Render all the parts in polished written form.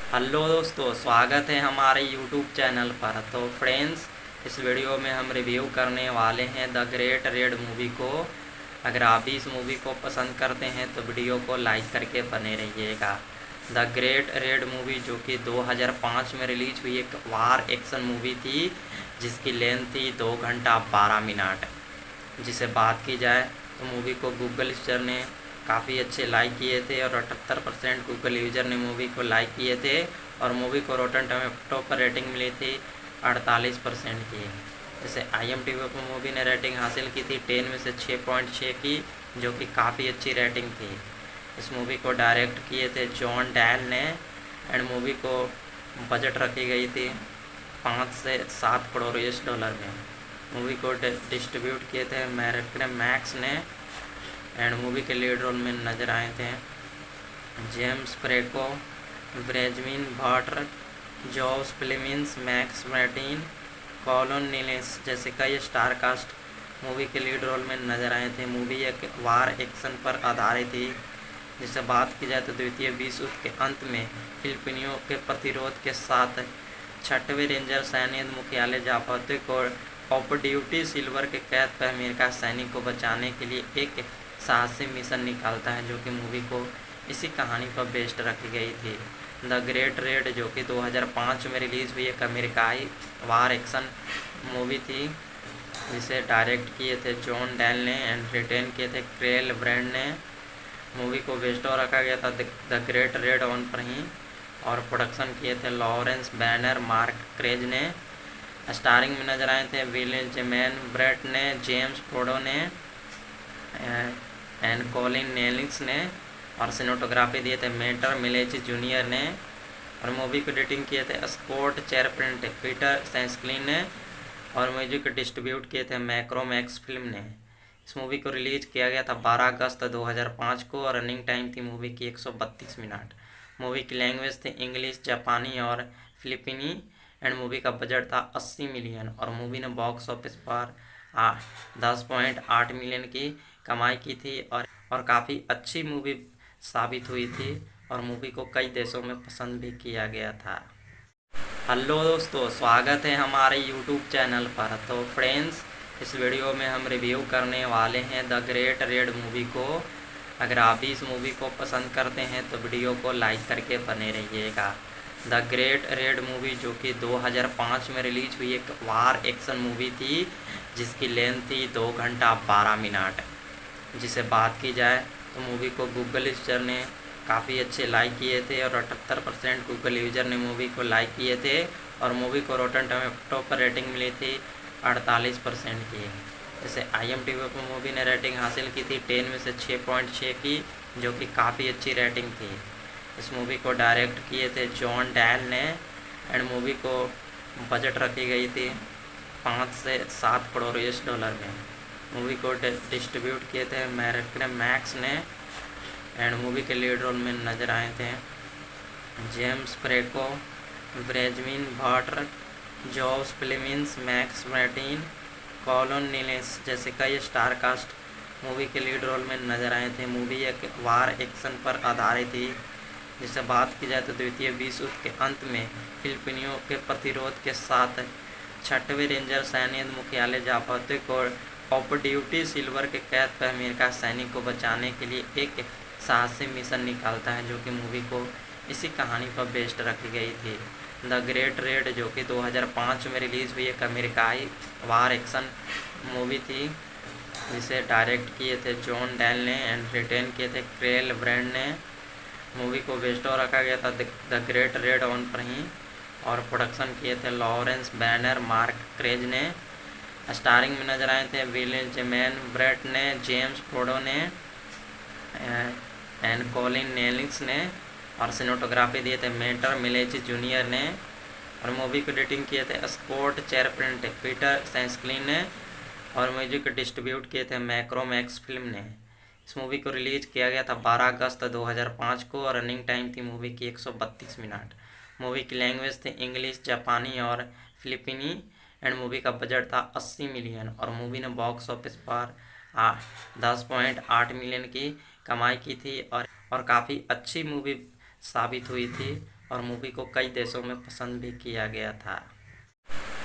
Hello दोस्तों, स्वागत है हमारे यूट्यूब चैनल पर। तो फ्रेंड्स, इस वीडियो में हम रिव्यू करने वाले हैं द ग्रेट रेड मूवी को। अगर आप भी इस मूवी को पसंद करते हैं तो वीडियो को लाइक करके बने रहिएगा। द ग्रेट रेड मूवी जो कि 2005 में रिलीज हुई एक वार एक्शन मूवी थी, जिसकी लेंथ थी 2 घंटा 12 मिनट। जिसे बात की जाए तो मूवी को गूगल यूज़र ने काफ़ी अच्छे लाइक किए थे और 78% गूगल यूज़र ने मूवी को लाइक किए थे और मूवी को रोटन टोमेटो पर रेटिंग मिली थी 48% की। जैसे IMDb पर मूवी ने रेटिंग हासिल की थी 10 में से 6.6 की, जो कि काफ़ी अच्छी रेटिंग थी। इस मूवी को डायरेक्ट किए थे जॉन डैल ने एंड मूवी को बजट रखी गई थी 5 से 7 करोड़ US डॉलर में। मूवी को डिस्ट्रीब्यूट किए थे अमेरिकन मैक्स ने एंड मूवी के लीड रोल में नजर आए थे जेम्स फ्रेको, ब्रेजमिन भाटर, जॉस फिलिमिन्स, मैक्स मार्टिन, कॉलन नीलेस जैसे कई स्टार कास्ट मूवी के लीड रोल में नजर आए थे। मूवी एक वार एक्शन पर आधारित थी। जिसे बात की जाए तो द्वितीय विश्व युद्ध के अंत में फिलिपिनियों के प्रतिरोध के साथ 6वें रेंजर सैन्य मुख्यालय जापाते को ऑफ ड्यूटी सिल्वर के कैद पर अमेरिका सैनिक को बचाने के लिए एक साहसी मिशन निकालता है, जो कि मूवी को इसी कहानी पर बेस्ड रखी गई थी। द ग्रेट रेड जो कि 2005 में रिलीज हुई एक अमेरिकाई वार एक्शन मूवी थी, जिसे डायरेक्ट किए थे जॉन डैल ने एंड रिटेन किए थे क्रेल ब्रांड ने। मूवी को बेस्ड रखा गया था द ग्रेट रेड ऑन पर ही और प्रोडक्शन किए थे लॉरेंस बैनर, मार्क क्रेज ने। स्टारिंग में नजर आए थे विलियम जेमैन ब्रेट ने, जेम्स फोर्डो ने एंड कॉलिन नेलिंग्स ने। और सिनेमेटोग्राफी दिए थे मेटर मिलेची जूनियर ने। और मूवी को एडिटिंग किए थे स्कॉट चेरप्रिंट, पीटर सेंसक्लिन ने। और म्यूजिक डिस्ट्रीब्यूट किए थे मैक्रोमैक्स फिल्म ने। इस मूवी को रिलीज किया गया था 12 अगस्त 2005 को और रनिंग टाइम थी मूवी की 132 मिनट। मूवी की लैंग्वेज थी इंग्लिश, जापानी और फिलिपीनी एंड मूवी का बजट था 80 मिलियन और मूवी ने बॉक्स ऑफिस पर 10.8 मिलियन की कमाई की थी और काफ़ी अच्छी मूवी साबित हुई थी और मूवी को कई देशों में पसंद भी किया गया था। हेलो दोस्तों, स्वागत है हमारे यूट्यूब चैनल पर। तो फ्रेंड्स, इस वीडियो में हम रिव्यू करने वाले हैं द ग्रेट रेड मूवी को। अगर आप भी इस मूवी को पसंद करते हैं तो वीडियो को लाइक करके बने रहिएगा। द ग्रेट रेड मूवी जो कि 2005 में रिलीज हुई एक वार एक्शन मूवी थी, जिसकी लेंथ थी 2 घंटा 12 मिनट। जिसे बात की जाए तो मूवी को गूगल यूज़र ने काफ़ी अच्छे लाइक किए थे और 78% गूगल यूज़र ने मूवी को लाइक किए थे और मूवी को रोटन टोमेटो पर रेटिंग मिली थी 48% की। जैसे IMDb पर मूवी ने रेटिंग हासिल की थी 10 में से 6.6 की, जो कि काफ़ी अच्छी रेटिंग थी। इस मूवी को डायरेक्ट किए थे जॉन डैल ने एंड मूवी को बजट रखी गई थी 5 से 7 करोड़ US डॉलर में। मूवी को डिस्ट्रीब्यूट किए थे अमेरिकन मैक्स ने एंड मूवी के लीड रोल में नजर आए थे जेम्स फ्रेको, ब्रेजमिन भाटर, जॉस फिलिमिन्स, मैक्स मार्टिन, कॉलन नीलेस जैसे कई स्टार कास्ट मूवी के लीड रोल में नजर आए थे। मूवी एक वार एक्शन पर आधारित थी। जिसे बात की जाए तो द्वितीय विश्व युद्ध के अंत में फिलिपिनियों के प्रतिरोध के साथ 6वें रेंजर सैन्य मुख्यालय जापाते को ऑफ ड्यूटी सिल्वर के कैद पर अमेरिका सैनिक को बचाने के लिए एक साहसी मिशन निकालता है, जो कि मूवी को इसी कहानी पर बेस्ड रखी गई थी। द ग्रेट रेड जो कि 2005 में रिलीज हुई एक अमेरिकाई वार एक्शन मूवी थी, जिसे डायरेक्ट किए थे जॉन डैल ने एंड रिटेन किए थे क्रेल ब्रांड ने। मूवी को बेस्ड रखा गया था द ग्रेट रेड ऑन पर ही और प्रोडक्शन किए थे लॉरेंस बैनर, मार्क क्रेज ने। स्टारिंग में नजर आए थे विलियम जेमैन ब्रेट ने, जेम्स फोर्डो ने एंड कॉलिन नेलिंग्स ने। और सिनेमेटोग्राफी दिए थे मेटर मिलेची जूनियर ने। और मूवी को एडिटिंग किए थे स्कॉट चेरप्रिंट, पीटर सेंसक्लिन ने। और म्यूजिक डिस्ट्रीब्यूट किए थे मैक्रोमैक्स फिल्म ने। इस मूवी को रिलीज किया गया था 12 अगस्त 2005 को और रनिंग टाइम थी मूवी की 132 मिनट। मूवी की लैंग्वेज थी इंग्लिश, जापानी और फिलिपीनी एंड मूवी का बजट था 80 मिलियन और मूवी ने बॉक्स ऑफिस पर 10.8 मिलियन की कमाई की थी और काफ़ी अच्छी मूवी साबित हुई थी और मूवी को कई देशों में पसंद भी किया गया था।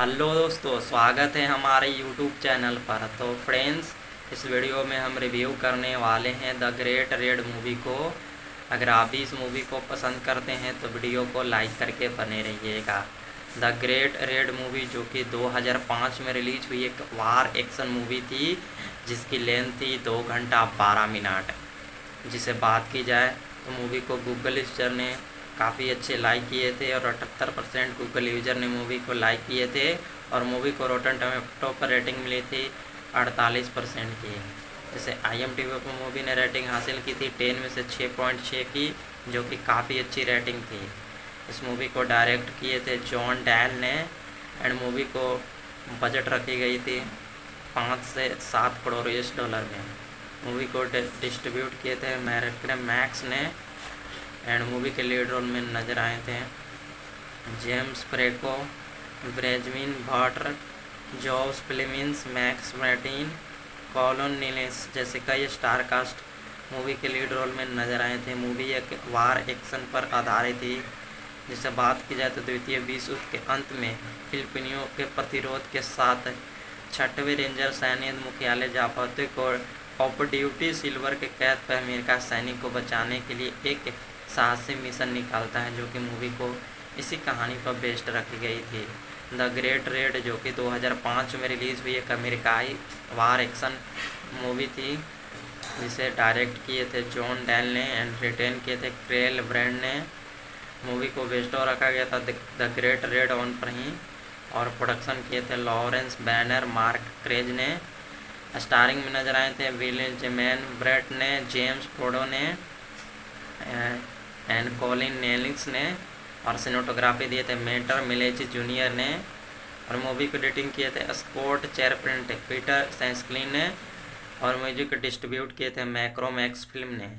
हेलो दोस्तों, स्वागत है हमारे यूट्यूब चैनल पर। तो फ्रेंड्स, इस वीडियो में हम रिव्यू करने वाले हैं द ग्रेट रेड मूवी को। अगर आप भी इस मूवी को पसंद करते हैं तो वीडियो को लाइक करके बने रहिएगा। द ग्रेट रेड मूवी जो कि 2005 में रिलीज हुई एक वार एक्शन मूवी थी, जिसकी लेंथ थी 2 घंटा 12 मिनट। जिसे बात की जाए तो मूवी को गूगल यूजर ने काफ़ी अच्छे लाइक किए थे और 78% गूगल यूजर ने मूवी को लाइक किए थे और मूवी को रोटन टोमेटो पर रेटिंग मिली थी 48% की। जैसे IMDb पर मूवी ने रेटिंग हासिल की थी 10 में से 6.6 की, जो कि काफ़ी अच्छी रेटिंग थी। इस मूवी को डायरेक्ट किए थे जॉन डैल ने एंड मूवी को बजट रखी गई थी 5 से 7 करोड़ US डॉलर में। मूवी को डिस्ट्रीब्यूट किए थे मैक्स ने एंड मूवी के लीड रोल में नजर आए थे जेम्स फ्रेको, ब्रेजविन भाटर, जॉस प्लेमिंस, मैक्स मैर्टिन, कॉलन नीलेस जैसे कई स्टार कास्ट मूवी के लीड रोल में नजर आए थे। मूवी एक वार एक्शन पर आधारित थी। जिसे बात की जाए तो द्वितीय विश्व युद्ध के अंत में फिलिपिनियों के प्रतिरोध के साथ 6वें रेंजर सैन्य मुख्यालय जापाते को ऑफ ड्यूटी सिल्वर के कैद पर अमेरिका सैनिक को बचाने के लिए एक साहसी मिशन निकालता है, जो कि मूवी को इसी कहानी पर बेस्ड रखी गई थी। द ग्रेट रेड जो कि 2005 में रिलीज़ हुई एक अमेरिकाई वार एक्शन मूवी थी, जिसे डायरेक्ट किए थे जॉन डैल ने एंड रिटेन किए थे क्रेल ब्रैंड ने। मूवी को बेस्ड और रखा गया था द ग्रेट रेड ऑन पर ही और प्रोडक्शन किए थे लॉरेंस बैनर, मार्क क्रेज ने। स्टारिंग में नजर आए थे विलियम जेमैन ब्रेट ने, जेम्स फोर्डो ने एंड कॉलिन नेलिंग्स ने और सिनेमेटोग्राफी दिए थे मेटर मिलेची जूनियर ने और मूवी को एडिटिंग किए थे स्कॉट चेरप्रिंट, पीटर सैंसक्लिन ने और म्यूजिक डिस्ट्रीब्यूट किए थे मैक्रोमैक्स फिल्म ने।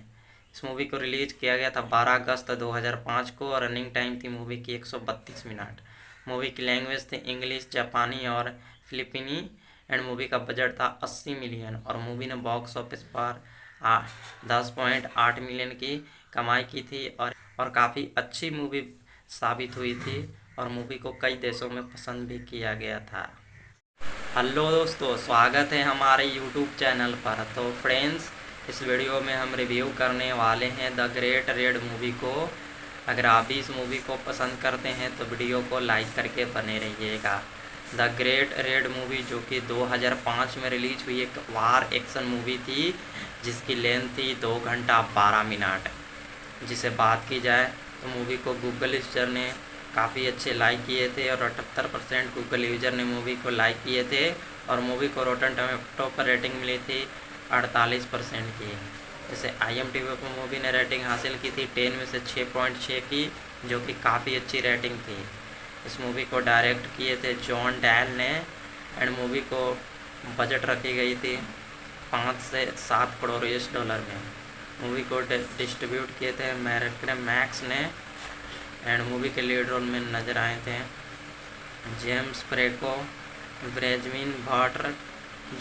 इस मूवी को रिलीज किया गया था 12 अगस्त 2005 को और रनिंग टाइम थी मूवी की 132 मिनट। मूवी की लैंग्वेज थी इंग्लिश, जापानी और फिलिपीनी एंड मूवी का बजट था 80 मिलियन और मूवी ने बॉक्स ऑफिस पर 10.8 मिलियन की कमाई की थी और काफ़ी अच्छी मूवी साबित हुई थी और मूवी को कई देशों में पसंद भी किया गया था। हेलो दोस्तों, स्वागत है हमारे यूट्यूब चैनल पर। तो फ्रेंड्स, इस वीडियो में हम रिव्यू करने वाले हैं द ग्रेट रेड मूवी को। अगर आप भी इस मूवी को पसंद करते हैं तो वीडियो को लाइक करके बने रहिएगा। द ग्रेट रेड मूवी जो कि 2005 में रिलीज हुई एक वार एक्शन मूवी थी, जिसकी लेंथ थी 2 घंटा 12 मिनट। जिसे बात की जाए तो मूवी को गूगल यूजर ने काफ़ी अच्छे लाइक किए थे और 78% गूगल यूजर ने मूवी को लाइक किए थे और मूवी को रोटन टोमेटो पर रेटिंग मिली थी 48% की। जैसे IMDb पर मूवी ने रेटिंग हासिल की थी 10 में से 6.6 की, जो कि काफ़ी अच्छी रेटिंग थी। इस मूवी को डायरेक्ट किए थे जॉन डैल ने एंड मूवी को बजट रखी गई थी 5 से 7 करोड़ US डॉलर में। मूवी को डिस्ट्रीब्यूट किए थे मैक्स ने एंड मूवी के लीड रोल में नजर आए थे जेम्स फ्रेको, ब्रेजविन भाटर,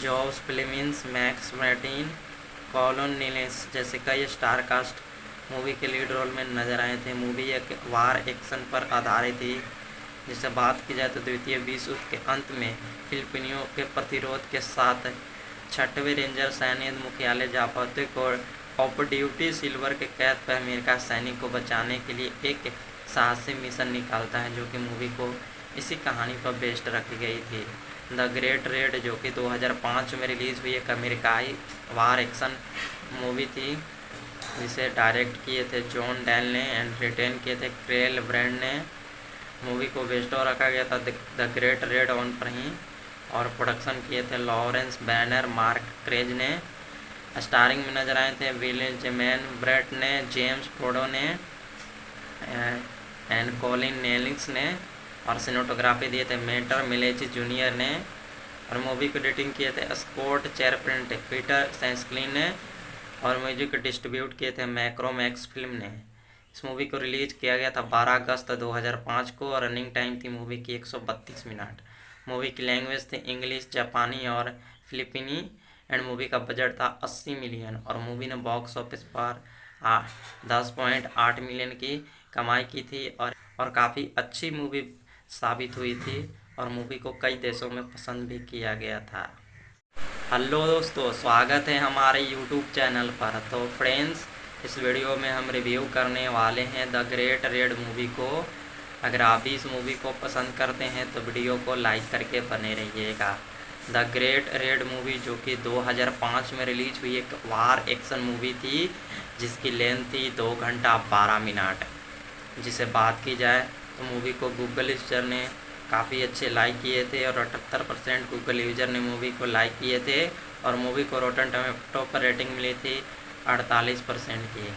जॉस प्लेमिंस, मैक्स मैर्टिन, कॉलन नीलेस जैसे कई स्टार कास्ट मूवी के लीड रोल में नजर आए थे। मूवी एक वार एक्शन पर आधारित थी। जिसे बात की जाए तो द्वितीय विश्व युद्ध के अंत में फिलिपिनियों के प्रतिरोध के साथ 6वें रेंजर सैन्य मुख्यालय जापाते को ऑफ ड्यूटी सिल्वर के कैद पर अमेरिका सैनिक को बचाने के लिए एक साहसी मिशन निकालता है, जो कि मूवी को इसी कहानी पर बेस्ड रखी गई थी। द ग्रेट रेड जो कि 2005 में रिलीज हुई एक अमेरिकाई वार एक्शन मूवी थी, जिसे डायरेक्ट किए थे जॉन डैल ने एंड रिटेन किए थे क्रेल ब्रैंड ने। मूवी को बेस्ड और रखा गया था द ग्रेट रेड ऑन पर ही और प्रोडक्शन किए थे लॉरेंस बैनर, मार्क क्रेज ने। स्टारिंग में नजर आए थे विलियम जेमैन ब्रेट ने, जेम्स फोर्डो ने एंड कॉलिन नेलिंग्स ने और सिनेमेटोग्राफी दिए थे मेटर मिलेची जूनियर ने और मूवी को एडिटिंग किए थे स्कॉट चेरप्रिंट, पीटर सैंसक्लिन ने और म्यूजिक डिस्ट्रीब्यूट किए थे मैक्रोमैक्स फिल्म ने। इस मूवी को रिलीज किया गया था 12 अगस्त 2005 को और रनिंग टाइम थी मूवी की 132 मिनट। मूवी की लैंग्वेज थी इंग्लिश, जापानी और फिलिपीनी एंड मूवी का बजट था 80 मिलियन और मूवी ने बॉक्स ऑफिस पर 10.8 मिलियन की कमाई की थी और काफ़ी अच्छी मूवी साबित हुई थी और मूवी को कई देशों में पसंद भी किया गया था। हेलो दोस्तों, स्वागत है हमारे यूट्यूब चैनल पर। तो फ्रेंड्स, इस वीडियो में हम रिव्यू करने वाले हैं द ग्रेट रेड मूवी को। अगर आप भी इस मूवी को पसंद करते हैं तो वीडियो को लाइक करके बने रहिएगा। द ग्रेट रेड मूवी जो कि 2005 में रिलीज हुई एक वार एक्शन मूवी थी, जिसकी लेंथ थी 2 घंटा 12 मिनट। जिसे बात की जाए तो मूवी को गूगल यूजर ने काफ़ी अच्छे लाइक किए थे और 78% गूगल यूजर ने मूवी को लाइक किए थे और मूवी को रोटन टोमेटो पर रेटिंग मिली थी 48% की।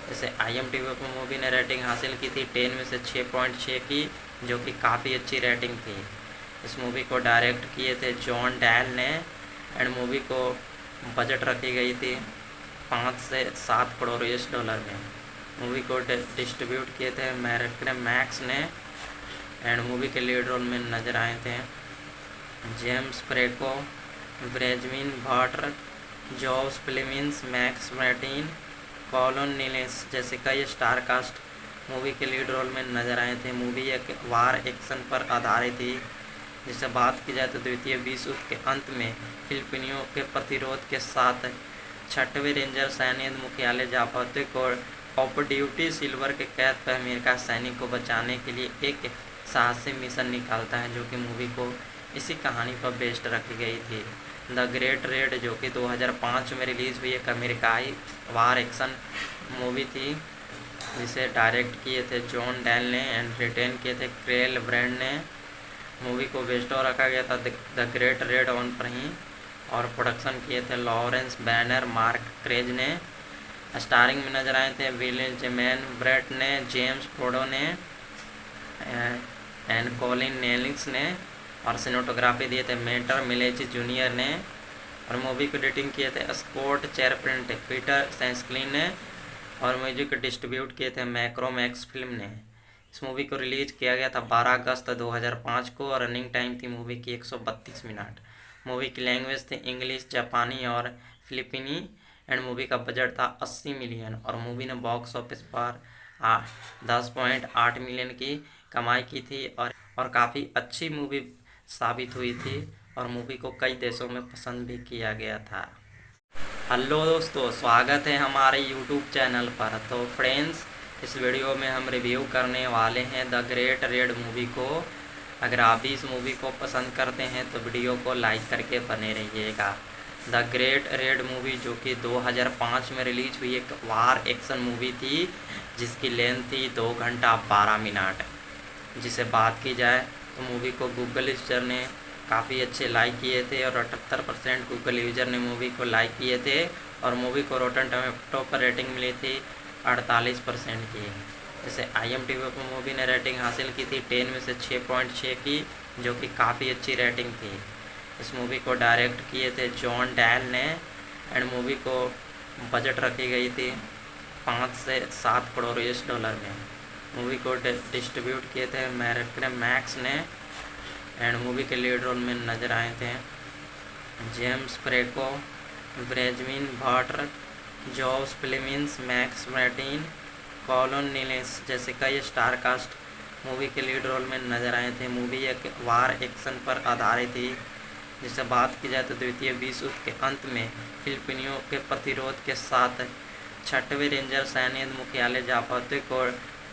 जैसे IMDb पर मूवी ने रेटिंग हासिल की थी 10 में से 6.6 की, जो कि काफ़ी अच्छी रेटिंग थी। इस मूवी को डायरेक्ट किए थे जॉन डैल ने एंड मूवी को बजट रखी गई थी 5 से 7 करोड़ US में। मूवी को डिस्ट्रीब्यूट किए थे मैक्स ने एंड मूवी के लीड रोल में नजर आए थे जेम्स फ्रेको, ब्रेजमिन भाटर, जॉस फिलिमिन्स, मैक्स मार्टिन, कॉलन नीलेस जैसे कई स्टार कास्ट मूवी के लीड रोल में नजर आए थे। मूवी एक वार एक्शन पर आधारित थी। जिसे बात की जाए तो द्वितीय विश्व युद्ध के अंत में फिलिपिनियों के प्रतिरोध के साथ 6वें रेंजर सैन्य मुख्यालय जापाते को ऑफ ड्यूटी सिल्वर के कैद पर अमेरिका सैनिक को बचाने के लिए एक साहसी मिशन निकालता है, जो कि मूवी को इसी कहानी पर बेस्ड रखी गई थी। द ग्रेट रेड जो कि 2005 में रिलीज़ हुई एक अमेरिकाई वार एक्शन मूवी थी, जिसे डायरेक्ट किए थे जॉन डैल ने एंड रिटेन किए थे क्रेल ब्रांड ने। मूवी को बेस्टो रखा गया था द ग्रेट रेड ऑन पर ही और प्रोडक्शन किए थे लॉरेंस बैनर, मार्क क्रेज ने। स्टारिंग में नजर आए थे विलियम जेमैन ब्रेट ने, जेम्स फ्रोडो ने एंड कॉलिन नेलिंग्स ने और सिनेमेटोग्राफी दिए थे मेटर मिलेची जूनियर ने और मूवी को एडिटिंग किए थे स्कॉट चेरप्रिंट, पीटर सेंस्क्लिन ने और म्यूजिक डिस्ट्रीब्यूट किए थे मैक्रोमैक्स फिल्म ने। इस मूवी को रिलीज किया गया था 12 अगस्त 2005 को और रनिंग टाइम थी मूवी की 132 मिनट। मूवी की लैंग्वेज थी इंग्लिश, जापानी और फिलिपिनी एंड मूवी का बजट था 80 मिलियन और मूवी ने बॉक्स ऑफिस पर 10.8 मिलियन की कमाई की थी और काफ़ी अच्छी मूवी साबित हुई थी और मूवी को कई देशों में पसंद भी किया गया था। हेलो दोस्तों, स्वागत है हमारे यूट्यूब चैनल पर। तो फ्रेंड्स, इस वीडियो में हम रिव्यू करने वाले हैं द ग्रेट रेड मूवी को। अगर आप भी इस मूवी को पसंद करते हैं तो वीडियो को लाइक करके बने रहिएगा। द ग्रेट रेड मूवी जो कि 2005 में रिलीज हुई एक वार एक्शन मूवी थी, जिसकी लेंथ थी 2 घंटा 12 मिनट। जिसे बात की जाए तो मूवी को गूगल यूजर ने काफ़ी अच्छे लाइक किए थे और 78% गूगल यूजर ने मूवी को लाइक किए थे और मूवी को रोटन टोमेटो पर रेटिंग मिली थी 48% की। जैसे IMDb पर मूवी ने रेटिंग हासिल की थी 10 में से 6.6 की, जो कि काफ़ी अच्छी रेटिंग थी। इस मूवी को डायरेक्ट किए थे जॉन डैल ने एंड मूवी को बजट रखी गई थी 5 से 7 करोड़ US में। मूवी को डिस्ट्रीब्यूट किए थे मैक्स ने एंड मूवी के लीड रोल में नजर आए थे जेम्स फ्रेको, ब्रेजमिन भाटर, जॉस फिलिमिन्स, मैक्स मार्टिन, कॉलन नीलेस जैसे कई स्टार कास्ट मूवी के लीड रोल में नजर आए थे। मूवी एक वार एक्शन पर आधारित थी। जिसे बात की जाए तो द्वितीय विश्व युद्ध के अंत में फिलिपिनियों के प्रतिरोध के साथ 6वें रेंजर सैन्य मुख्यालय जापाते को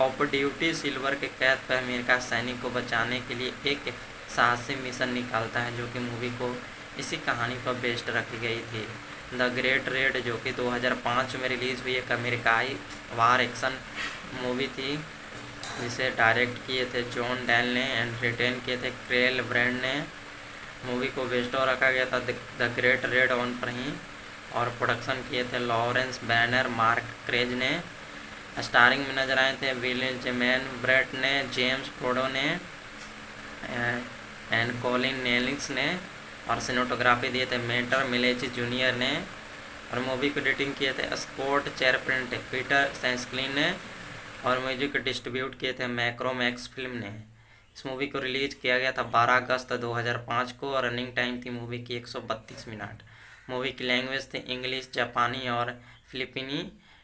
ऑफ ड्यूटी सिल्वर के कैद पर अमेरिका सैनिक को बचाने के लिए एक साहसी मिशन निकालता है, जो कि मूवी को इसी कहानी पर बेस्ड रखी गई थी। द ग्रेट रेड जो कि 2005 में रिलीज हुई एक अमेरिकाई वार एक्शन मूवी थी, जिसे डायरेक्ट किए थे जॉन डैल ने एंड रिटेन किए थे क्रेल ब्रांड ने। मूवी को बेस्टो रखा गया था द ग्रेट रेड ऑन पर ही और प्रोडक्शन किए थे लॉरेंस बैनर, मार्क क्रेज ने। स्टारिंग में नजर आए थे विलियम जेमैन ब्रेट ने, जेम्स फ्रोडो ने एंड कॉलिन नेलिंग्स ने और सिनेमेटोग्राफी दिए थे मेटर मिलेची जूनियर ने और मूवी को एडिटिंग किए थे स्कॉट चेरप्रिंट, पीटर सेंस्क्लिन ने और म्यूजिक डिस्ट्रीब्यूट किए थे मैक्रोमैक्स फिल्म ने। इस मूवी को रिलीज किया गया था 12 अगस्त 2005 को और रनिंग टाइम थी मूवी की 132 मिनट। मूवी की लैंग्वेज थी इंग्लिश, जापानी और फिलिपिनी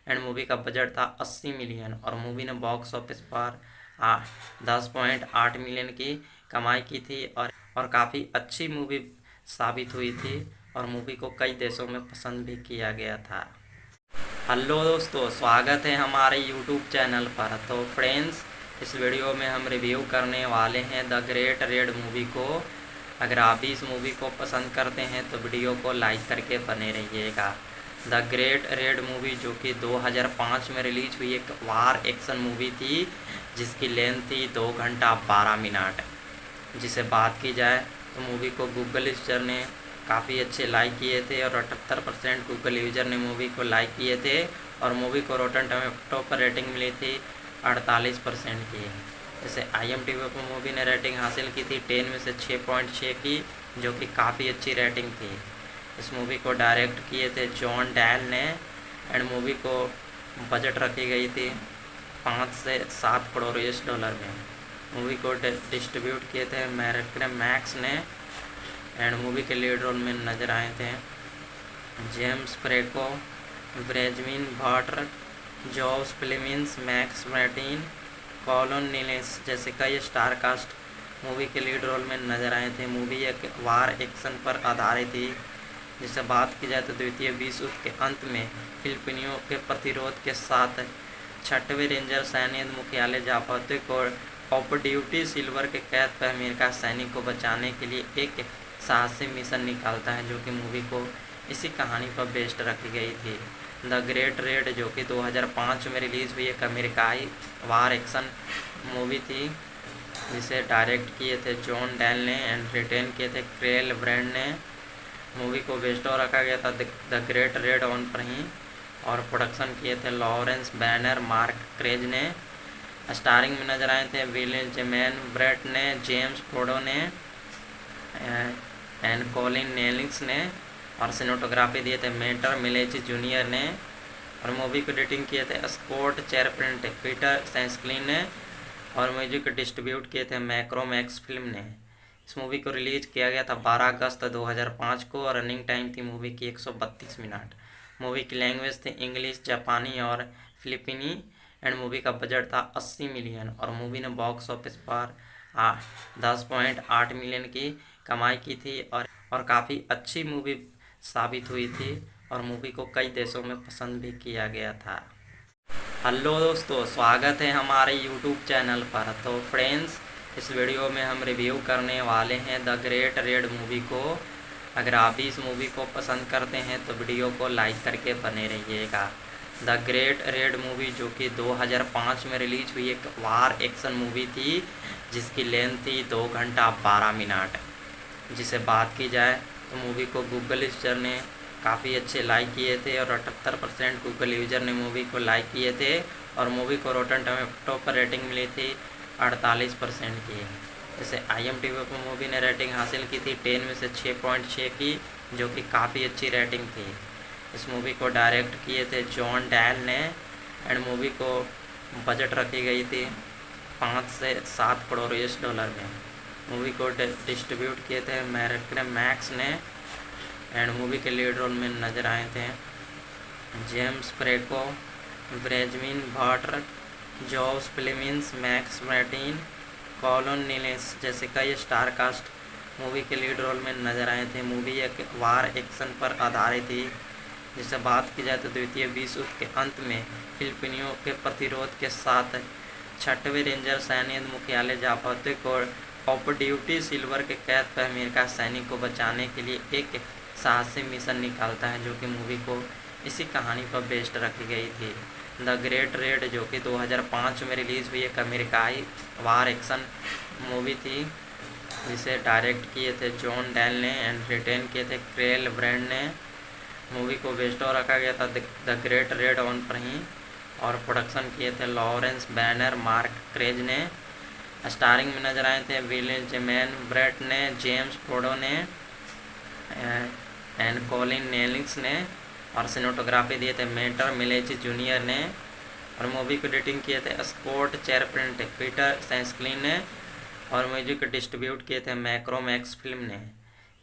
एंड मूवी का बजट था 80 मिलियन और मूवी ने बॉक्स ऑफिस पर 10.8 मिलियन की कमाई की थी और काफ़ी अच्छी मूवी साबित हुई थी और मूवी को कई देशों में पसंद भी किया गया था। हेलो दोस्तों, स्वागत है हमारे यूट्यूब चैनल पर। तो फ्रेंड्स, इस वीडियो में हम रिव्यू करने वाले हैं द ग्रेट रेड मूवी को। अगर आप भी इस मूवी को पसंद करते हैं तो वीडियो को लाइक करके बने रहिएगा। द ग्रेट रेड मूवी जो कि 2005 में रिलीज हुई एक वार एक्शन मूवी थी जिसकी लेंथ थी 2 घंटा 12 मिनट। जिसे बात की जाए तो मूवी को गूगल यूजर ने काफ़ी अच्छे लाइक किए थे और 78% गूगल यूजर ने मूवी को लाइक किए थे और मूवी को रोटन टोमेटो पर रेटिंग मिली थी 48% की। जैसे IMDb पर मूवी ने रेटिंग हासिल की थी 10 में से 6.6 की, जो कि काफ़ी अच्छी रेटिंग थी। इस मूवी को डायरेक्ट किए थे जॉन डैल ने एंड मूवी को बजट रखी गई थी 5 से 7 करोड़ US में। मूवी को डिस्ट्रीब्यूट किए थे मैक्स ने एंड मूवी के लीड रोल में नजर आए थे जेम्स फ्रेको, ब्रेजमिन भाटर, जॉस फिलिमिन्स, मैक्स मार्टिन, कॉलन नीलेस जैसे कई स्टार कास्ट मूवी के लीड रोल में नजर आए थे। मूवी एक वार एक्शन पर आधारित थी। जिससे बात की जाए तो द्वितीय विश्व युद्ध के अंत में फिलिपिनियों के प्रतिरोध के साथ 6वें रेंजर सैन्य मुख्यालय जापाते को ऑफ ड्यूटी सिल्वर के कैद पर अमेरिका सैनिक को बचाने के लिए एक साहसी मिशन निकालता है, जो कि मूवी को इसी कहानी पर बेस्ड रखी गई थी। द ग्रेट रेड जो कि 2005 में रिलीज़ हुई एक अमेरिकाई वार एक्शन मूवी थी जिसे डायरेक्ट किए थे जॉन डैल ने एंड रिटेन किए थे क्रेल ब्रांड ने। मूवी को बेस्टो रखा गया था द ग्रेट रेड ऑन पर ही और प्रोडक्शन किए थे लॉरेंस बैनर, मार्क क्रेज ने। स्टारिंग में नजर आए थे विलियम जेमैन ब्रेट ने, जेम्स फोर्डो ने एंड कॉलिन नेलिंग्स ने और सिनेमेटोग्राफी दिए थे मेटर मिलेची जूनियर ने और मूवी को एडिटिंग किए थे स्कॉट चेरप्रिंट, पीटर सैंसक्लिन ने और म्यूजिक डिस्ट्रीब्यूट किए थे मैक्रोमैक्स फिल्म ने। इस मूवी को रिलीज किया गया था 12 अगस्त 2005 को और रनिंग टाइम थी मूवी की 132 मिनट। मूवी की लैंग्वेज थी इंग्लिश, जापानी और फिलिपिनी एंड मूवी का बजट था 80 मिलियन और मूवी ने बॉक्स ऑफिस पर 10.8 मिलियन की कमाई की थी और काफ़ी अच्छी मूवी साबित हुई थी और मूवी को कई देशों में पसंद भी किया गया था। हेलो दोस्तों, स्वागत है हमारे यूट्यूब चैनल पर। तो फ्रेंड्स, इस वीडियो में हम रिव्यू करने वाले हैं द ग्रेट रेड मूवी को। अगर आप भी इस मूवी को पसंद करते हैं तो वीडियो को लाइक करके बने रहिएगा। द ग्रेट रेड मूवी जो कि 2005 में रिलीज हुई एक वार एक्शन मूवी थी जिसकी लेंथ थी 2 घंटा 12 मिनट। जिसे बात की जाए तो मूवी को गूगल यूजर ने काफ़ी अच्छे लाइक किए थे और 78% गूगल यूजर ने मूवी को लाइक किए थे और मूवी को रोटन टोमेटो पर रेटिंग मिली थी 48% की। जैसे IMDb पर मूवी ने रेटिंग हासिल की थी 10 में से 6.6 की, जो कि काफ़ी अच्छी रेटिंग थी। इस मूवी को डायरेक्ट किए थे जॉन डैल ने एंड मूवी को बजट रखी गई थी 5 से 7 करोड़ US में। मूवी को डिस्ट्रीब्यूट किए थे मैक्स ने एंड मूवी के लीड रोल में नजर आए थे जेम्स फ्रेको, ब्रेजमिन भाटर, जॉस फिलिमिन्स, मैक्स मार्टिन, कॉलन नीलेस जैसे कई स्टार कास्ट मूवी के लीड रोल में नजर आए थे। मूवी एक वार एक्शन पर आधारित थी। जिससे बात की जाए तो द्वितीय विश्व युद्ध के अंत में फिलिपिनियों के प्रतिरोध के साथ 6वें रेंजर सैन्य मुख्यालय जापाते को ऑफ ड्यूटी सिल्वर के कैद पर अमेरिका सैनिक को बचाने के लिए एक साहसी मिशन निकालता है, जो कि मूवी को इसी कहानी पर बेस्ड रखी गई थी। द ग्रेट रेड जो कि 2005 में रिलीज़ हुई एक अमेरिकाई वार एक्शन मूवी थी जिसे डायरेक्ट किए थे जॉन डैल ने एंड रिटेन किए थे क्रेल ब्रांड ने। मूवी को बेस्टो रखा गया था द ग्रेट रेड ऑन पर ही और प्रोडक्शन किए थे लॉरेंस बैनर, मार्क क्रेज ने। स्टारिंग में नजर आए थे विलियम जेमैन ब्रेट ने, जेम्स फोर्डो ने एंड कॉलिन नेलिंग्स ने और सिनेमेटोग्राफी दिए थे मेटर मिलेची जूनियर ने और मूवी को एडिटिंग किए थे स्कॉट चेरप्रिंट, पीटर सैंसक्लिन ने और म्यूजिक डिस्ट्रीब्यूट किए थे मैक्रोमैक्स फिल्म ने।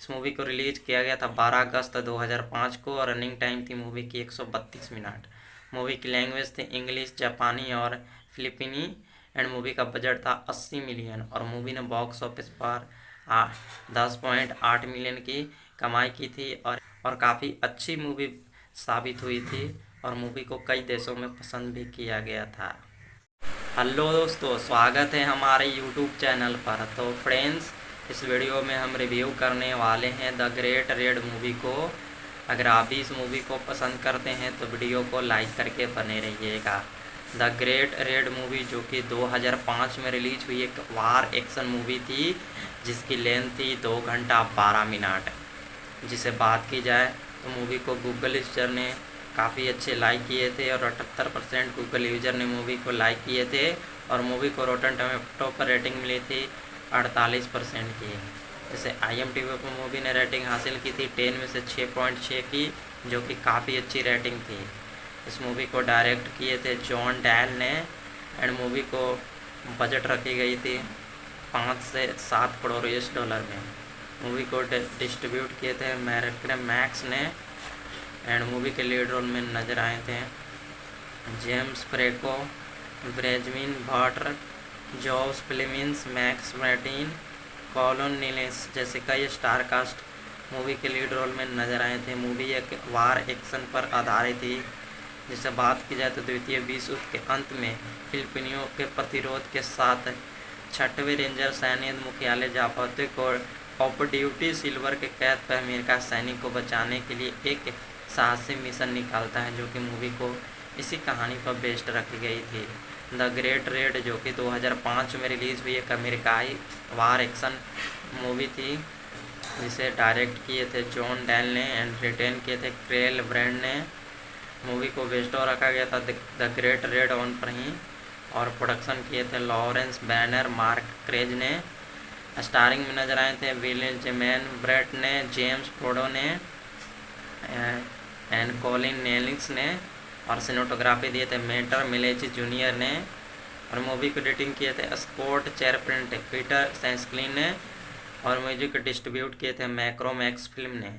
इस मूवी को रिलीज किया गया था 12 अगस्त 2005 को और रनिंग टाइम थी मूवी की 132 मिनट। मूवी की लैंग्वेज थी इंग्लिश, जापानी और फिलिपीनी एंड मूवी का बजट था 80 मिलियन और मूवी ने बॉक्स ऑफिस पर 10.8 मिलियन की कमाई की थी और काफ़ी अच्छी मूवी साबित हुई थी और मूवी को कई देशों में पसंद भी किया गया था। हेलो दोस्तों, स्वागत है हमारे यूट्यूब चैनल पर। तो फ्रेंड्स, इस वीडियो में हम रिव्यू करने वाले हैं द ग्रेट रेड मूवी को। अगर आप भी इस मूवी को पसंद करते हैं तो वीडियो को लाइक करके बने रहिएगा। द ग्रेट रेड मूवी जो कि 2005 में रिलीज हुई एक वार एक्शन मूवी थी जिसकी लेंथ थी 2 घंटा 12 मिनट। जिसे बात की जाए तो मूवी को गूगल यूजर ने काफ़ी अच्छे लाइक किए थे और 78% गूगल यूजर ने मूवी को लाइक किए थे और मूवी को रोटन टोमेटो पर रेटिंग मिली थी 48% की। जैसे IMDb पर मूवी ने रेटिंग हासिल की थी 10 में से 6.6 की, जो कि काफ़ी अच्छी रेटिंग थी। इस मूवी को डायरेक्ट किए थे जॉन डैल ने एंड मूवी को बजट रखी गई थी 5 से 7 करोड़ US डॉलर में। मूवी को डिस्ट्रीब्यूट किए थे मैक्स ने एंड मूवी के लीड रोल में नजर आए थे जेम्स फ्रेको, ब्रेजमिन बाटर, जॉस फिलिमिन्स, मैक्स मार्टिन, कॉलन नीलेस जैसे कई स्टार कास्ट मूवी के लीड रोल में नजर आए थे। मूवी एक वार एक्शन पर आधारित थी। जिसे बात की जाए तो द्वितीय विश्व युद्ध के अंत में फिलिपिनियों के प्रतिरोध के साथ 6वें रेंजर सैन्य मुख्यालय जापाते को ऑफ ड्यूटी सिल्वर के कैद पर अमेरिका सैनिक को बचाने के लिए एक साहसी मिशन निकालता है, जो कि मूवी को इसी कहानी पर बेस्ड रखी गई थी। द ग्रेट रेड जो कि 2005 में रिलीज हुई एक अमेरिकाई वार एक्शन मूवी थी जिसे डायरेक्ट किए थे जॉन डैल ने एंड रिटेन किए थे क्रेल ब्रांड ने। मूवी को बेस्ड रखा गया था द ग्रेट रेड ऑन पर ही और प्रोडक्शन किए थे लॉरेंस बैनर, मार्क क्रेज ने। स्टारिंग में नजर आए थे विलियम जेमैन ब्रेट ने, जेम्स फ्रोडो ने एंड कॉलिन नेलिंग्स ने और सिनेमेटोग्राफी दिए थे मेटर मिलेची जूनियर ने और मूवी को एडिटिंग किए थे स्कॉट चेरप्रिंट, पीटर सैंसक्लिन ने और म्यूजिक डिस्ट्रीब्यूट किए थे मैक्रोमैक्स फिल्म ने।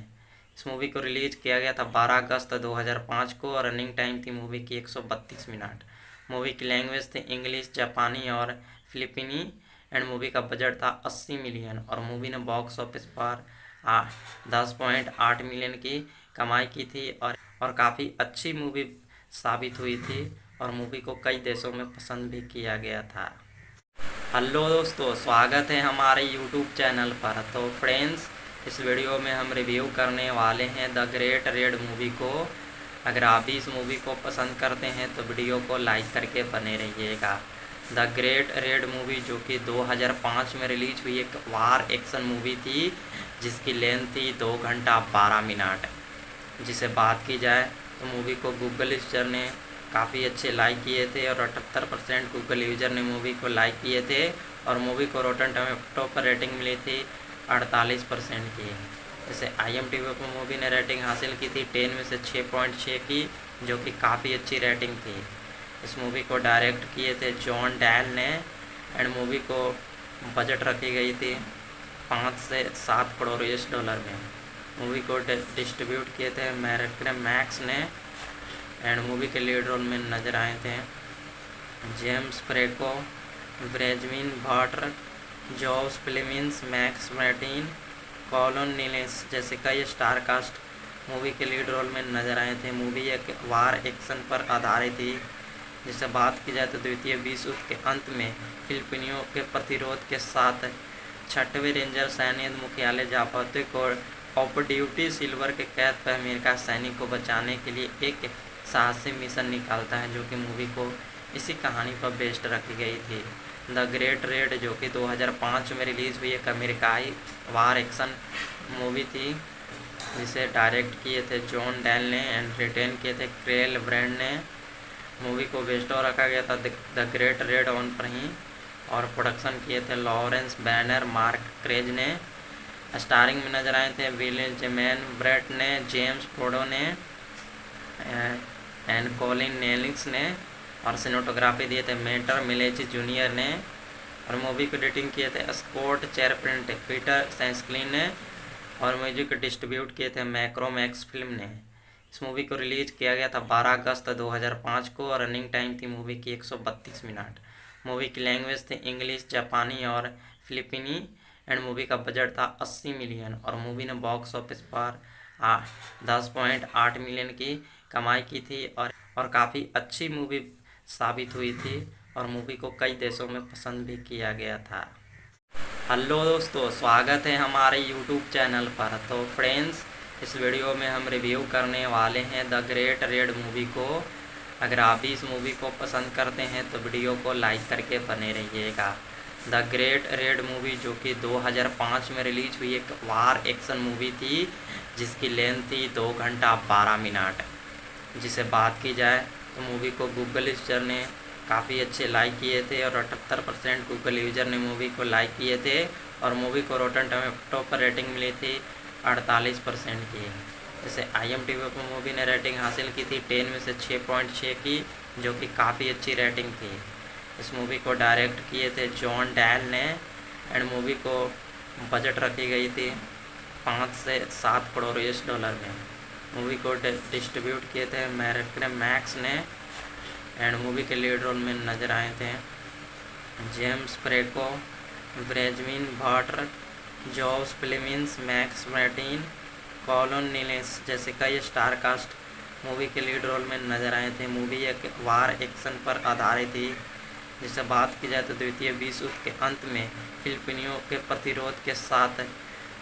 इस मूवी को रिलीज किया गया था 12 अगस्त 2005 को और रनिंग टाइम थी मूवी की 132 मिनट। मूवी की लैंग्वेज थी इंग्लिश, जापानी और फिलिपीनी एंड मूवी का बजट था 80 मिलियन और मूवी ने बॉक्स ऑफिस पर 10.8 मिलियन की कमाई की थी और काफ़ी अच्छी मूवी साबित हुई थी और मूवी को कई देशों में पसंद भी किया गया था। हेलो दोस्तों, स्वागत है हमारे यूट्यूब चैनल पर। तो फ्रेंड्स, इस वीडियो में हम रिव्यू करने वाले हैं द ग्रेट रेड मूवी को। अगर आप भी इस मूवी को पसंद करते हैं तो वीडियो को लाइक करके बने रहिएगा। द ग्रेट रेड मूवी जो कि 2005 में रिलीज हुई एक वार एक्शन मूवी थी जिसकी लेंथ थी 2 घंटा 12 मिनट। जिसे बात की जाए तो मूवी को गूगल यूजर ने काफ़ी अच्छे लाइक किए थे और 78% गूगल यूजर ने मूवी को लाइक किए थे और मूवी को रोटन टोमेटो पर रेटिंग मिली थी 48% की। जैसे IMDb पर मूवी ने रेटिंग हासिल की थी 10 में से 6.6 की, जो कि काफ़ी अच्छी रेटिंग थी। इस मूवी को डायरेक्ट किए थे जॉन डैल ने एंड मूवी को बजट रखी गई थी 5 से 7 करोड़ US डॉलर में। मूवी को डिस्ट्रीब्यूट किए थे मैक्स ने एंड मूवी के लीड रोल में नजर आए थे जेम्स फ्रेको, ब्रेजमिन बाटर, जॉस फिलिमिन्स, मैक्स मार्टिन, कॉलन नीलेस जैसे कई स्टार कास्ट मूवी के लीड रोल में नजर आए थे। मूवी एक वार एक्शन पर आधारित थी। जिसे बात की जाए तो द्वितीय विश्व युद्ध के अंत में फिलिपिनियों के प्रतिरोध के साथ 6वें रेंजर सैन्य मुख्यालय जापाते को ऑफ ड्यूटी सिल्वर के कैद पर अमेरिका सैनिक को बचाने के लिए एक साहसी मिशन निकालता है, जो कि मूवी को इसी कहानी पर बेस्ड रखी गई थी। द ग्रेट रेड जो कि 2005 में रिलीज हुई एक अमेरिकाई वार एक्शन मूवी थी जिसे डायरेक्ट किए थे जॉन डैल ने एंड रिटेन किए थे क्रेल ब्रांड ने। मूवी को बेस्ड रखा गया था द ग्रेट रेड ऑन पर ही और प्रोडक्शन किए थे लॉरेंस बैनर, मार्क क्रेज ने। स्टारिंग में नजर आए थे विलियम जेमैन ब्रेट ने, जेम्स फ्रोडो ने एंड कॉलिन नेलिंग्स ने और सिनेमेटोग्राफी दिए थे मेटर मिलेची जूनियर ने और मूवी को एडिटिंग किए थे स्कॉट चेरप्रिंट, पीटर सैंसक्लिन ने और म्यूजिक डिस्ट्रीब्यूट किए थे मैक्रोमैक्स फिल्म ने। इस मूवी को रिलीज किया गया था 12 अगस्त 2005 को और रनिंग टाइम थी मूवी की 132 मिनट। मूवी की लैंग्वेज थी इंग्लिश, जापानी और फिलिपीनी एंड मूवी का बजट था 80 मिलियन और मूवी ने बॉक्स ऑफिस पर 10.8 मिलियन की कमाई की थी और काफ़ी अच्छी मूवी साबित हुई थी और मूवी को कई देशों में पसंद भी किया गया था। हेलो दोस्तों, स्वागत है हमारे यूट्यूब चैनल पर। तो फ्रेंड्स, इस वीडियो में हम रिव्यू करने वाले हैं द ग्रेट रेड मूवी को। अगर आप भी इस मूवी को पसंद करते हैं तो वीडियो को लाइक करके बने रहिएगा। द ग्रेट रेड मूवी जो कि 2005 में रिलीज हुई एक वार एक्शन मूवी थी जिसकी लेंथ थी 2 घंटा 12 मिनट। जिसे बात की जाए तो मूवी को गूगल यूजर ने काफ़ी अच्छे लाइक किए थे और 78% गूगल यूजर ने मूवी को लाइक किए थे और मूवी को रोटन टोमेटो पर रेटिंग मिली थी 48% की। जैसे IMDb पर मूवी ने रेटिंग हासिल की थी 10 में से 6.6 की, जो कि काफ़ी अच्छी रेटिंग थी। इस मूवी को डायरेक्ट किए थे जॉन डैल ने एंड मूवी को बजट रखी गई थी 5 से 7 करोड़ US डॉलर में। मूवी को डिस्ट्रीब्यूट किए थे मैक्स ने एंड मूवी के लीड रोल में नजर आए थे जेम्स फ्रेको, ब्रेजमिन भाटर, जॉस प्लेमिंस, मैक्स मार्टिन, कॉलन नीलेस जैसे कई स्टार कास्ट मूवी के लीड रोल में नजर आए थे। मूवी एक वार एक्शन पर आधारित थी। जिसे बात की जाए तो द्वितीय विश्व युद्ध के अंत में फिलिपिनियों के प्रतिरोध के साथ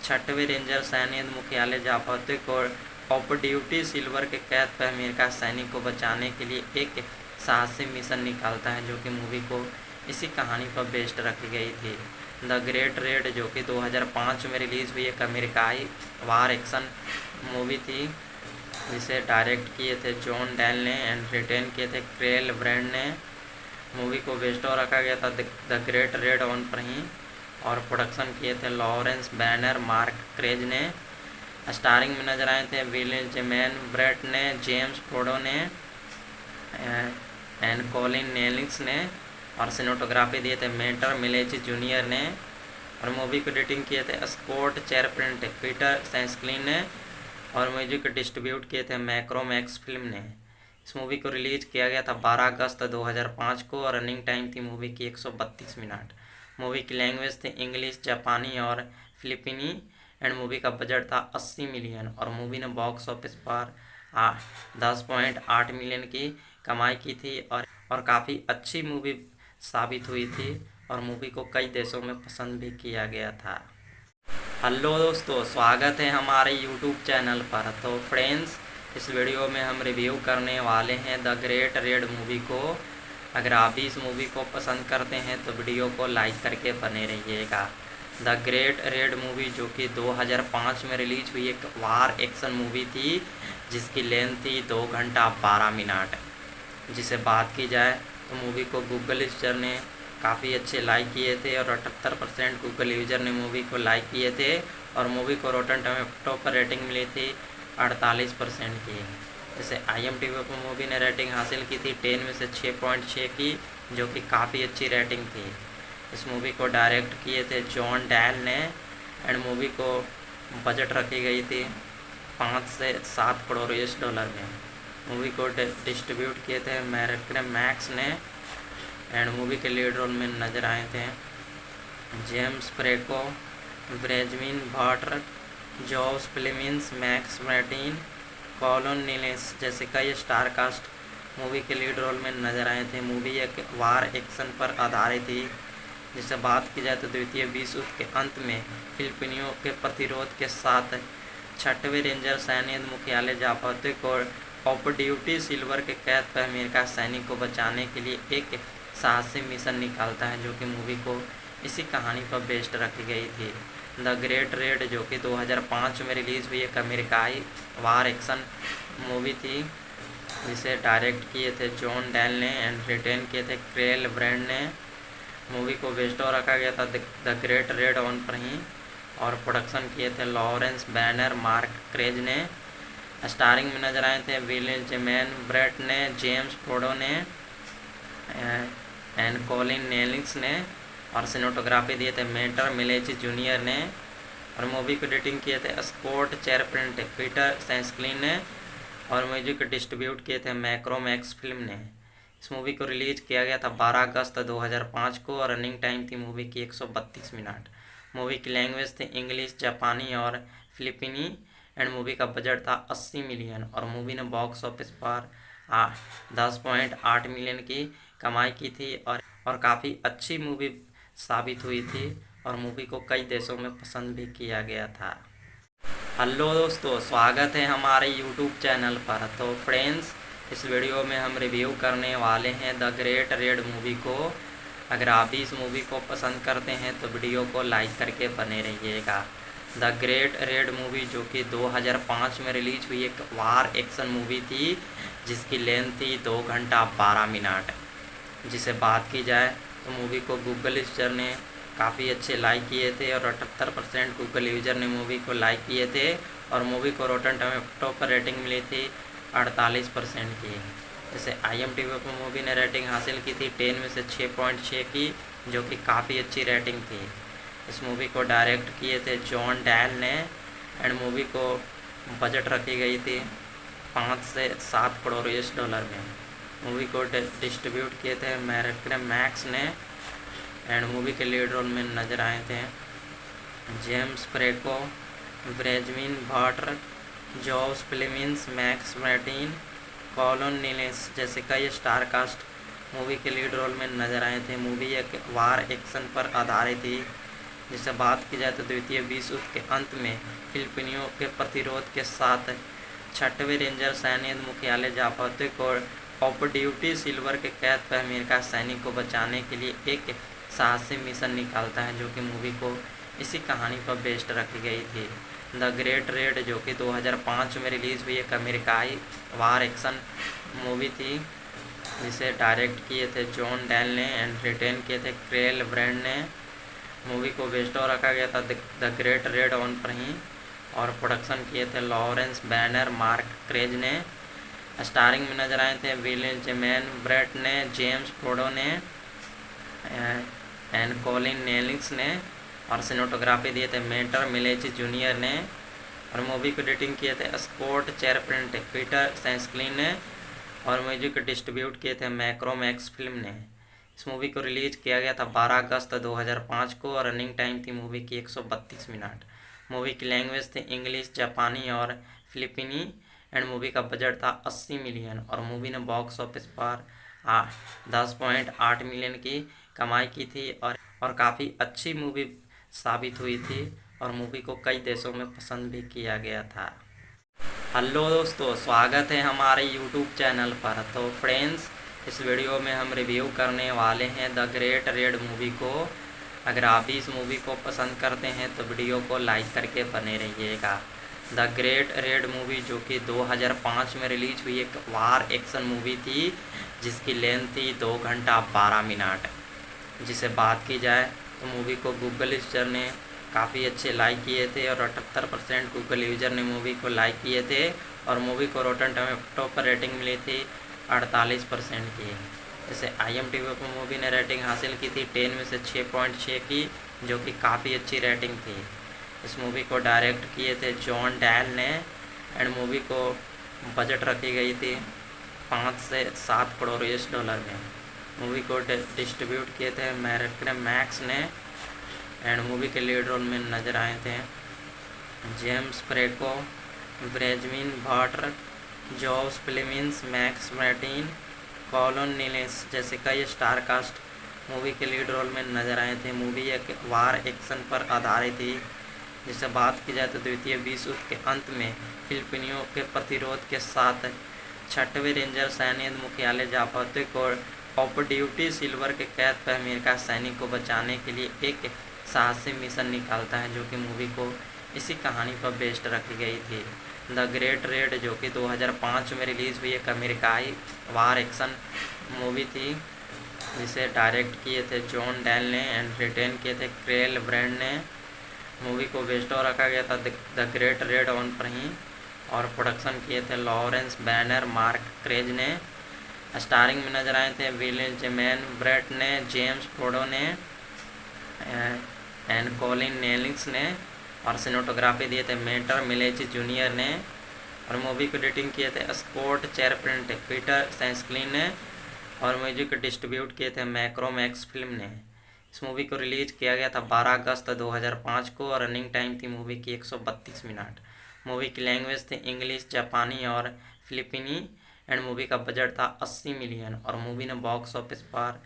6वें रेंजर सैन्य मुख्यालय जापाते को ऑफ ड्यूटी सिल्वर के कैद पर अमेरिका सैनिक को बचाने के लिए एक साहसी मिशन निकालता है, जो कि मूवी को इसी कहानी पर बेस्ड रखी गई थी। द ग्रेट रेड जो कि 2005 में रिलीज हुई एक अमेरिकाई वार एक्शन मूवी थी जिसे डायरेक्ट किए थे जॉन डैल ने एंड रिटेन किए थे क्रेल ब्रांड ने। मूवी को बेस्ड और रखा गया था द ग्रेट रेड ऑन पर ही और प्रोडक्शन किए थे लॉरेंस बैनर, मार्क क्रेज ने। स्टारिंग में नजर आए थे विलियम जेमैन ब्रेट ने, जेम्स फोर्डो ने एंड कॉलिन नेलिंग्स ने और सिनेमेटोग्राफी दिए थे मेटर मिलेची जूनियर ने और मूवी को एडिटिंग किए थे स्कॉट चेरप्रिंट, पीटर सैंसक्लिन ने और म्यूजिक डिस्ट्रीब्यूट किए थे मैक्रोमैक्स फिल्म ने। इस मूवी को रिलीज किया गया था 12 अगस्त 2005 को और रनिंग टाइम थी मूवी की 132 मिनट। मूवी की लैंग्वेज थी इंग्लिश, जापानी और फिलिपीनी एंड मूवी का बजट था 80 मिलियन और मूवी ने बॉक्स ऑफिस पर 10.8 मिलियन की कमाई की थी और काफ़ी अच्छी मूवी साबित हुई थी और मूवी को कई देशों में पसंद भी किया गया था। हेलो दोस्तों, स्वागत है हमारे यूट्यूब चैनल पर। तो फ्रेंड्स, इस वीडियो में हम रिव्यू करने वाले हैं द ग्रेट रेड मूवी को। अगर आप भी इस मूवी को पसंद करते हैं तो वीडियो को लाइक करके बने रहिएगा। द ग्रेट रेड मूवी जो कि 2005 में रिलीज हुई एक वार एक्शन मूवी थी जिसकी लेंथ थी 2 घंटा 12 मिनट। जिसे बात की जाए तो मूवी को गूगल यूजर ने काफ़ी अच्छे लाइक किए थे और 78% गूगल यूजर ने मूवी को लाइक किए थे और मूवी को रोटन टोमेटो पर रेटिंग मिली थी 48% की। जैसे IMDb पर मूवी ने रेटिंग हासिल की थी 10 में से 6.6 की, जो कि काफ़ी अच्छी रेटिंग थी। इस मूवी को डायरेक्ट किए थे जॉन डैल ने एंड मूवी को बजट रखी गई थी 5 से 7 करोड़ US डॉलर में। मूवी को डिस्ट्रीब्यूट किए थे मैक्स ने एंड मूवी के लीड रोल में नजर आए थे जेम्स फ्रेको, ब्रेजमिन भाटर, जॉस प्लेमिंस, मैक्स मार्टिन, कॉलन नीलेस जैसे कई स्टार कास्ट मूवी के लीड रोल में नजर आए थे। मूवी एक वार एक्शन पर आधारित थी। जिसे बात की जाए तो द्वितीय विश्व युद्ध के अंत में फिलिपिनियों के प्रतिरोध के साथ 6वें रेंजर सैन्य मुख्यालय जापाते को ऑफ ड्यूटी सिल्वर के कैद पर अमेरिका सैनिक को बचाने के लिए एक साहसी मिशन निकालता है, जो कि मूवी को इसी कहानी पर बेस्ड रखी गई थी। द ग्रेट रेड जो कि 2005 में रिलीज हुई एक अमेरिकाई वार एक्शन मूवी थी जिसे डायरेक्ट किए थे जॉन डैल ने एंड रिटेन किए थे क्रेल ब्रांड ने। मूवी को बेस्ड और रखा गया था द ग्रेट रेड ऑन पर ही और प्रोडक्शन किए थे लॉरेंस बैनर, मार्क क्रेज ने। स्टारिंग में नजर आए थे विलियम जेमैन ब्रेट ने, जेम्स फोर्डो ने एंड कॉलिन नेलिंग्स ने और सिनेमेटोग्राफी दिए थे मेटर मिलेची जूनियर ने और मूवी को एडिटिंग किए थे स्कॉट चेरप्रिंट, पीटर सेंस्क्लिन ने और म्यूजिक डिस्ट्रीब्यूट किए थे मैक्रोमैक्स फिल्म ने। इस मूवी को रिलीज किया गया था 12 अगस्त 2005 को और रनिंग टाइम थी मूवी की 132 मिनट। मूवी की लैंग्वेज थी इंग्लिश, जापानी और फिलिपीनी एंड मूवी का बजट था 80 मिलियन और मूवी ने बॉक्स ऑफिस पर 10.8 मिलियन की कमाई की थी और काफ़ी अच्छी मूवी साबित हुई थी और मूवी को कई देशों में पसंद भी किया गया था। हेलो दोस्तों, स्वागत है हमारे यूट्यूब चैनल पर। तो फ्रेंड्स, इस वीडियो में हम रिव्यू करने वाले हैं द ग्रेट रेड मूवी को। अगर आप भी इस मूवी को पसंद करते हैं तो वीडियो को लाइक करके बने रहिएगा। द ग्रेट रेड मूवी जो कि 2005 में रिलीज हुई एक वार एक्शन मूवी थी जिसकी लेंथ थी 2 घंटा 12 मिनट। जिसे बात की जाए तो मूवी को गूगल यूजर ने काफ़ी अच्छे लाइक किए थे और 78% गूगल यूजर ने मूवी को लाइक किए थे और मूवी को रोटन टोमेटो पर रेटिंग मिली थी 48% की। जैसे IMDb पर मूवी ने रेटिंग हासिल की थी 10 में से 6.6 की, जो कि काफ़ी अच्छी रेटिंग थी। इस मूवी को डायरेक्ट किए थे जॉन डैल ने एंड मूवी को बजट रखी गई थी 5 से 7 करोड़ US डॉलर में। मूवी को डिस्ट्रीब्यूट किए थे मैक्स ने एंड मूवी के लीड रोल में नजर आए थे जेम्स फ्रेको, ब्रेजमिन भाटर, जॉस फिलिमिन्स, मैक्स मार्टिन, कॉलन नीलेस जैसे कई स्टार कास्ट मूवी के लीड रोल में नजर आए थे। मूवी एक वार एक्शन पर आधारित थी। जिसे बात की जाए तो द्वितीय विश्व युद्ध के अंत में फिलिपिनियों के प्रतिरोध के साथ 6वें रेंजर सैन्य मुख्यालय जापाते को ऑफ ड्यूटी सिल्वर के कैद पर अमेरिका सैनिक को बचाने के लिए एक साहसी मिशन निकालता है, जो कि मूवी को इसी कहानी पर बेस्ड रखी गई थी। द ग्रेट रेड जो कि 2005 में रिलीज़ हुई एक अमेरिकाई वार एक्शन मूवी थी जिसे डायरेक्ट किए थे जॉन डैल ने एंड रिटेन किए थे क्रेल ब्रांड ने। मूवी को बेस्ड और रखा गया था द ग्रेट रेड ऑन पर ही और प्रोडक्शन किए थे लॉरेंस बैनर, मार्क क्रेज ने। स्टारिंग में नजर आए थे विलियम जेमैन ब्रेट ने, जेम्स फ्रोडो ने एंड कॉलिन नेलिंग्स ने और सिनेमेटोग्राफी दिए थे मेटर मिलेची जूनियर ने और मूवी को एडिटिंग किए थे स्कॉट चेरप्रिंट, पीटर सेंस्क्लिन ने और म्यूजिक डिस्ट्रीब्यूट किए थे मैक्रोमैक्स फिल्म ने। इस मूवी को रिलीज किया गया था 12 अगस्त 2005 को और रनिंग टाइम थी मूवी की 132 मिनट। मूवी की लैंग्वेज थी इंग्लिश, जापानी और फिलिपीनी एंड मूवी का बजट था 80 मिलियन और मूवी ने बॉक्स ऑफिस पर 10.8 मिलियन की कमाई की थी और काफ़ी अच्छी मूवी साबित हुई थी और मूवी को कई देशों में पसंद भी किया गया था। हेलो दोस्तों, स्वागत है हमारे यूट्यूब चैनल पर। तो फ्रेंड्स, इस वीडियो में हम रिव्यू करने वाले हैं द ग्रेट रेड मूवी को। अगर आप भी इस मूवी को पसंद करते हैं तो वीडियो को लाइक करके बने रहिएगा। द ग्रेट रेड मूवी जो कि 2005 में रिलीज हुई एक वार एक्शन मूवी थी जिसकी लेंथ थी 2 घंटा 12 मिनट। जिसे बात की जाए तो मूवी को गूगल यूजर ने काफ़ी अच्छे लाइक किए थे और 78% गूगल यूजर ने मूवी को लाइक किए थे और मूवी को रोटन टोमेटो पर रेटिंग मिली थी 48% की। जैसे IMDb पर मूवी ने रेटिंग हासिल की थी 10 में से 6.6 की, जो कि काफ़ी अच्छी रेटिंग थी। इस मूवी को डायरेक्ट किए थे जॉन डैल ने एंड मूवी को बजट रखी गई थी 5 से 7 करोड़ US डॉलर में। मूवी को डिस्ट्रीब्यूट किए थे मैक्स ने एंड मूवी के लीड रोल में नजर आए थे जेम्स फ्रेको, ब्रेजमिन भाटर, जॉस फिलिमिन्स, मैक्स मार्टिन, कॉलन नीलेस जैसे कई स्टार कास्ट मूवी के लीड रोल में नजर आए थे। मूवी एक वार एक्शन पर आधारित थी। जिसे बात की जाए तो द्वितीय विश्व युद्ध के अंत में फिलिपिनियों के प्रतिरोध के साथ 6वें रेंजर सैन्य मुख्यालय जापाते को ऑफ ड्यूटी सिल्वर के कैद पर अमेरिका सैनिक को बचाने के लिए एक साहसी मिशन निकालता है, जो कि मूवी को इसी कहानी पर बेस्ड रखी गई थी। द ग्रेट रेड जो कि 2005 में रिलीज़ हुई एक अमेरिकाई वार एक्शन मूवी थी जिसे डायरेक्ट किए थे जॉन डैल ने एंड रिटेन किए थे क्रेल ब्रांड ने। मूवी को बेस्ड और रखा गया था द ग्रेट रेड ऑन पर ही और प्रोडक्शन किए थे लॉरेंस बैनर, मार्क क्रेज ने। स्टारिंग में नजर आए थे विलियम जेमैन ब्रेट ने, जेम्स फ्रोडो ने एंड कॉलिन नेलिंग्स ने और सिनेमेटोग्राफी दिए थे मेटर मिलेची जूनियर ने और मूवी को एडिटिंग किए थे स्कॉट चेरप्रिंट पीटर सेंस्क्लिन ने और म्यूजिक डिस्ट्रीब्यूट किए थे मैक्रोमैक्स फिल्म ने। इस मूवी को रिलीज किया गया था 12 अगस्त 2005 को और रनिंग टाइम थी मूवी की 132 मिनट। मूवी की लैंग्वेज थी इंग्लिश, जापानी और फिलिपीनी एंड मूवी का बजट था 80 मिलियन और मूवी ने बॉक्स ऑफिस पर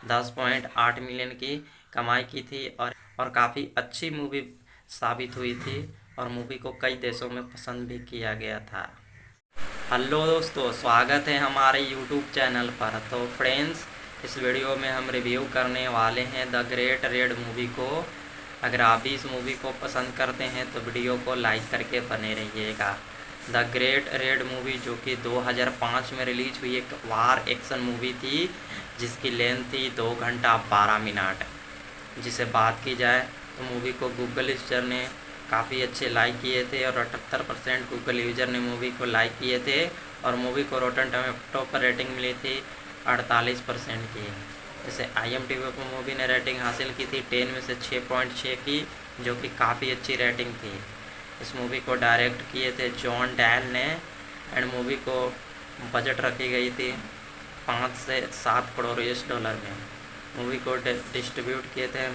10.8 मिलियन की कमाई की थी और काफ़ी अच्छी मूवी साबित हुई थी और मूवी को कई देशों में पसंद भी किया गया था। हेलो दोस्तों, स्वागत है हमारे यूट्यूब चैनल पर। तो फ्रेंड्स, इस वीडियो में हम रिव्यू करने वाले हैं द ग्रेट रेड मूवी को। अगर आप भी इस मूवी को पसंद करते हैं तो वीडियो को लाइक करके बने रहिएगा। द ग्रेट रेड मूवी जो कि 2005 में रिलीज हुई एक वार एक्शन मूवी थी जिसकी लेंथ थी 2 घंटा 12 मिनट। जिसे बात की जाए तो मूवी को गूगल यूजर ने काफ़ी अच्छे लाइक किए थे और 78% गूगल यूजर ने मूवी को लाइक किए थे और मूवी को रोटन टोमेटो पर रेटिंग मिली थी 48% की। जैसे IMDb पर मूवी ने रेटिंग हासिल की थी 10 में से 6.6 की, जो कि काफ़ी अच्छी रेटिंग थी। इस मूवी को डायरेक्ट किए थे जॉन डैल ने एंड मूवी को बजट रखी गई थी 5 से 7 करोड़ US में। मूवी को डिस्ट्रीब्यूट किए थे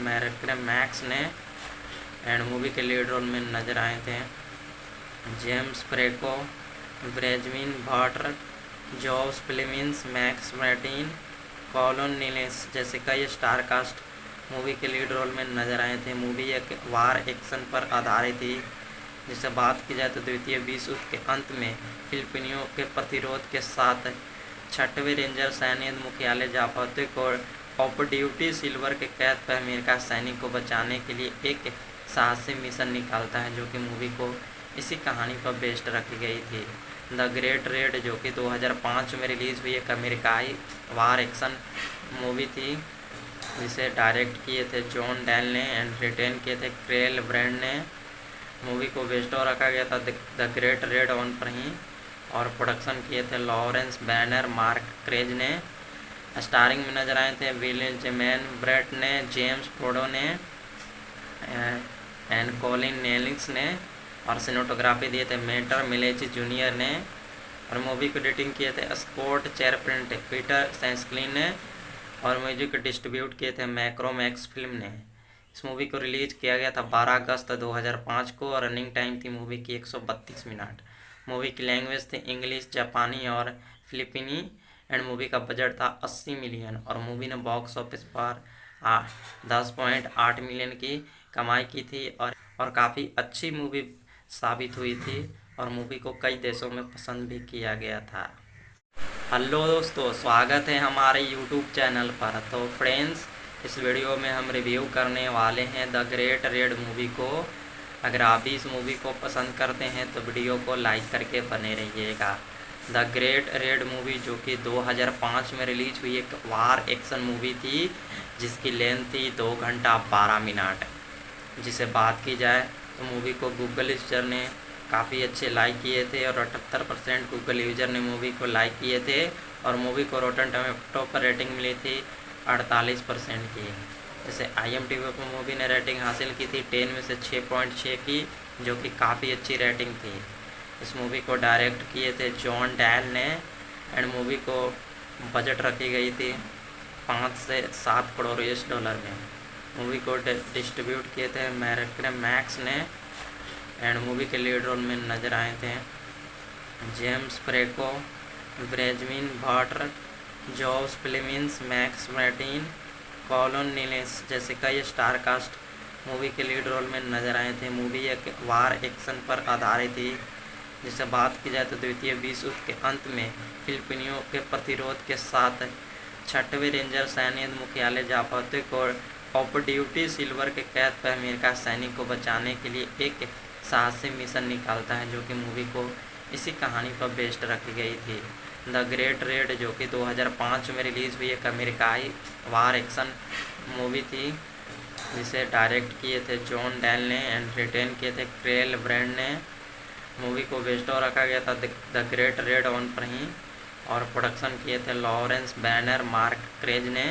मैक्स ने एंड मूवी के लीड रोल में नजर आए थे जेम्स फ्रेको, ब्रेजमिन भाटर, जॉस फिलिमिन्स, मैक्स मैर्टिन, कॉलन नीलेस जैसे कई स्टार कास्ट मूवी के लीड रोल में नजर आए थे। मूवी एक वार एक्शन पर आधारित थी। जिसे बात की जाए तो द्वितीय विश्व युद्ध के अंत में फिलिपिनियों के प्रतिरोध के साथ 6वें रेंजर सैन्य मुख्यालय जापाते को ऑफ ड्यूटी सिल्वर के कैद पर अमेरिका सैनिक को बचाने के लिए एक साहसी मिशन निकालता है, जो कि मूवी को इसी कहानी पर बेस्ड रखी गई थी। द ग्रेट रेड जो कि 2005 में रिलीज हुई एक अमेरिकाई वार एक्शन मूवी थी जिसे डायरेक्ट किए थे जॉन डैल ने एंड रिटेन किए थे क्रेल ब्रांड ने। मूवी को बेस्ड रखा गया था द ग्रेट रेड ऑन पर ही और प्रोडक्शन किए थे लॉरेंस बैनर, मार्क क्रेज ने। स्टारिंग में नजर आए थे विलियम जेमैन ब्रेट ने, जेम्स फ्रोडो ने एंड कॉलिन नेलिंग्स ने और सिनेमेटोग्राफी दिए थे मेटर मिलेची जूनियर ने और मूवी को एडिटिंग किए थे स्कॉट चेरप्रिंट पीटर सेंस्क्लिन ने और म्यूजिक डिस्ट्रीब्यूट किए थे मैक्रोमैक्स फिल्म ने। इस मूवी को रिलीज किया गया था 12 अगस्त 2005 को और रनिंग टाइम थी मूवी की 132 मिनट। मूवी की लैंग्वेज थी इंग्लिश, जापानी और फिलिपीनी एंड मूवी का बजट था 80 मिलियन और मूवी ने बॉक्स ऑफिस पर 10.8 मिलियन की कमाई की थी और काफ़ी अच्छी मूवी साबित हुई थी और मूवी को कई देशों में पसंद भी किया गया था। हेलो दोस्तों, स्वागत है हमारे यूट्यूब चैनल पर। तो फ्रेंड्स, इस वीडियो में हम रिव्यू करने वाले हैं द ग्रेट रेड मूवी को। अगर आप भी इस मूवी को पसंद करते हैं तो वीडियो को लाइक करके बने रहिएगा। द ग्रेट रेड मूवी जो कि 2005 में रिलीज हुई एक वार एक्शन मूवी थी जिसकी लेंथ थी 2 घंटा 12 मिनट। जिसे बात की जाए तो मूवी को गूगल यूजर ने काफ़ी अच्छे लाइक किए थे और 78% गूगल यूजर ने मूवी को लाइक किए थे और मूवी को रोटन टोमेटो पर रेटिंग मिली थी 48% की। जैसे IMDb पर मूवी ने रेटिंग हासिल की थी 10 में से 6.6 की, जो कि काफ़ी अच्छी रेटिंग थी। इस मूवी को डायरेक्ट किए थे जॉन डैल ने एंड मूवी को बजट रखी गई थी 5 से 7 करोड़ US में। मूवी को डिस्ट्रीब्यूट किए थे मैक्स ने एंड मूवी के लीड रोल में नजर आए थे जेम्स फ्रेको, ब्रेजमिन भाटर, जॉस फिलिमिन्स, मैक्स मैर्टिन, कॉलन नीलेस जैसे कई स्टार कास्ट मूवी के लीड रोल में नजर आए थे। मूवी एक वार एक्शन पर आधारित थी। जिसे बात की जाए तो द्वितीय विश्व युद्ध के अंत में फिलिपिनियों के प्रतिरोध के साथ 6वें रेंजर सैन्य मुख्यालय जापाते को ऑफ ड्यूटी सिल्वर के कैद पर अमेरिका सैनिक को बचाने के लिए एक साहसी मिशन निकालता है, जो कि मूवी को इसी कहानी पर बेस्ड रखी गई थी। द ग्रेट रेड जो कि 2005 में रिलीज हुई एक अमेरिकाई वार एक्शन मूवी थी जिसे डायरेक्ट किए थे जॉन डैल ने एंड रिटेन किए थे क्रेल ब्रांड ने। मूवी को बेस्ड रखा गया था द ग्रेट रेड ऑन पर ही और प्रोडक्शन किए थे लॉरेंस बैनर, मार्क क्रेज ने।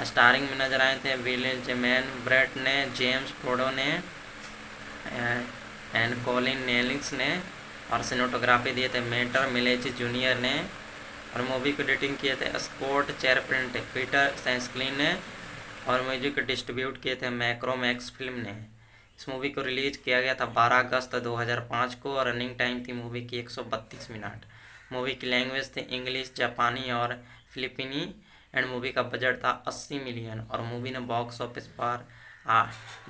स्टारिंग में नजर आए थे विलियम जेमैन ब्रेट ने, जेम्स फ्रोडो ने एंड कॉलिन नेलिंग्स ने, और सिनेमेटोग्राफी दिए थे मेटर मिलेची जूनियर ने, और मूवी को एडिटिंग किए थे स्कॉट चेरप्रिंट पीटर सेंस्क्लिन ने, और म्यूजिक डिस्ट्रीब्यूट किए थे मैक्रोमैक्स फिल्म ने। इस मूवी को रिलीज किया गया था 12 अगस्त 2005 को, और रनिंग टाइम थी मूवी की 132 मिनट। मूवी की लैंग्वेज थी इंग्लिश, जापानी और फिलिपीनी, एंड मूवी का बजट था 80 मिलियन, और मूवी ने बॉक्स ऑफिस पर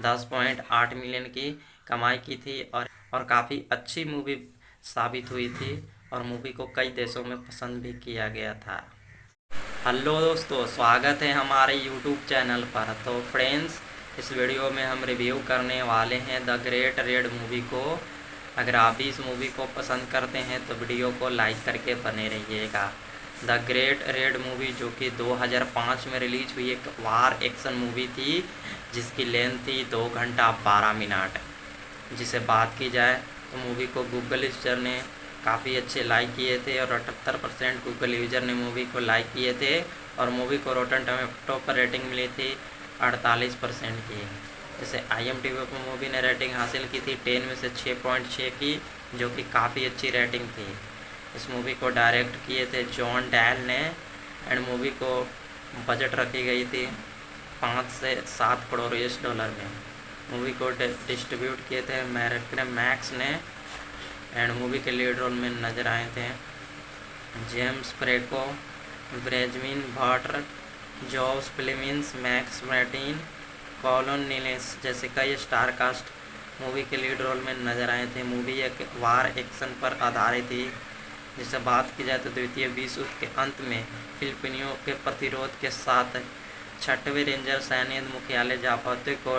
10.8 मिलियन की कमाई की थी, और काफ़ी अच्छी मूवी साबित हुई थी, और मूवी को कई देशों में पसंद भी किया गया था। हेलो दोस्तों, स्वागत है हमारे यूट्यूब चैनल पर। तो फ्रेंड्स, इस वीडियो में हम रिव्यू करने वाले हैं द ग्रेट रेड मूवी को। अगर आप भी इस मूवी को पसंद करते हैं तो वीडियो को लाइक करके बने रहिएगा। द ग्रेट रेड मूवी जो कि 2005 में रिलीज हुई एक वार एक्शन मूवी थी, जिसकी लेंथ थी 2 घंटा 12 मिनट। जिसे बात की जाए तो मूवी को गूगल यूजर ने काफ़ी अच्छे लाइक किए थे, और 78% गूगल यूजर ने मूवी को लाइक किए थे, और मूवी को रोटन टोमेटो पर रेटिंग मिली थी 48% की। जैसे IMDb पर मूवी ने रेटिंग हासिल की थी 10 में से 6.6 की, जो कि काफ़ी अच्छी रेटिंग थी। इस मूवी को डायरेक्ट किए थे जॉन डैल ने, एंड मूवी को बजट रखी गई थी 5 से 7 करोड़ US में। मूवी को डिस्ट्रीब्यूट किए थे मैक्रोमैक्स ने, एंड मूवी के लीड रोल में नजर आए थे जेम्स फ्रेको, ब्रेजमिन भाटर, जॉस फिलिमिन्स, मैक्स मैर्टिन, कॉलिन नेलिंग्स जैसे कई स्टार कास्ट मूवी के लीड रोल में नजर आए थे। मूवी एक वार एक्शन पर आधारित थी। जिससे बात की जाए तो द्वितीय विश्व युद्ध के अंत में फिलिपिनियों के प्रतिरोध के साथ 6वें रेंजर सैन्य मुख्यालय जापाते को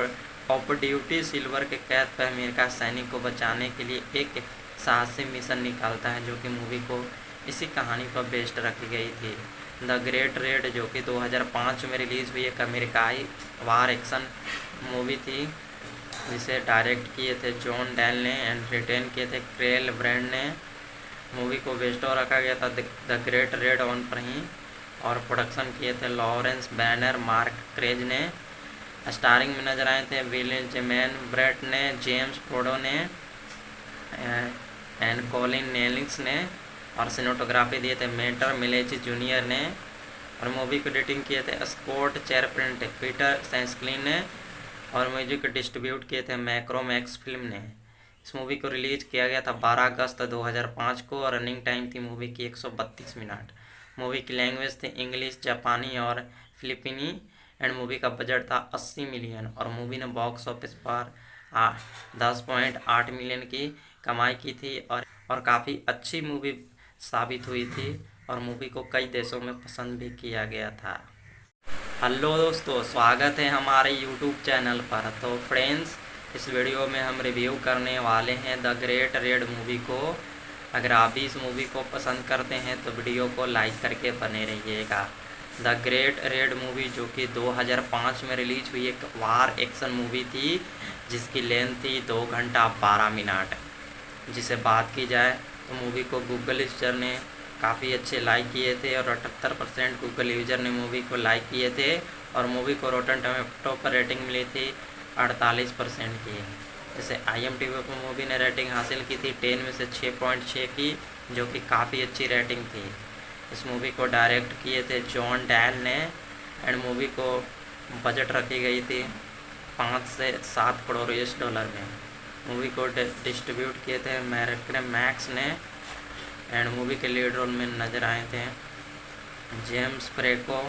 ऑफ ड्यूटी सिल्वर के कैद पर अमेरिका सैनिक को बचाने के लिए एक साहसी मिशन निकालता है, जो कि मूवी को इसी कहानी पर बेस्ड रखी गई थी। द ग्रेट रेड जो कि 2005 में रिलीज़ हुई एक अमेरिकाई वार एक्शन मूवी थी, जिसे डायरेक्ट किए थे जॉन डैल ने, एंड रिटेन किए थे क्रेल ब्रैंड ने। मूवी को बेस्ड रखा गया था द ग्रेट रेड ऑन पर ही, और प्रोडक्शन किए थे लॉरेंस बैनर, मार्क क्रेज ने। स्टारिंग में नजर आए थे विलियम जेमैन ब्रेट ने, जेम्स फ्रोडो ने, एंड कॉलिन नेलिंग्स ने, और सिनेमेटोग्राफी दिए थे मेटर मिलेची जूनियर ने, और मूवी को एडिटिंग किए थे स्कॉट चेरप्रिंट पीटर सेंस्क्लिन ने, और म्यूजिक डिस्ट्रीब्यूट किए थे मैक्रोमैक्स फिल्म ने। इस मूवी को रिलीज किया गया था 12 अगस्त 2005 को, और रनिंग टाइम थी मूवी की 132 मिनट। मूवी की लैंग्वेज थी इंग्लिश, जापानी और फिलिपीनी, एंड मूवी का बजट था 80 मिलियन, और मूवी ने बॉक्स ऑफिस पर 10.8 मिलियन की कमाई की थी, और काफ़ी अच्छी मूवी साबित हुई थी, और मूवी को कई देशों में पसंद भी किया गया था। हेलो दोस्तों, स्वागत है हमारे यूट्यूब चैनल पर। तो फ्रेंड्स, इस वीडियो में हम रिव्यू करने वाले हैं द ग्रेट रेड मूवी को। अगर आप भी इस मूवी को पसंद करते हैं तो वीडियो को लाइक करके बने रहिएगा। द ग्रेट रेड मूवी जो कि 2005 में रिलीज हुई एक वार एक्शन मूवी थी, जिसकी लेंथ थी 2 घंटा 12 मिनट। जिसे बात की जाए तो मूवी को गूगल यूजर ने काफ़ी अच्छे लाइक किए थे, और 78% गूगल यूजर ने मूवी को लाइक किए थे, और मूवी को रोटन टोमेटो पर रेटिंग मिली थी 48% की। जैसे IMDb पर मूवी ने रेटिंग हासिल की थी 10 में से 6.6 की, जो कि काफ़ी अच्छी रेटिंग थी। इस मूवी को डायरेक्ट किए थे जॉन डैल ने, एंड मूवी को बजट रखी गई थी 5 से 7 करोड़ US में। मूवी को डिस्ट्रीब्यूट किए थे मैक्स ने, एंड मूवी के लीड रोल में नजर आए थे जेम्स फ्रेको,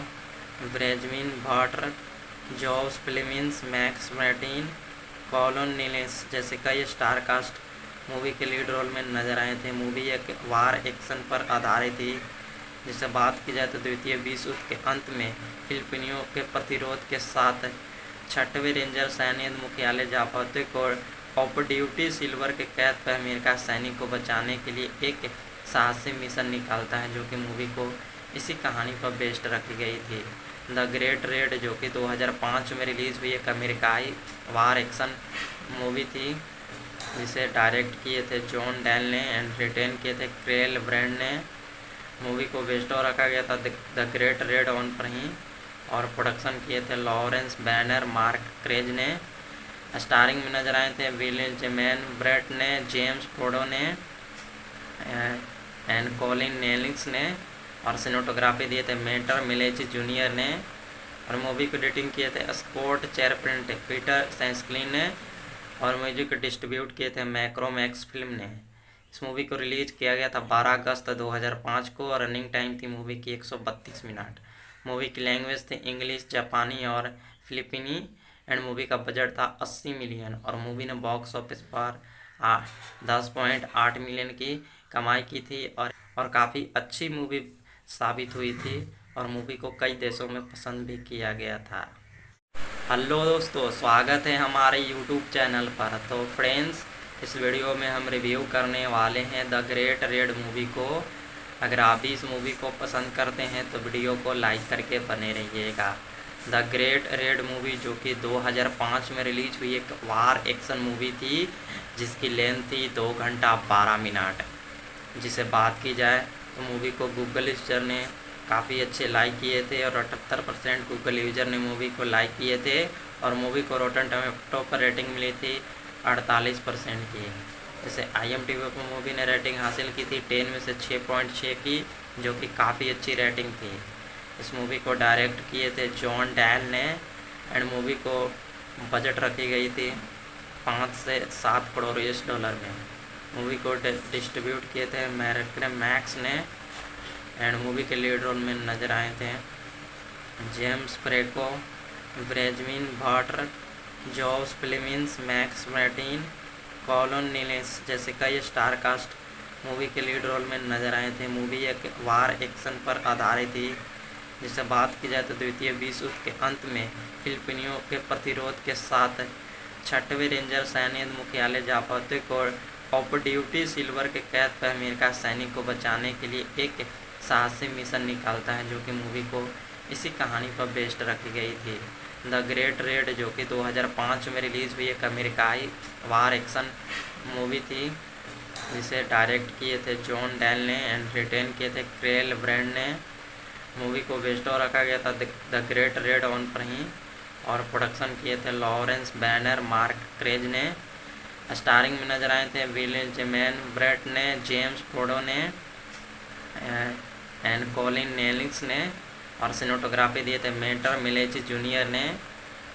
ब्रेजमिन भाटर, जॉस फिलिमिन्स, मैक्स मैर्टिन, कॉलिन नेलिंग्स जैसे कई स्टार कास्ट मूवी के लीड रोल में नजर आए थे। मूवी एक वार एक्शन पर आधारित थी। जिससे बात की जाए तो द्वितीय विश्व युद्ध के अंत में फिलिपिनियों के प्रतिरोध के साथ 6वें रेंजर सैन्य मुख्यालय जापाते को ऑफ ड्यूटी सिल्वर के कैद पर अमेरिका सैनिक को बचाने के लिए एक साहसी मिशन निकालता है, जो कि मूवी को इसी कहानी पर बेस्ड रखी गई थी। द ग्रेट रेड जो कि 2005 में रिलीज़ हुई एक अमेरिकाई वार एक्शन मूवी थी, जिसे डायरेक्ट किए थे जॉन डैल ने, एंड रिटेन किए थे क्रेल ब्रैंड ने। मूवी को बेस्ड रखा गया था द ग्रेट रेड ऑन पर ही, और प्रोडक्शन किए थे लॉरेंस बैनर, मार्क क्रेज ने। स्टारिंग में नजर आए थे विलियम जेमैन ब्रेट ने, जेम्स फोर्डो ने एंड कॉलिन नेलिंग्स ने, और सिनेमेटोग्राफी दिए थे मेटर मिलेची जूनियर ने, और मूवी को एडिटिंग किए थे स्कॉट चेरप्रिंट, पीटर सेंस्क्लिन ने, और म्यूजिक डिस्ट्रीब्यूट किए थे मैक्रोमैक्स फिल्म ने। इस मूवी को रिलीज किया गया था 12 अगस्त 2005 को और रनिंग टाइम थी मूवी की 132 मिनट। मूवी की लैंग्वेज थी इंग्लिश, जापानी और फिलिपीनी एंड मूवी का बजट था 80 मिलियन और मूवी ने बॉक्स ऑफिस पर 10.8 मिलियन की कमाई की थी और काफ़ी अच्छी मूवी साबित हुई थी और मूवी को कई देशों में पसंद भी किया गया था। हेलो दोस्तों, स्वागत है हमारे यूट्यूब चैनल पर। तो फ्रेंड्स, इस वीडियो में हम रिव्यू करने वाले हैं द ग्रेट रेड मूवी को। अगर आप भी इस मूवी को पसंद करते हैं तो वीडियो को लाइक करके बने रहिएगा। द ग्रेट रेड मूवी जो कि 2005 में रिलीज हुई एक वार एक्शन मूवी थी जिसकी लेंथ थी 2 घंटा 12 मिनट। जिसे बात की जाए तो मूवी को गूगल यूजर ने काफ़ी अच्छे लाइक किए थे और 78% गूगल यूजर ने मूवी को लाइक किए थे और मूवी को रोटन टोमेटो पर रेटिंग मिली थी 48% की। जैसे IMDb पर मूवी ने रेटिंग हासिल की थी 10 में से 6.6 की, जो कि काफ़ी अच्छी रेटिंग थी। इस मूवी को डायरेक्ट किए थे जॉन डैल ने एंड मूवी को बजट रखी गई थी 5 से 7 करोड़ US डॉलर में। मूवी को डिस्ट्रीब्यूट किए थे मैक्स ने एंड मूवी के लीड रोल में नजर आए थे जेम्स फ्रेको, ब्रेजमिन भाटर, जॉस फ्लेमिंस, मैक्स मार्टिन, कॉलिन नेलिंग्स जैसे कई स्टार कास्ट मूवी के लीड रोल में नजर आए थे। मूवी एक वार एक्शन पर आधारित थी। जिसे बात की जाए तो द्वितीय विश्व युद्ध के अंत में फिलिपिनियों के प्रतिरोध के साथ 6वें रेंजर सैन्य मुख्यालय जापाते को ऑफ ड्यूटी सिल्वर के कैद पर अमेरिका सैनिक को बचाने के लिए एक साहसी मिशन निकालता है, जो कि मूवी को इसी कहानी पर बेस्ड रखी गई थी। द ग्रेट रेड जो कि 2005 में रिलीज़ हुई एक अमेरिकाई वार एक्शन मूवी थी जिसे डायरेक्ट किए थे जॉन डैल ने एंड रिटेन किए थे क्रेल ब्रैंड ने। मूवी को बेस्ड रखा गया था द ग्रेट रेड ऑन पर ही और प्रोडक्शन किए थे लॉरेंस बैनर, मार्क क्रेज ने। स्टारिंग में नजर आए थे विलियम जेमैन ब्रेट ने, जेम्स फोर्डो ने एंड कॉलिन नेलिंग्स ने, और सिनेमेटोग्राफी दिए थे मेटर मिलेची जूनियर ने,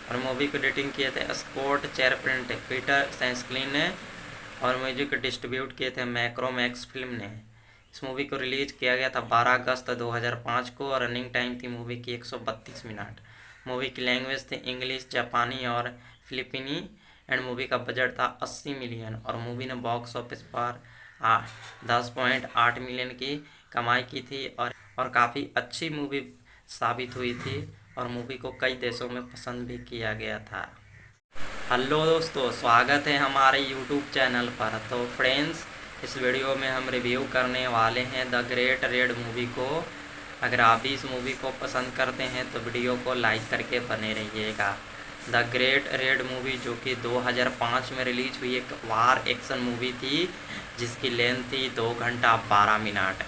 और मूवी को एडिटिंग किए थे स्कॉट चेरप्रिंट, पीटर सेंस्क्लिन ने, और म्यूजिक डिस्ट्रीब्यूट किए थे मैक्रोमैक्स फिल्म ने। इस मूवी को रिलीज किया गया था 12 अगस्त 2005 को और रनिंग टाइम थी मूवी की 132 मिनट। मूवी की लैंग्वेज थी इंग्लिश, जापानी और फिलिपीनी एंड मूवी का बजट था 80 मिलियन और मूवी ने बॉक्स ऑफिस पर 10.8 मिलियन की कमाई की थी और काफ़ी अच्छी मूवी साबित हुई थी और मूवी को कई देशों में पसंद भी किया गया था। हेलो दोस्तों, स्वागत है हमारे यूट्यूब चैनल पर। तो फ्रेंड्स, इस वीडियो में हम रिव्यू करने वाले हैं द ग्रेट रेड मूवी को। अगर आप भी इस मूवी को पसंद करते हैं तो वीडियो को लाइक करके बने रहिएगा। द ग्रेट रेड मूवी जो कि 2005 में रिलीज हुई एक वार एक्शन मूवी थी जिसकी लेंथ थी 2 घंटा 12 मिनट।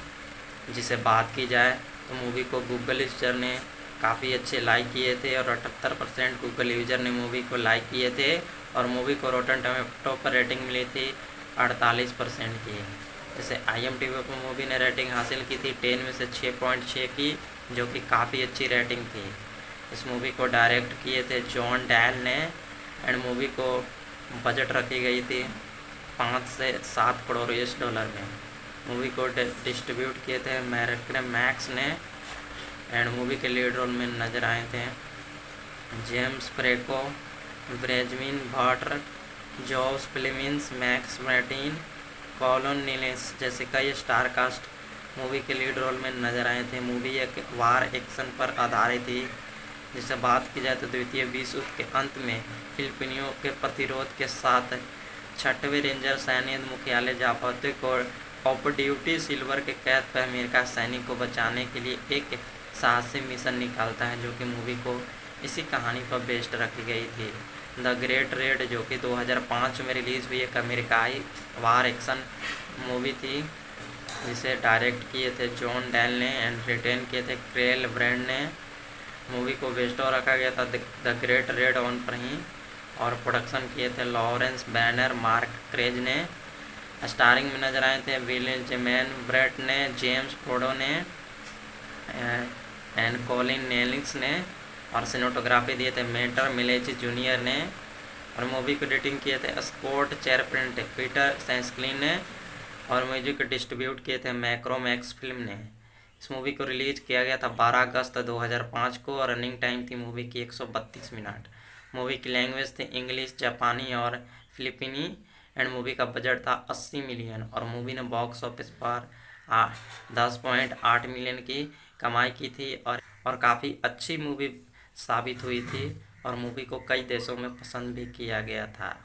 जिसे बात की जाए तो मूवी को गूगल यूजर ने काफ़ी अच्छे लाइक किए थे और 78% गूगल यूजर ने मूवी को लाइक किए थे और मूवी को रोटन टोमेटो पर रेटिंग मिली थी 48% की। जैसे IMDb पर मूवी ने रेटिंग हासिल की थी 10 में से 6.6 की, जो कि काफ़ी अच्छी रेटिंग थी। इस मूवी को डायरेक्ट किए थे जॉन डैल ने एंड मूवी को बजट रखी गई थी 5 से 7 करोड़ US डॉलर में। मूवी को डिस्ट्रीब्यूट किए थे मैक्स ने एंड मूवी के लीड रोल में नजर आए थे जेम्स फ्रेको, ब्रेजमिन भाटर, जॉस फ्लेमिंस, मैक्स मार्टिन, कॉलिन नेलिंग्स जैसे कई स्टार कास्ट मूवी के लीड रोल में नजर आए थे। मूवी एक वार एक्शन पर आधारित थी। जिसे बात की जाए तो द्वितीय विश्व युद्ध के अंत में फिलिपिनियों के प्रतिरोध के साथ 6वें रेंजर सैन्य मुख्यालय जापाते को ऑफ ड्यूटी सिल्वर के कैद पर अमेरिका सैनिक को बचाने के लिए एक साहसी मिशन निकालता है, जो कि मूवी को इसी कहानी पर बेस्ड रखी गई थी। द ग्रेट रेड जो कि 2005 में रिलीज़ हुई एक अमेरिकाई वार एक्शन मूवी थी जिसे डायरेक्ट किए थे जॉन डैल ने एंड रिटेन किए थे क्रेल ब्रैंड ने। मूवी को बेस्ड रखा गया था द ग्रेट रेड ऑन पर ही और प्रोडक्शन किए थे लॉरेंस बैनर मार्क क्रेज ने। स्टारिंग में नजर आए थे विलियम जेमैन ब्रेट ने, जेम्स फोर्डो ने एंड कॉलिन नेलिंग्स ने। और सिनेमेटोग्राफी दिए थे मेटर मिलेची जूनियर ने। और मूवी को एडिटिंग किए थे स्कॉट चेरप्रिंट पीटर सेंस्क्लिन ने। और म्यूजिक डिस्ट्रीब्यूट किए थे मैक्रोमैक्स फिल्म ने। इस मूवी को रिलीज किया गया था 12 अगस्त 2005 को और रनिंग टाइम थी मूवी की 132 मिनट। मूवी की लैंग्वेज थी इंग्लिश, जापानी और फिलिपीनी। एंड मूवी का बजट था 80 मिलियन और मूवी ने बॉक्स ऑफिस पर 10.8 मिलियन की कमाई की थी और काफ़ी अच्छी मूवी साबित हुई थी और मूवी को कई देशों में पसंद भी किया गया था।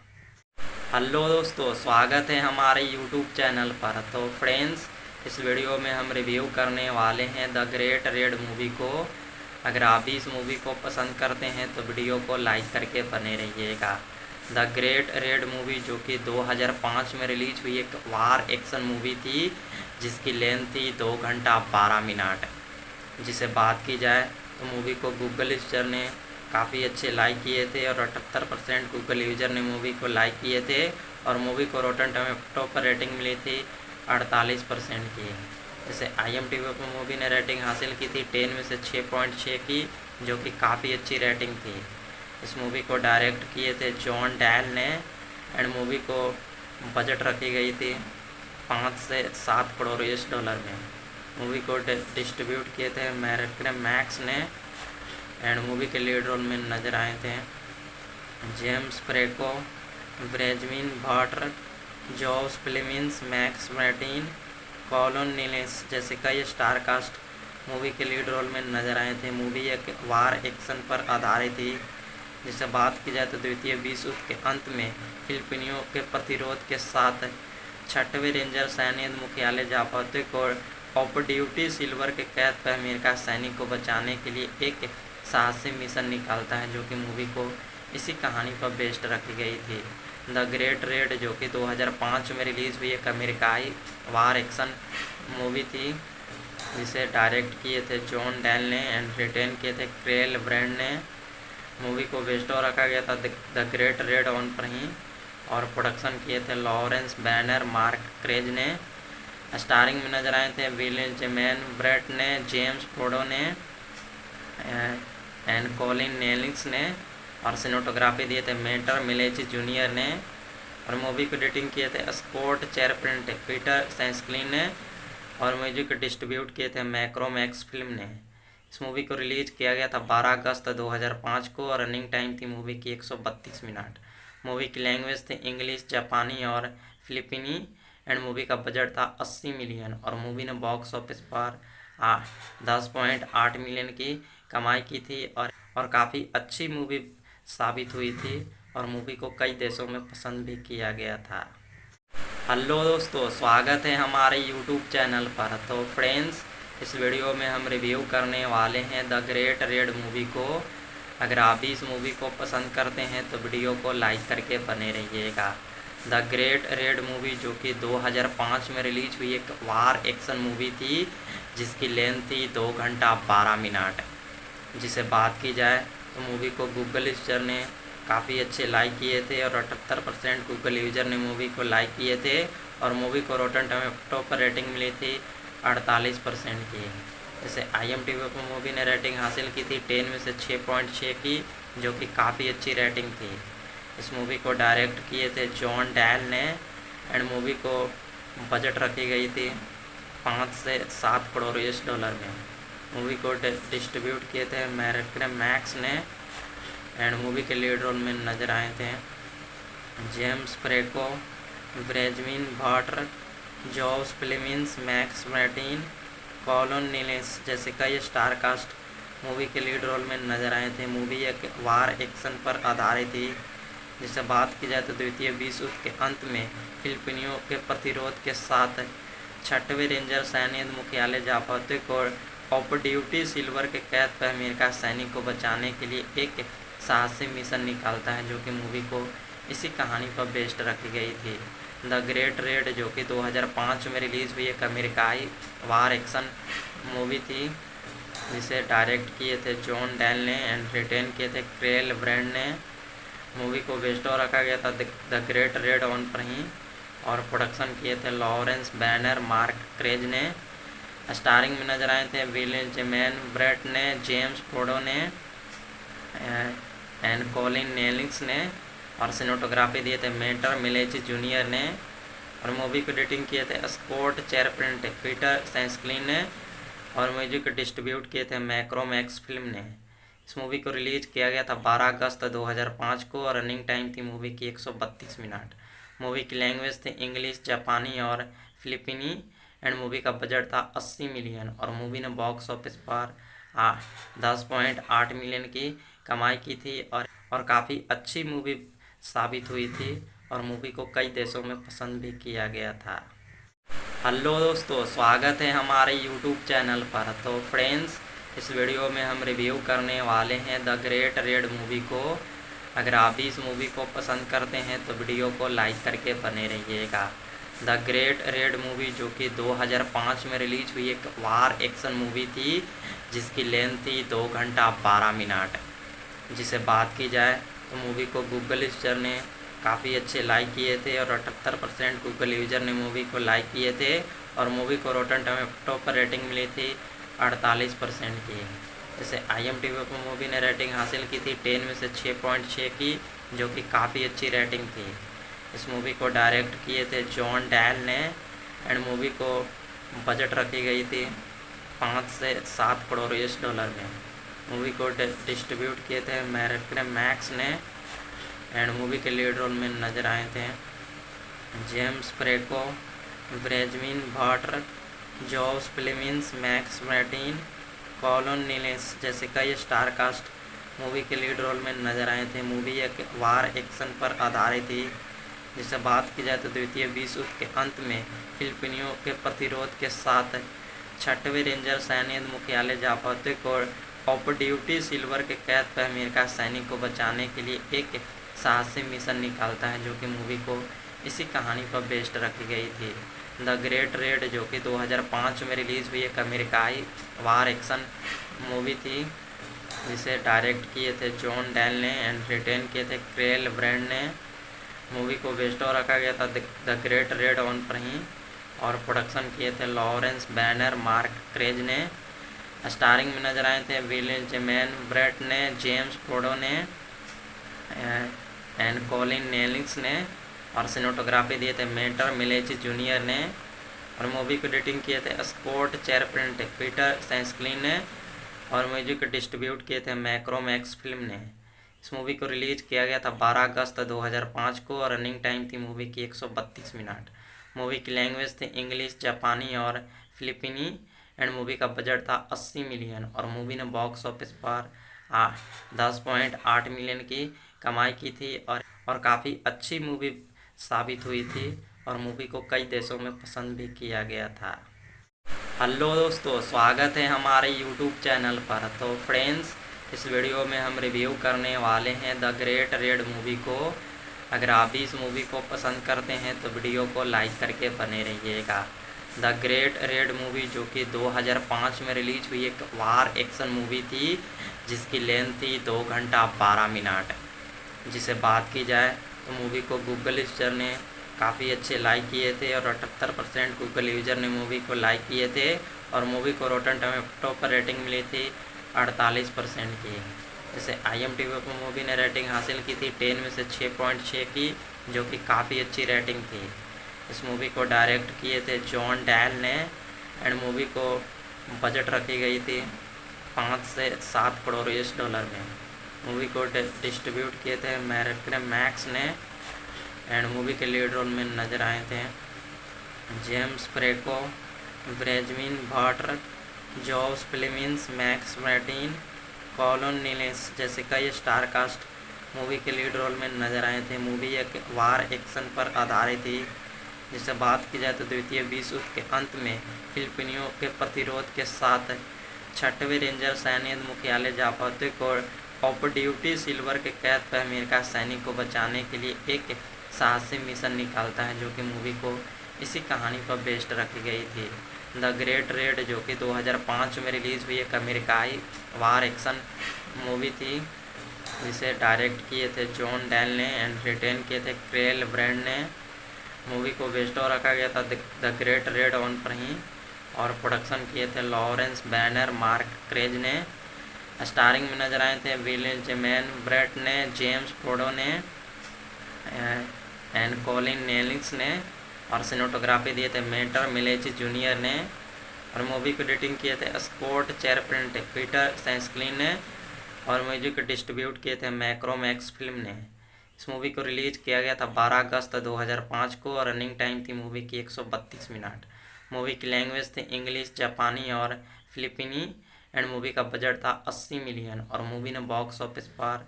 हेलो दोस्तों, स्वागत है हमारे यूट्यूब चैनल पर। तो फ्रेंड्स, इस वीडियो में हम रिव्यू करने वाले हैं द ग्रेट रेड मूवी को। अगर आप भी इस मूवी को पसंद करते हैं तो वीडियो को लाइक करके बने रहिएगा। द ग्रेट रेड मूवी जो कि 2005 में रिलीज हुई एक वार एक्शन मूवी थी जिसकी लेंथ थी 2 घंटा 12 मिनट। जिसे बात की जाए तो मूवी को गूगल यूजर ने काफ़ी अच्छे लाइक किए थे और 78% गूगल यूजर ने मूवी को लाइक किए थे और मूवी को रोटन टोमेटो पर रेटिंग मिली थी 48% की। जैसे IMDb पर मूवी ने रेटिंग हासिल की थी 10 में से 6.6 की, जो कि काफ़ी अच्छी रेटिंग थी। इस मूवी को डायरेक्ट किए थे जॉन डैल ने एंड मूवी को बजट रखी गई थी 5 से 7 करोड़ US डॉलर में। मूवी को डिस्ट्रीब्यूट किए थे मैक्स ने एंड मूवी के लीड रोल में नजर आए थे जेम्स फ्रेको, ब्रेजमिन भाटर, जॉस फिलिमिन्स, मैक्स मार्टिन, कॉलिन नेलिंग्स जैसे कई स्टार कास्ट मूवी के लीड रोल में नजर आए थे। मूवी एक वार एक्शन पर आधारित थी। जिसे बात की जाए तो द्वितीय विश्व युद्ध के अंत में फिलिपिनियों के प्रतिरोध के साथ 6वें रेंजर सैन्य मुख्यालय जापाते को ऑफ ड्यूटी सिल्वर के कैद पर अमेरिका सैनिक को बचाने के लिए एक साहसी मिशन निकालता है, जो कि मूवी को इसी कहानी पर बेस्ड रखी गई थी। द ग्रेट रेड जो कि 2005 में रिलीज़ हुई एक अमेरिकाई वार एक्शन मूवी थी जिसे डायरेक्ट किए थे जॉन डैल ने एंड रिटेन किए थे क्रेल ब्रैंड ने। मूवी को बेस्टो रखा गया था द ग्रेट रेड ऑन पर ही और प्रोडक्शन किए थे लॉरेंस बैनर मार्क क्रेज ने। स्टारिंग में नजर आए थे विलियम जेमैन ब्रेट ने, जेम्स फोर्डो ने एंड कॉलिन नेलिंग्स ने। और सिनेमेटोग्राफी दिए थे मेटर मिलेची जूनियर ने। और मूवी को एडिटिंग किए थे स्कॉट चेरप्रिंट पीटर सेंस्क्लिन ने। और म्यूजिक डिस्ट्रीब्यूट किए थे मैक्रोमैक्स फिल्म ने। इस मूवी को रिलीज किया गया था 12 अगस्त 2005 को और रनिंग टाइम थी मूवी की 132 मिनट। मूवी की लैंग्वेज थी इंग्लिश, जापानी और फिलिपीनी। एंड मूवी का बजट था 80 मिलियन और मूवी ने बॉक्स ऑफिस पर 10.8 मिलियन की कमाई की थी और काफ़ी अच्छी मूवी साबित हुई थी और मूवी को कई देशों में पसंद भी किया गया था। हेलो दोस्तों, स्वागत है हमारे यूट्यूब चैनल पर। तो फ्रेंड्स, इस वीडियो में हम रिव्यू करने वाले हैं द ग्रेट रेड मूवी को। अगर आप भी इस मूवी को पसंद करते हैं तो वीडियो को लाइक करके बने रहिएगा। द ग्रेट रेड मूवी जो कि 2005 में रिलीज हुई एक वार एक्शन मूवी थी जिसकी लेंथ थी 2 घंटा 12 मिनट। जिसे बात की जाए तो मूवी को गूगल यूजर ने काफ़ी अच्छे लाइक किए थे और 78% गूगल यूजर ने मूवी को लाइक किए थे और मूवी को रोटन टोमेटो पर रेटिंग मिली थी 48% की। जैसे IMDb पर मूवी ने रेटिंग हासिल की थी 10 में से 6.6 की, जो कि काफ़ी अच्छी रेटिंग थी। इस मूवी को डायरेक्ट किए थे जॉन डैल ने एंड मूवी को बजट रखी गई थी 5 से 7 करोड़ US डॉलर में। मूवी को डिस्ट्रीब्यूट किए थे मैक्स ने एंड मूवी के लीड रोल में नजर आए थे जेम्स फ्रेको, ब्रेजमिन भाटर, जॉस फिलिमिन्स, मैक्स मार्टिन, कॉलिन नेलिंग्स जैसे कई स्टार कास्ट मूवी के लीड रोल में नजर आए थे। मूवी एक वार एक्शन पर आधारित थी। जिसे बात की जाए तो द्वितीय विश्व युद्ध के अंत में फिलिपिनियों के प्रतिरोध के साथ 6वें रेंजर सैन्य मुख्यालय जापाते को ऑफ ड्यूटी सिल्वर के कैद पर अमेरिका सैनिक को बचाने के लिए एक साहसी मिशन निकालता है, जो कि मूवी को इसी कहानी पर बेस्ड रखी गई थी। द ग्रेट रेड जो कि 2005 में रिलीज़ हुई एक अमेरिकाई वार एक्शन मूवी थी जिसे डायरेक्ट किए थे जॉन डैल ने एंड रिटेन किए थे क्रेल ब्रैंड ने। मूवी को बेस्ड रखा गया था द ग्रेट रेड ऑन पर ही, और प्रोडक्शन किए थे लॉरेंस बैनर, मार्क क्रेज ने। स्टारिंग में नजर आए थे विलियम जेमैन ब्रेट ने, जेम्स फोर्डो ने एंड कॉलिन नेलिंग्स ने, और सिनेमेटोग्राफी दिए थे मेटर मिलेची जूनियर ने, और मूवी को एडिटिंग किए थे स्कॉट चेरप्रिंट, पीटर सैंसक्लिन ने, और म्यूजिक डिस्ट्रीब्यूट किए थे मैक्रोमैक्स फिल्म ने। इस मूवी को रिलीज किया गया था 12 अगस्त 2005 को, और रनिंग टाइम थी मूवी की 132 मिनट। मूवी की लैंग्वेज थी इंग्लिश, जापानी और फिलिपीनी, एंड मूवी का बजट था 80 मिलियन, और मूवी ने बॉक्स ऑफिस पर 10.8 मिलियन की कमाई की थी, और काफ़ी अच्छी मूवी साबित हुई थी, और मूवी को कई देशों में पसंद भी किया गया था। हेलो दोस्तों, स्वागत है हमारे यूट्यूब चैनल पर। तो फ्रेंड्स, इस वीडियो में हम रिव्यू करने वाले हैं द ग्रेट रेड मूवी को। अगर आप भी इस मूवी को पसंद करते हैं तो वीडियो को लाइक करके बने रहिएगा। द ग्रेट रेड मूवी जो कि 2005 में रिलीज हुई एक वार एक्शन मूवी थी, जिसकी लेंथ थी 2 घंटा 12 मिनट। जिसे बात की जाए तो मूवी को गूगल यूजर ने काफ़ी अच्छे लाइक किए थे, और 78% गूगल यूजर ने मूवी को लाइक किए थे, और मूवी को रोटन टोमेटो पर रेटिंग मिली थी 48% की। जैसे IMDb पर मूवी ने रेटिंग हासिल की थी 10 में से 6.6 की, जो कि काफ़ी अच्छी रेटिंग थी। इस मूवी को डायरेक्ट किए थे जॉन डैल ने, एंड मूवी को बजट रखी गई थी 5 से 7 करोड़ US में। मूवी को डिस्ट्रीब्यूट किए थे मैक्स ने, एंड मूवी के लीड रोल में नजर आए थे जेम्स फ्रेको, ब्रेजमिन भाटर, जॉस फिलिमिन्स, मैक्स मैर्टिन, कॉलन नीलेस जैसे कई स्टार कास्ट मूवी के लीड रोल में नजर आए थे। मूवी एक वार एक्शन पर आधारित थी। जिसे बात की जाए तो द्वितीय विश्व युद्ध के अंत में फिलिपिनियों के प्रतिरोध के साथ 6वें रेंजर सैन्य मुख्यालय जापाते को ऑफ ड्यूटी सिल्वर के कैद पर अमेरिका सैनिक को बचाने के लिए एक साहसी मिशन निकालता है, जो कि मूवी को इसी कहानी पर बेस्ड रखी गई थी। द ग्रेट रेड जो कि 2005 में रिलीज़ हुई एक अमेरिकाई वार एक्शन मूवी थी, जिसे डायरेक्ट किए थे जॉन डैल ने एंड रिटेन किए थे क्रेल ब्रैंड ने। मूवी को बेस्ड रखा गया था द ग्रेट रेड ऑन पर ही, और प्रोडक्शन किए थे लॉरेंस बैनर, मार्क क्रेज ने। स्टारिंग में नजर आए थे विलियम जेमैन ब्रेट ने, जेम्स फोर्डो ने एंड कॉलिन नेलिंग्स ने, और सिनेमेटोग्राफी दिए थे मेटर मिलेची जूनियर ने, और मूवी को एडिटिंग किए थे स्कॉट चेरप्रिंट, पीटर सैंसक्लिन ने, और म्यूजिक डिस्ट्रीब्यूट किए थे मैक्रोमैक्स फिल्म ने। इस मूवी को रिलीज किया गया था 12 अगस्त 2005 को, और रनिंग टाइम थी मूवी की 132 मिनट। मूवी की लैंग्वेज थी इंग्लिश, जापानी और फिलिपीनी, एंड मूवी का बजट था 80 मिलियन, और मूवी ने बॉक्स ऑफिस पर 10.8 मिलियन की कमाई की थी, और काफ़ी अच्छी मूवी साबित हुई थी, और मूवी को कई देशों में पसंद भी किया गया था। हेलो दोस्तों, स्वागत है हमारे यूट्यूब चैनल पर। तो फ्रेंड्स, इस वीडियो में हम रिव्यू करने वाले हैं द ग्रेट रेड मूवी को। अगर आप भी इस मूवी को पसंद करते हैं तो वीडियो को लाइक करके बने रहिएगा। द ग्रेट रेड मूवी जो कि 2005 में रिलीज हुई एक वार एक्शन मूवी थी, जिसकी लेंथ थी 2 घंटा 12 मिनट। जिसे बात की जाए तो मूवी को गूगल यूजर ने काफ़ी अच्छे लाइक किए थे, और 78% गूगल यूजर ने मूवी को लाइक किए थे, और मूवी को रोटन टोमेटो पर रेटिंग मिली थी 48% की। जैसे IMDb पर मूवी ने रेटिंग हासिल की थी 10 में से 6.6 की, जो कि काफ़ी अच्छी रेटिंग थी। इस मूवी को डायरेक्ट किए थे जॉन डैल ने, एंड मूवी को बजट रखी गई थी 5 से 7 करोड़ US में। मूवी को डिस्ट्रीब्यूट किए थे मैक्स ने, एंड मूवी के लीड रोल में नजर आए थे जेम्स फ्रेको, ब्रेजमिन भाटर, जॉस फिलिमिन्स, मैक्स मैर्टिन, कॉलन नीलेस जैसे कई स्टार कास्ट मूवी के लीड रोल में नजर आए थे। मूवी एक वार एक्शन पर आधारित थी। जिसे बात की जाए तो द्वितीय विश्व युद्ध के अंत में फिलिपिनियों के प्रतिरोध के साथ 6वें रेंजर सैन्य मुख्यालय जापाते को ऑफ ड्यूटी सिल्वर के कैद पर अमेरिका सैनिक को बचाने के लिए एक साहसी मिशन निकालता है, जो कि मूवी को इसी कहानी पर बेस्ड रखी गई थी। द ग्रेट रेड जो कि 2005 में रिलीज़ हुई एक अमेरिकाई वार एक्शन मूवी थी, जिसे डायरेक्ट किए थे जॉन डैल ने एंड रिटेन किए थे क्रेल ब्रांड ने। मूवी को बेस्टो रखा गया था द ग्रेट रेड ऑन पर ही, और प्रोडक्शन किए थे लॉरेंस बैनर मार्क क्रेज ने। स्टारिंग में नजर आए थे विलियम जेमैन ब्रेट ने, जेम्स फोर्डो ने एंड कॉलिन नेलिंग्स ने, और सिनेमेटोग्राफी दिए थे मेटर मिलेची जूनियर ने, और मूवी को एडिटिंग किए थे स्कॉट चेरप्रिंट पीटर सैंसक्लिन ने, और म्यूजिक डिस्ट्रीब्यूट किए थे मैक्रोमैक्स फिल्म ने। इस मूवी को रिलीज किया गया था 12 अगस्त 2005 को, और रनिंग टाइम थी मूवी की 132 मिनट। मूवी की लैंग्वेज थी इंग्लिश, जापानी और फिलिपीनी, एंड मूवी का बजट था 80 मिलियन, और मूवी ने बॉक्स ऑफिस पर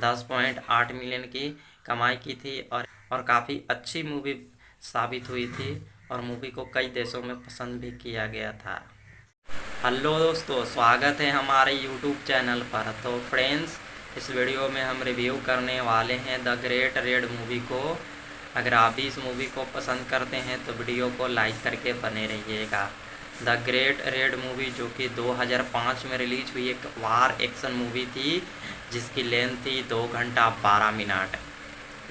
10.8 मिलियन की कमाई की थी, और काफ़ी अच्छी मूवी साबित हुई थी, और मूवी को कई देशों में पसंद भी किया गया था। हेलो दोस्तों, स्वागत है हमारे यूट्यूब चैनल पर। तो फ्रेंड्स, इस वीडियो में हम रिव्यू करने वाले हैं द ग्रेट रेड मूवी को। अगर आप भी इस मूवी को पसंद करते हैं तो वीडियो को लाइक करके बने रहिएगा। द ग्रेट रेड मूवी जो कि 2005 में रिलीज हुई एक वार एक्शन मूवी थी, जिसकी लेंथ थी 2 घंटा 12 मिनट।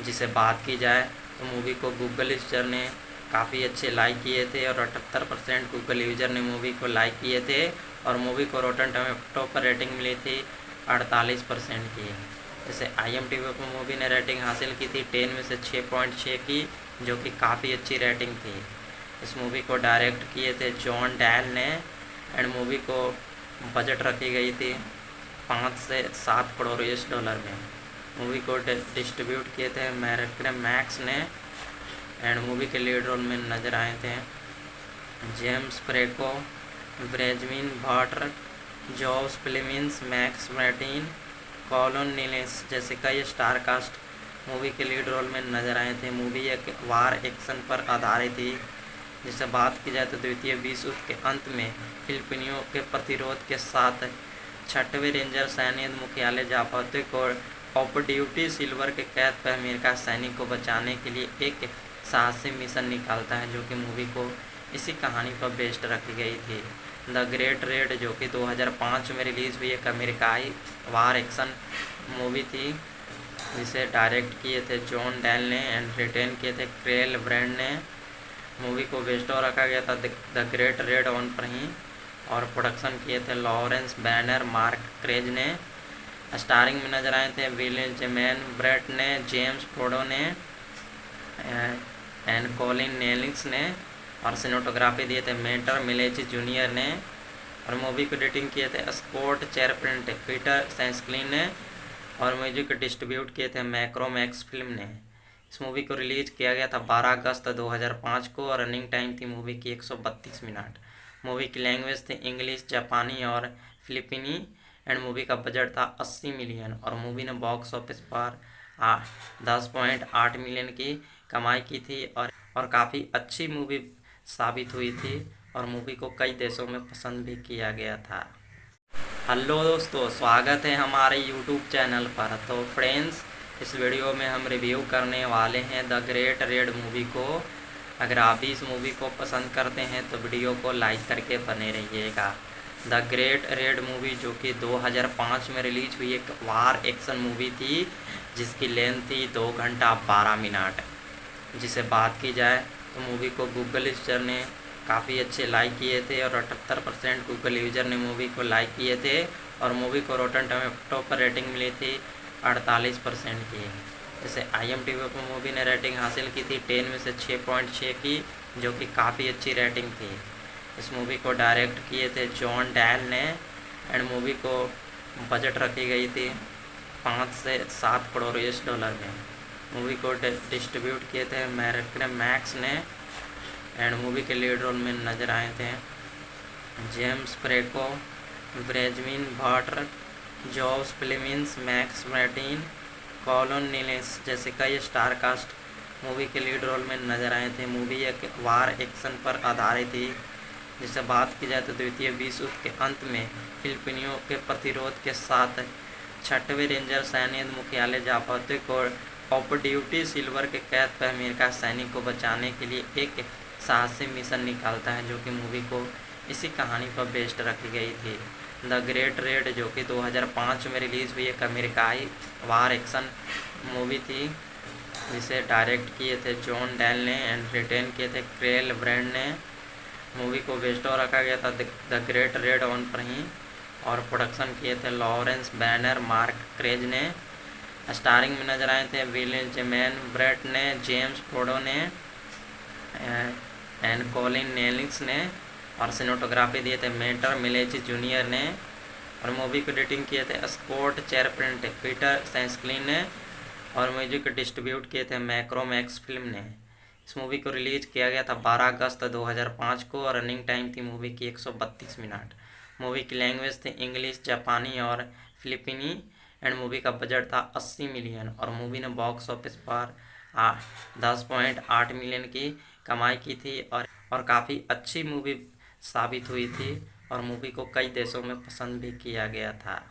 जिसे बात की जाए तो मूवी को गूगल यूजर ने काफ़ी अच्छे लाइक किए थे, और 78% गूगल यूजर ने मूवी को लाइक किए थे, और मूवी को रोटन टोमेटो पर रेटिंग मिली थी 48% की। जैसे IMDb पर मूवी ने रेटिंग हासिल की थी 10 में से 6.6 की, जो कि काफ़ी अच्छी रेटिंग थी। इस मूवी को डायरेक्ट किए थे जॉन डैल ने, एंड मूवी को बजट रखी गई थी 5 से 7 करोड़ US डॉलर में। मूवी को डिस्ट्रीब्यूट किए थे मैक्स ने, एंड मूवी के लीड रोल में नजर आए थे जेम्स फ्रेको, ब्रेजमिन भाटर, Jos फिलिमिन्स, Max Martin, Connie Nielsen जैसे कई स्टार कास्ट मूवी के लीड रोल में नजर आए थे। मूवी एक वार एक्शन पर आधारित थी। जिसे बात की जाए तो द्वितीय विश्व युद्ध के अंत में फिलिपिनियों के प्रतिरोध के साथ 6वें रेंजर सैन्य मुख्यालय जापाते को ऑफ ड्यूटी सिल्वर के कैद पर अमेरिका सैनिक को बचाने के लिए एक साहसी मिशन निकालता है, जो कि मूवी को इसी कहानी पर बेस्ड रखी गई थी। द ग्रेट रेड जो कि 2005 में रिलीज हुई एक अमेरिकाई वार एक्शन मूवी थी, जिसे डायरेक्ट किए थे जॉन डैल ने एंड रिटेन किए थे क्रेल ब्रांड ने। मूवी को बेस्टो रखा गया था द ग्रेट रेड ऑन पर ही, और प्रोडक्शन किए थे लॉरेंस बैनर मार्क क्रेज ने। स्टारिंग में नजर आए थे विलियम जेमैन ब्रेट ने, जेम्स फोर्डो ने एंड कॉलिन नेलिंग्स ने, और सिनेमेटोग्राफी दिए थे मेटर मिलेची जूनियर ने, और मूवी को एडिटिंग किए थे स्कॉट चेरप्रिंट पीटर सैंसक्लिन ने, और म्यूजिक डिस्ट्रीब्यूट किए थे मैक्रोमैक्स फिल्म ने। इस मूवी को रिलीज किया गया था 12 अगस्त 2005 को, और रनिंग टाइम थी मूवी की 132 मिनट। मूवी की लैंग्वेज थी इंग्लिश, जापानी और फिलिपीनी, एंड मूवी का बजट था 80 मिलियन, और मूवी ने बॉक्स ऑफिस पर 10.8 मिलियन की कमाई की थी, और काफ़ी अच्छी मूवी साबित हुई थी, और मूवी को कई देशों में पसंद भी किया गया था। हेलो दोस्तों, स्वागत है हमारे यूट्यूब चैनल पर। तो फ्रेंड्स, इस वीडियो में हम रिव्यू करने वाले हैं द ग्रेट रेड मूवी को। अगर आप भी इस मूवी को पसंद करते हैं तो वीडियो को लाइक करके बने रहिएगा। द ग्रेट रेड मूवी जो कि 2005 में रिलीज हुई एक वार एक्शन मूवी थी, जिसकी लेंथ थी 2 घंटा 12 मिनट। जिसे बात की जाए तो मूवी को गूगल यूजर ने काफ़ी अच्छे लाइक किए थे, और 78% गूगल यूजर ने मूवी को लाइक किए थे, और मूवी को रोटन टोमेटो पर रेटिंग मिली थी 48% की। जैसे IMDb पर मूवी ने रेटिंग हासिल की थी 10 में से 6.6 की, जो कि काफ़ी अच्छी रेटिंग थी। इस मूवी को डायरेक्ट किए थे जॉन डैल ने, एंड मूवी को बजट रखी गई थी 5 से 7 करोड़ US डॉलर में। मूवी को डिस्ट्रीब्यूट किए थे मैक्स ने, एंड मूवी के लीड रोल में नजर आए थे जेम्स फ्रेको, ब्रेजमिन भाटर, Jos फिलिमिन्स, Max Martin, Connie Nielsen जैसे कई स्टार कास्ट मूवी के लीड रोल में नजर आए थे। मूवी एक वार एक्शन पर आधारित थी। जिसे बात की जाए तो द्वितीय विश्व युद्ध के अंत में फिलिपिनियों के प्रतिरोध के साथ 6वें रेंजर सैन्य मुख्यालय जापाते को ऑफ ड्यूटी सिल्वर के कैद पर अमेरिका सैनिक को बचाने के लिए एक साहसी मिशन निकालता है, जो कि मूवी को इसी कहानी पर बेस्ड रखी गई थी। द ग्रेट रेड, जो कि 2005 में रिलीज़ हुई एक अमेरिकाई वार एक्शन मूवी थी, जिसे डायरेक्ट किए थे जॉन डेल ने एंड रिटेन किए थे क्रेल ब्रैंड ने। मूवी को बेस्टो रखा गया था द ग्रेट रेड ऑन पर ही, और प्रोडक्शन किए थे लॉरेंस बैनर, मार्क क्रेज ने। स्टारिंग में नजर आए थे विलियम जेमैन ब्रेट ने, जेम्स फ्रोडो ने एंड कॉलिन नेलिस ने, और सिनेमेटोग्राफी दिए थे मेटर मिलेची जूनियर ने, और मूवी को एडिटिंग किए थे स्कॉट चेरप्रिंट, पीटर सेंस्क्लिन ने, और म्यूजिक डिस्ट्रीब्यूट किए थे मैक्रोमैक्स फिल्म ने। इस मूवी को रिलीज किया गया था 12 अगस्त 2005 को, और रनिंग टाइम थी मूवी की 132 मिनट। मूवी की लैंग्वेज थी इंग्लिश, जापानी और फिलिपीनी, एंड मूवी का बजट था 80 मिलियन, और मूवी ने बॉक्स ऑफिस पर 10.8 मिलियन की कमाई की थी, और काफ़ी अच्छी मूवी साबित हुई थी, और मूवी को कई देशों में पसंद भी किया गया था।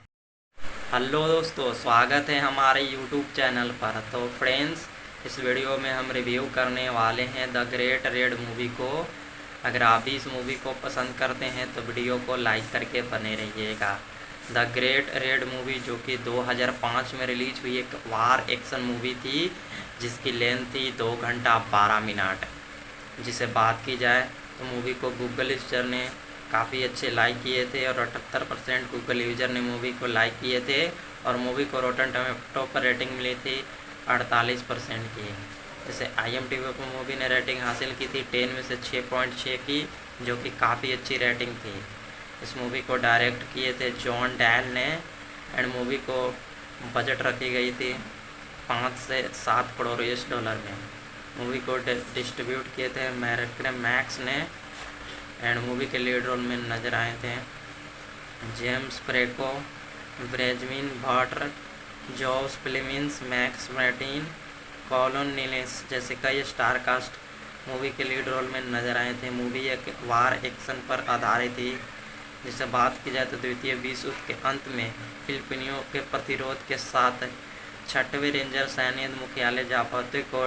हेलो दोस्तों, स्वागत है हमारे यूट्यूब चैनल पर। तो फ्रेंड्स, इस वीडियो में हम रिव्यू करने वाले हैं द ग्रेट रेड मूवी को। अगर आप भी इस मूवी को पसंद करते हैं तो वीडियो को लाइक करके बने रहिएगा। द ग्रेट रेड मूवी, जो कि 2005 में रिलीज हुई एक वार एक्शन मूवी थी, जिसकी लेंथ थी 2 घंटा 12 मिनट। जिसे बात की जाए तो मूवी को गूगल यूजर ने काफ़ी अच्छे लाइक किए थे, और 78% गूगल यूजर ने मूवी को लाइक किए थे, और मूवी को रोटन टोमेटो पर रेटिंग मिली थी 48% की। जैसे IMDb पर मूवी ने रेटिंग हासिल की थी 10 में से 6.6 की, जो कि काफ़ी अच्छी रेटिंग थी। इस मूवी को डायरेक्ट किए थे जॉन डेल ने, एंड मूवी को बजट रखी गई थी 5 से 7 करोड़ US डॉलर में। मूवी को डिस्ट्रीब्यूट किए थे मैक्स ने, एंड मूवी के लीड रोल में नजर आए थे जेम्स फ्रेको, ब्रेजमिन भाटर, Jos फिलिमिन्स, Max Martin, Connie Nielsen जैसे कई स्टार कास्ट मूवी के लीड रोल में नजर आए थे। मूवी एक वार एक्शन पर आधारित थी। जिसे बात की जाए तो द्वितीय विश्व युद्ध के अंत में फिलिपिनियों के प्रतिरोध के साथ 6वें रेंजर सैन्य मुख्यालय जापाते को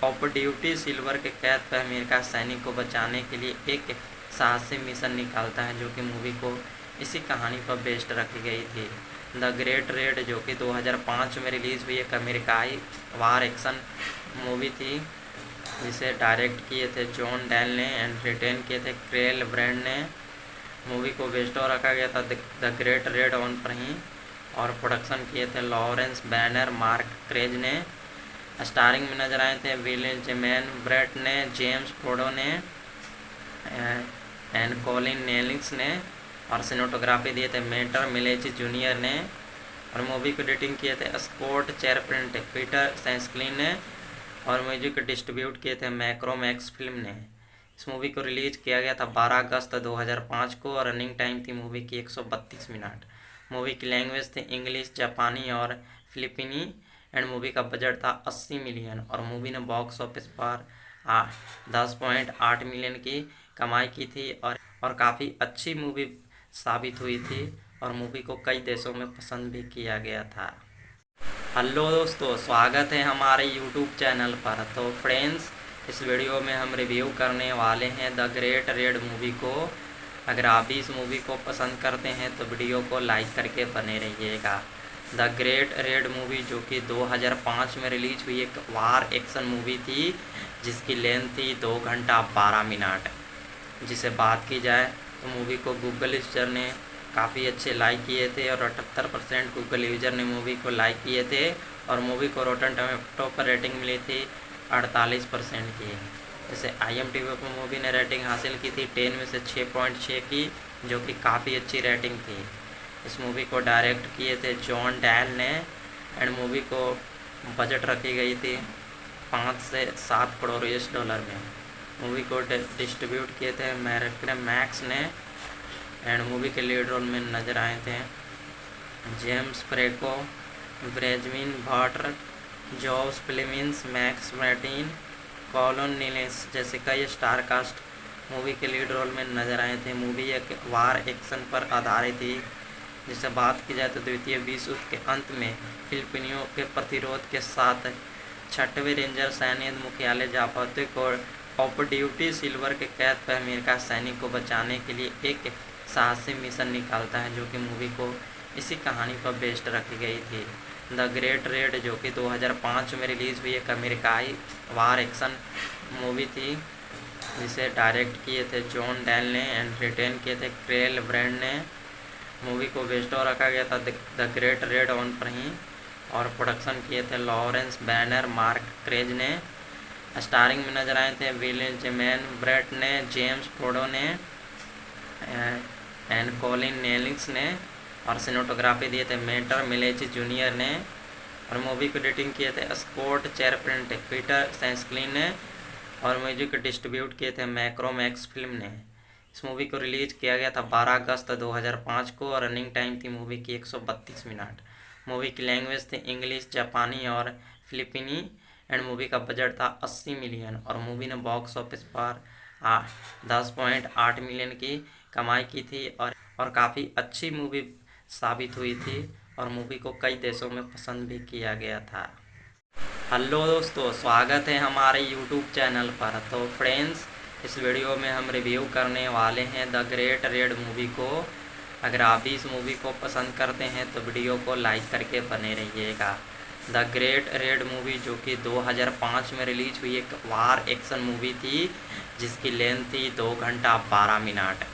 ऑफ ड्यूटी सिल्वर के कैद पर अमेरिका सैनिक को बचाने के लिए एक साहसी मिशन निकालता है, जो कि मूवी को इसी कहानी पर बेस्ड रखी गई थी। द ग्रेट रेड, जो कि 2005 में रिलीज़ हुई एक अमेरिकाई वार एक्शन मूवी थी, जिसे डायरेक्ट किए थे जॉन डेल ने एंड रिटेन किए थे क्रेल ब्रैंड ने। मूवी को बेस्टो रखा गया था द ग्रेट रेड ऑन पर ही, और प्रोडक्शन किए थे लॉरेंस बैनर, मार्क क्रेज ने। स्टारिंग में नजर आए थे विलियम जेमैन ब्रेट ने, जेम्स फ्रोडो ने एंड कॉलिन नेलिस ने, और सिनेमेटोग्राफी दिए थे मेटर मिलेची जूनियर ने, और मूवी को एडिटिंग किए थे स्कॉट चेरप्रिंट, पीटर सेंस्क्लिन ने, और म्यूजिक डिस्ट्रीब्यूट किए थे मैक्रोमैक्स फिल्म ने। इस मूवी को रिलीज किया गया था 12 अगस्त 2005 को, और रनिंग टाइम थी मूवी की 132 मिनट। मूवी की लैंग्वेज थी इंग्लिश, जापानी और फिलिपीनी, एंड मूवी का बजट था 80 मिलियन, और मूवी ने बॉक्स ऑफिस पर 10.8 मिलियन की कमाई की थी, और काफ़ी अच्छी मूवी साबित हुई थी, और मूवी को कई देशों में पसंद भी किया गया था। हेलो दोस्तों, स्वागत है हमारे यूट्यूब चैनल पर। तो फ्रेंड्स, इस वीडियो में हम रिव्यू करने वाले हैं द ग्रेट रेड मूवी को। अगर आप भी इस मूवी को पसंद करते हैं तो वीडियो को लाइक करके बने रहिएगा। द ग्रेट रेड मूवी, जो कि 2005 में रिलीज हुई एक वार एक्शन मूवी थी, जिसकी लेंथ थी 2 घंटा 12 मिनट। जिसे बात की जाए तो मूवी को गूगल यूजर ने काफ़ी अच्छे लाइक किए थे, और 78% गूगल यूजर ने मूवी को लाइक किए थे, और मूवी को रोटन टोमेटो पर रेटिंग मिली थी 48% की। जैसे IMDb पर मूवी ने रेटिंग हासिल की थी 10 में से 6.6 की, जो कि काफ़ी अच्छी रेटिंग थी। इस मूवी को डायरेक्ट किए थे जॉन डेल ने, एंड मूवी को बजट रखी गई थी 5 से 7 करोड़ US डॉलर में। मूवी को डिस्ट्रीब्यूट किए थे मैक्स ने, एंड मूवी के लीड रोल में नजर आए थे जेम्स फ्रेको, ब्रेजमिन भाटर, Jos फिलिमिन्स, Max Martin, Connie Nielsen जैसे कई स्टार कास्ट मूवी के लीड रोल में नजर आए थे। मूवी एक वार एक्शन पर आधारित थी। जिसे बात की जाए तो द्वितीय विश्व युद्ध के अंत में फिलिपिनियों के प्रतिरोध के साथ 6वें रेंजर सैन्य मुख्यालय जापाते को ऑफ ड्यूटी सिल्वर के कैद पर अमेरिका सैनिक को बचाने के लिए एक साहसी मिशन निकालता है, जो कि मूवी को इसी कहानी पर बेस्ड रखी गई थी। द ग्रेट रेड, जो कि 2005 में रिलीज़ हुई एक अमेरिकाई वार एक्शन मूवी थी, जिसे डायरेक्ट किए थे जॉन डेल ने एंड रिटेन किए थे क्रेल ब्रैंड ने। मूवी को बेस्टो रखा गया था द ग्रेट रेड ऑन पर ही, और प्रोडक्शन किए थे लॉरेंस बैनर, मार्क क्रेज ने। स्टारिंग में नजर आए थे विलियम जेमैन ब्रेट ने, जेम्स फ्रोडो ने एंड कॉलिन नेलिंग्स ने, और सिनेमेटोग्राफी दिए थे मेटर मिलेची जूनियर ने, और मूवी को एडिटिंग किए थे स्कॉट चेरप्रिंट, पीटर सेंस्क्लिन ने, और म्यूजिक डिस्ट्रीब्यूट किए थे मैक्रोमैक्स फिल्म ने। इस मूवी को रिलीज किया गया था 12 अगस्त 2005 को, और रनिंग टाइम थी मूवी की 132 मिनट। मूवी की लैंग्वेज थी इंग्लिश, जापानी और फिलिपीनी, एंड मूवी का बजट था 80 मिलियन, और मूवी ने बॉक्स ऑफिस पर 10.8 मिलियन की कमाई की थी, और काफ़ी अच्छी मूवी साबित हुई थी, और मूवी को कई देशों में पसंद भी किया गया था। हेलो दोस्तों, स्वागत है हमारे यूट्यूब चैनल पर। तो फ्रेंड्स, इस वीडियो में हम रिव्यू करने वाले हैं द ग्रेट रेड मूवी को। अगर आप भी इस मूवी को पसंद करते हैं तो वीडियो को लाइक करके बने रहिएगा। द ग्रेट रेड मूवी, जो कि 2005 में रिलीज हुई एक वार एक्शन मूवी थी, जिसकी लेंथ थी 2 घंटा 12 मिनट।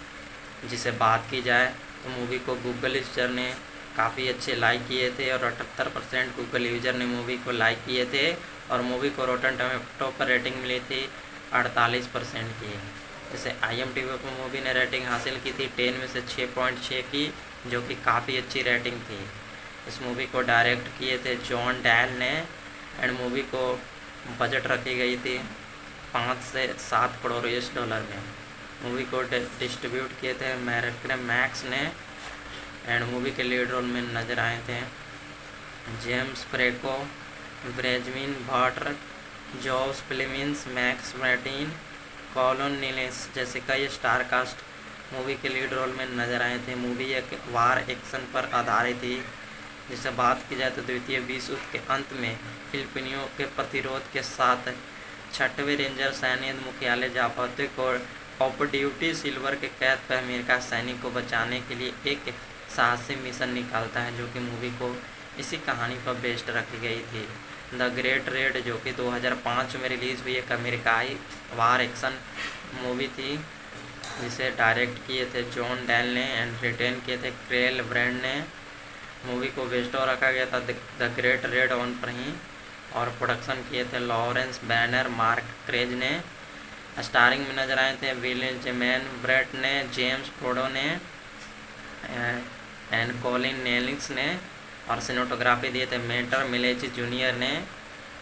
जिसे बात की जाए तो मूवी को गूगल यूजर ने काफ़ी अच्छे लाइक किए थे, और 78% गूगल यूजर ने मूवी को लाइक किए थे, और मूवी को रोटन टोमेटो पर रेटिंग मिली थी 48% की। जैसे IMDb पर मूवी ने रेटिंग हासिल की थी 10 में से 6.6 की, जो कि काफ़ी अच्छी रेटिंग थी। इस मूवी को डायरेक्ट किए थे जॉन डेल ने, एंड मूवी को बजट रखी गई थी 5 से 7 करोड़ US डॉलर में। मूवी को डिस्ट्रीब्यूट किए थे मैक्स ने, एंड मूवी के लीड रोल में नजर आए थे जेम्स फ्रेको, ब्रेजमिन भाटर, जॉस फिलिमिन्स, मैक्स मैर्टिन, कॉलिन नीलेस जैसे कई स्टार कास्ट मूवी के लीड रोल में नजर आए थे। मूवी एक वार एक्शन पर आधारित थी। जिसे बात की जाए तो द्वितीय विश्व युद्ध के अंत में फिलिपिनियों के प्रतिरोध के साथ 6वें रेंजर सैन्य मुख्यालय जापाते को ऑफ ड्यूटी सिल्वर के कैद पर अमेरिका सैनिक को बचाने के लिए एक साहसी मिशन निकालता है, जो कि मूवी को इसी कहानी पर बेस्ड रखी गई थी। द ग्रेट रेड, जो कि 2005 में रिलीज़ हुई एक अमेरिकाई वार एक्शन मूवी थी, जिसे डायरेक्ट किए थे जॉन डेल ने एंड रिटेन किए थे क्रेल ब्रैंड ने। मूवी को बेस्टो रखा गया था द ग्रेट रेड ऑन पर ही, और प्रोडक्शन किए थे लॉरेंस बैनर, मार्क क्रेज ने। स्टारिंग में नजर आए थे विलियम जेमैन ब्रेट ने, जेम्स फ्रोडो ने एंड कॉलिन नेलिंग्स ने, और सिनेमेटोग्राफी दिए थे मेटर मिलेची जूनियर ने,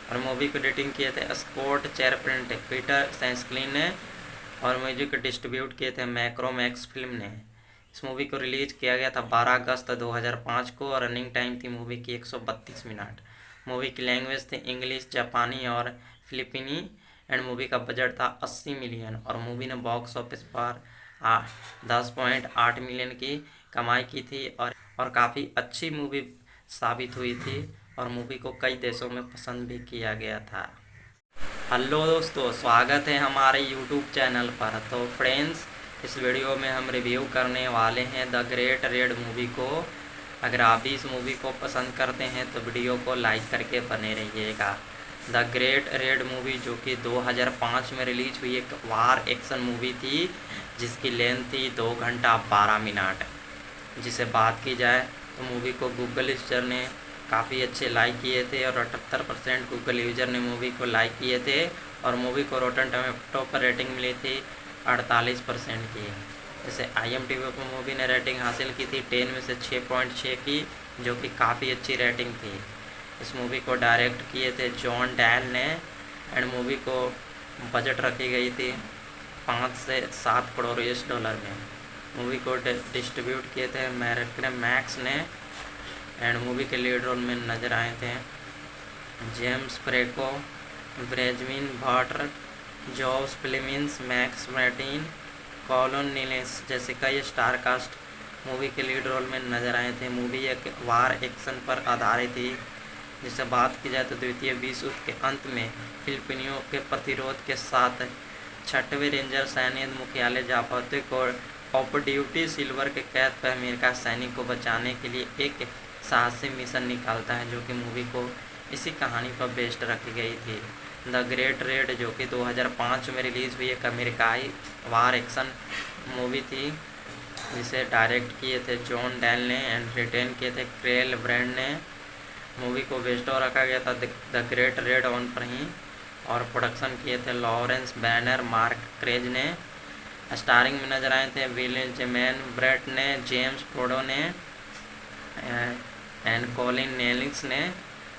और मूवी को एडिटिंग किए थे स्कॉट चेरप्रिंट, पीटर सेंस्क्लिन ने, और म्यूजिक डिस्ट्रीब्यूट किए थे मैक्रोमैक्स फिल्म ने। इस मूवी को रिलीज किया गया था 12 अगस्त 2005 को, और रनिंग टाइम थी मूवी की 132 मिनट। मूवी की लैंग्वेज थी इंग्लिश, जापानी और फिलिपीनी, एंड मूवी का बजट था 80 मिलियन, और मूवी ने बॉक्स ऑफिस पर 10.8 मिलियन की कमाई की थी, और काफ़ी अच्छी मूवी साबित हुई थी, और मूवी को कई देशों में पसंद भी किया गया था। हेलो दोस्तों, स्वागत है हमारे यूट्यूब चैनल पर। तो फ्रेंड्स, इस वीडियो में हम रिव्यू करने वाले हैं द ग्रेट रेड मूवी को। अगर आप भी इस मूवी को पसंद करते हैं तो वीडियो को लाइक करके बने रहिएगा। द ग्रेट रेड मूवी, जो कि 2005 में रिलीज हुई एक वार एक्शन मूवी थी, जिसकी लेंथ थी 2 घंटा 12 मिनट। जिसे बात की जाए तो मूवी को गूगल यूजर ने काफ़ी अच्छे लाइक किए थे, और 78% गूगल यूजर ने मूवी को लाइक किए थे, और मूवी को रोटन टोमेटो पर रेटिंग मिली थी 48% की। जैसे IMDb पर मूवी ने रेटिंग हासिल की थी 10 में से 6.6 की, जो कि काफ़ी अच्छी रेटिंग थी। इस मूवी को डायरेक्ट किए थे जॉन डेल ने, एंड मूवी को बजट रखी गई थी 5 से 7 करोड़ US डॉलर में। मूवी को डिस्ट्रीब्यूट किए थे मैक्स ने, एंड मूवी के लीड रोल में नजर आए थे जेम्स फ्रेको, ब्रेजमिन भाटर, जॉस फिलिमिन्स, मैक्स मैर्टिन, कॉलिन नीलेस जैसे कई स्टार कास्ट मूवी के लीड रोल में नजर आए थे। मूवी एक वार एक्शन पर आधारित थी। जिसे बात की जाए तो द्वितीय विश्व युद्ध के अंत में फिलिपिनियों के प्रतिरोध के साथ 6वें रेंजर सैन्य मुख्यालय जापाते को ऑफ ड्यूटी सिल्वर के कैद पर अमेरिका सैनिक को बचाने के लिए एक साहसी मिशन निकालता है, जो कि मूवी को इसी कहानी पर बेस्ड रखी गई थी। द ग्रेट रेड, जो कि 2005 में रिलीज़ हुई एक अमेरिकाई वार एक्शन मूवी थी, जिसे डायरेक्ट किए थे जॉन डेल ने एंड रिटेन किए थे क्रेल ब्रैंड ने। मूवी को बेस्ड रखा गया था द ग्रेट रेड ऑन पर ही, और प्रोडक्शन किए थे लॉरेंस बैनर, मार्क क्रेज ने। स्टारिंग में नजर आए थे विलियम जेमैन ब्रेट ने, जेम्स फ्रोडो ने एंड कॉलिन नेलिंग्स ने,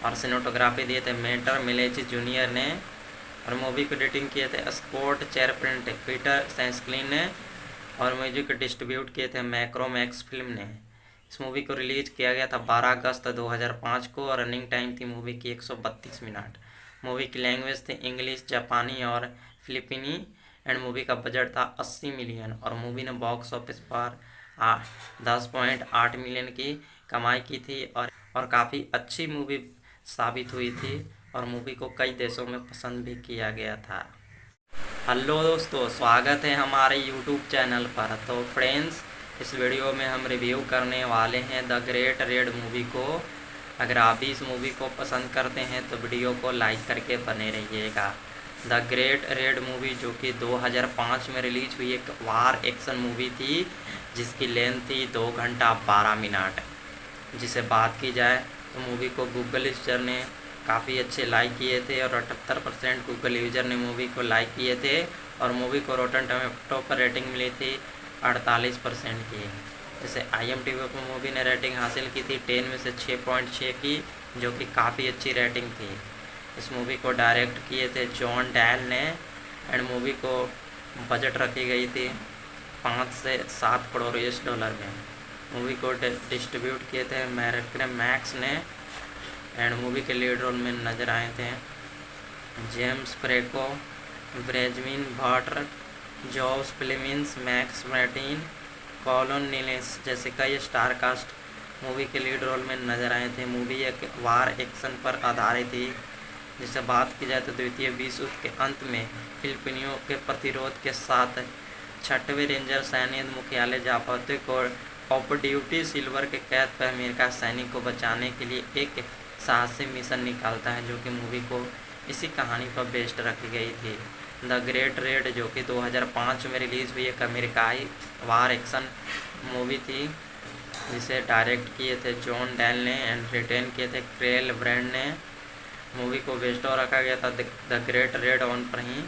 और सिनेमेटोग्राफी दिए थे मेटर मिलेची जूनियर ने, और मूवी को एडिटिंग किए थे स्कॉट चेरप्रिंट, पीटर सेंस्क्लिन ने, और म्यूजिक डिस्ट्रीब्यूट किए थे मैक्रोमैक्स फिल्म ने। इस मूवी को रिलीज किया गया था 12 अगस्त 2005 को, और रनिंग टाइम थी मूवी की 132 मिनट। मूवी की लैंग्वेज थी इंग्लिश, जापानी और फिलिपीनी, एंड मूवी का बजट था 80 मिलियन, और मूवी ने बॉक्स ऑफिस पर 10.8 मिलियन की कमाई की थी, और काफ़ी अच्छी मूवी साबित हुई थी, और मूवी को कई देशों में पसंद भी किया गया था। हेलो दोस्तों, स्वागत है हमारे यूट्यूब चैनल पर। तो फ्रेंड्स, इस वीडियो में हम रिव्यू करने वाले हैं द ग्रेट रेड मूवी को। अगर आप भी इस मूवी को पसंद करते हैं तो वीडियो को लाइक करके बने रहिएगा। द ग्रेट रेड मूवी, जो कि 2005 में रिलीज हुई एक वार एक्शन मूवी थी, जिसकी लेंथ थी 2 घंटा 12 मिनट। जिसे बात की जाए तो मूवी को गूगल यूजर ने काफ़ी अच्छे लाइक किए थे, और 78% गूगल यूजर ने मूवी को लाइक किए थे, और मूवी को रोटन टोमेटो पर रेटिंग मिली थी 48% की। जैसे IMDb पर मूवी ने रेटिंग हासिल की थी 10 में से 6.6 की, जो कि काफ़ी अच्छी रेटिंग थी। इस मूवी को डायरेक्ट किए थे जॉन डेल ने, एंड मूवी को बजट रखी गई थी 5 से 7 करोड़ US में। मूवी को डिस्ट्रीब्यूट किए थे मैक्स ने, एंड मूवी के लीड रोल में नजर आए थे जेम्स फ्रेको, ब्रेजमिन भाटर, जॉस फ्लेमिंस, मैक्स मैर्टिन, कॉलिन नेलिंग्स जैसे कई स्टार कास्ट मूवी के लीड रोल में नजर आए थे। मूवी एक वार एक्शन पर आधारित थी। जिससे बात की जाए तो द्वितीय विश्व युद्ध के अंत में फिलिपिनियों के प्रतिरोध के साथ 6वें रेंजर सैन्य मुख्यालय जापाते को ऑफ ड्यूटी सिल्वर के कैद पर अमेरिका सैनिक को बचाने के लिए एक साहसी मिशन निकालता है, जो कि मूवी को इसी कहानी पर बेस्ड रखी गई थी। द ग्रेट रेड, जो कि 2005 में रिलीज़ हुई एक अमेरिकाई वार एक्शन मूवी थी, जिसे डायरेक्ट किए थे जॉन डेल ने एंड रिटेन किए थे क्रेल ब्रैंड ने। मूवी को बेस्ड रखा गया था द ग्रेट रेड ऑन पर ही,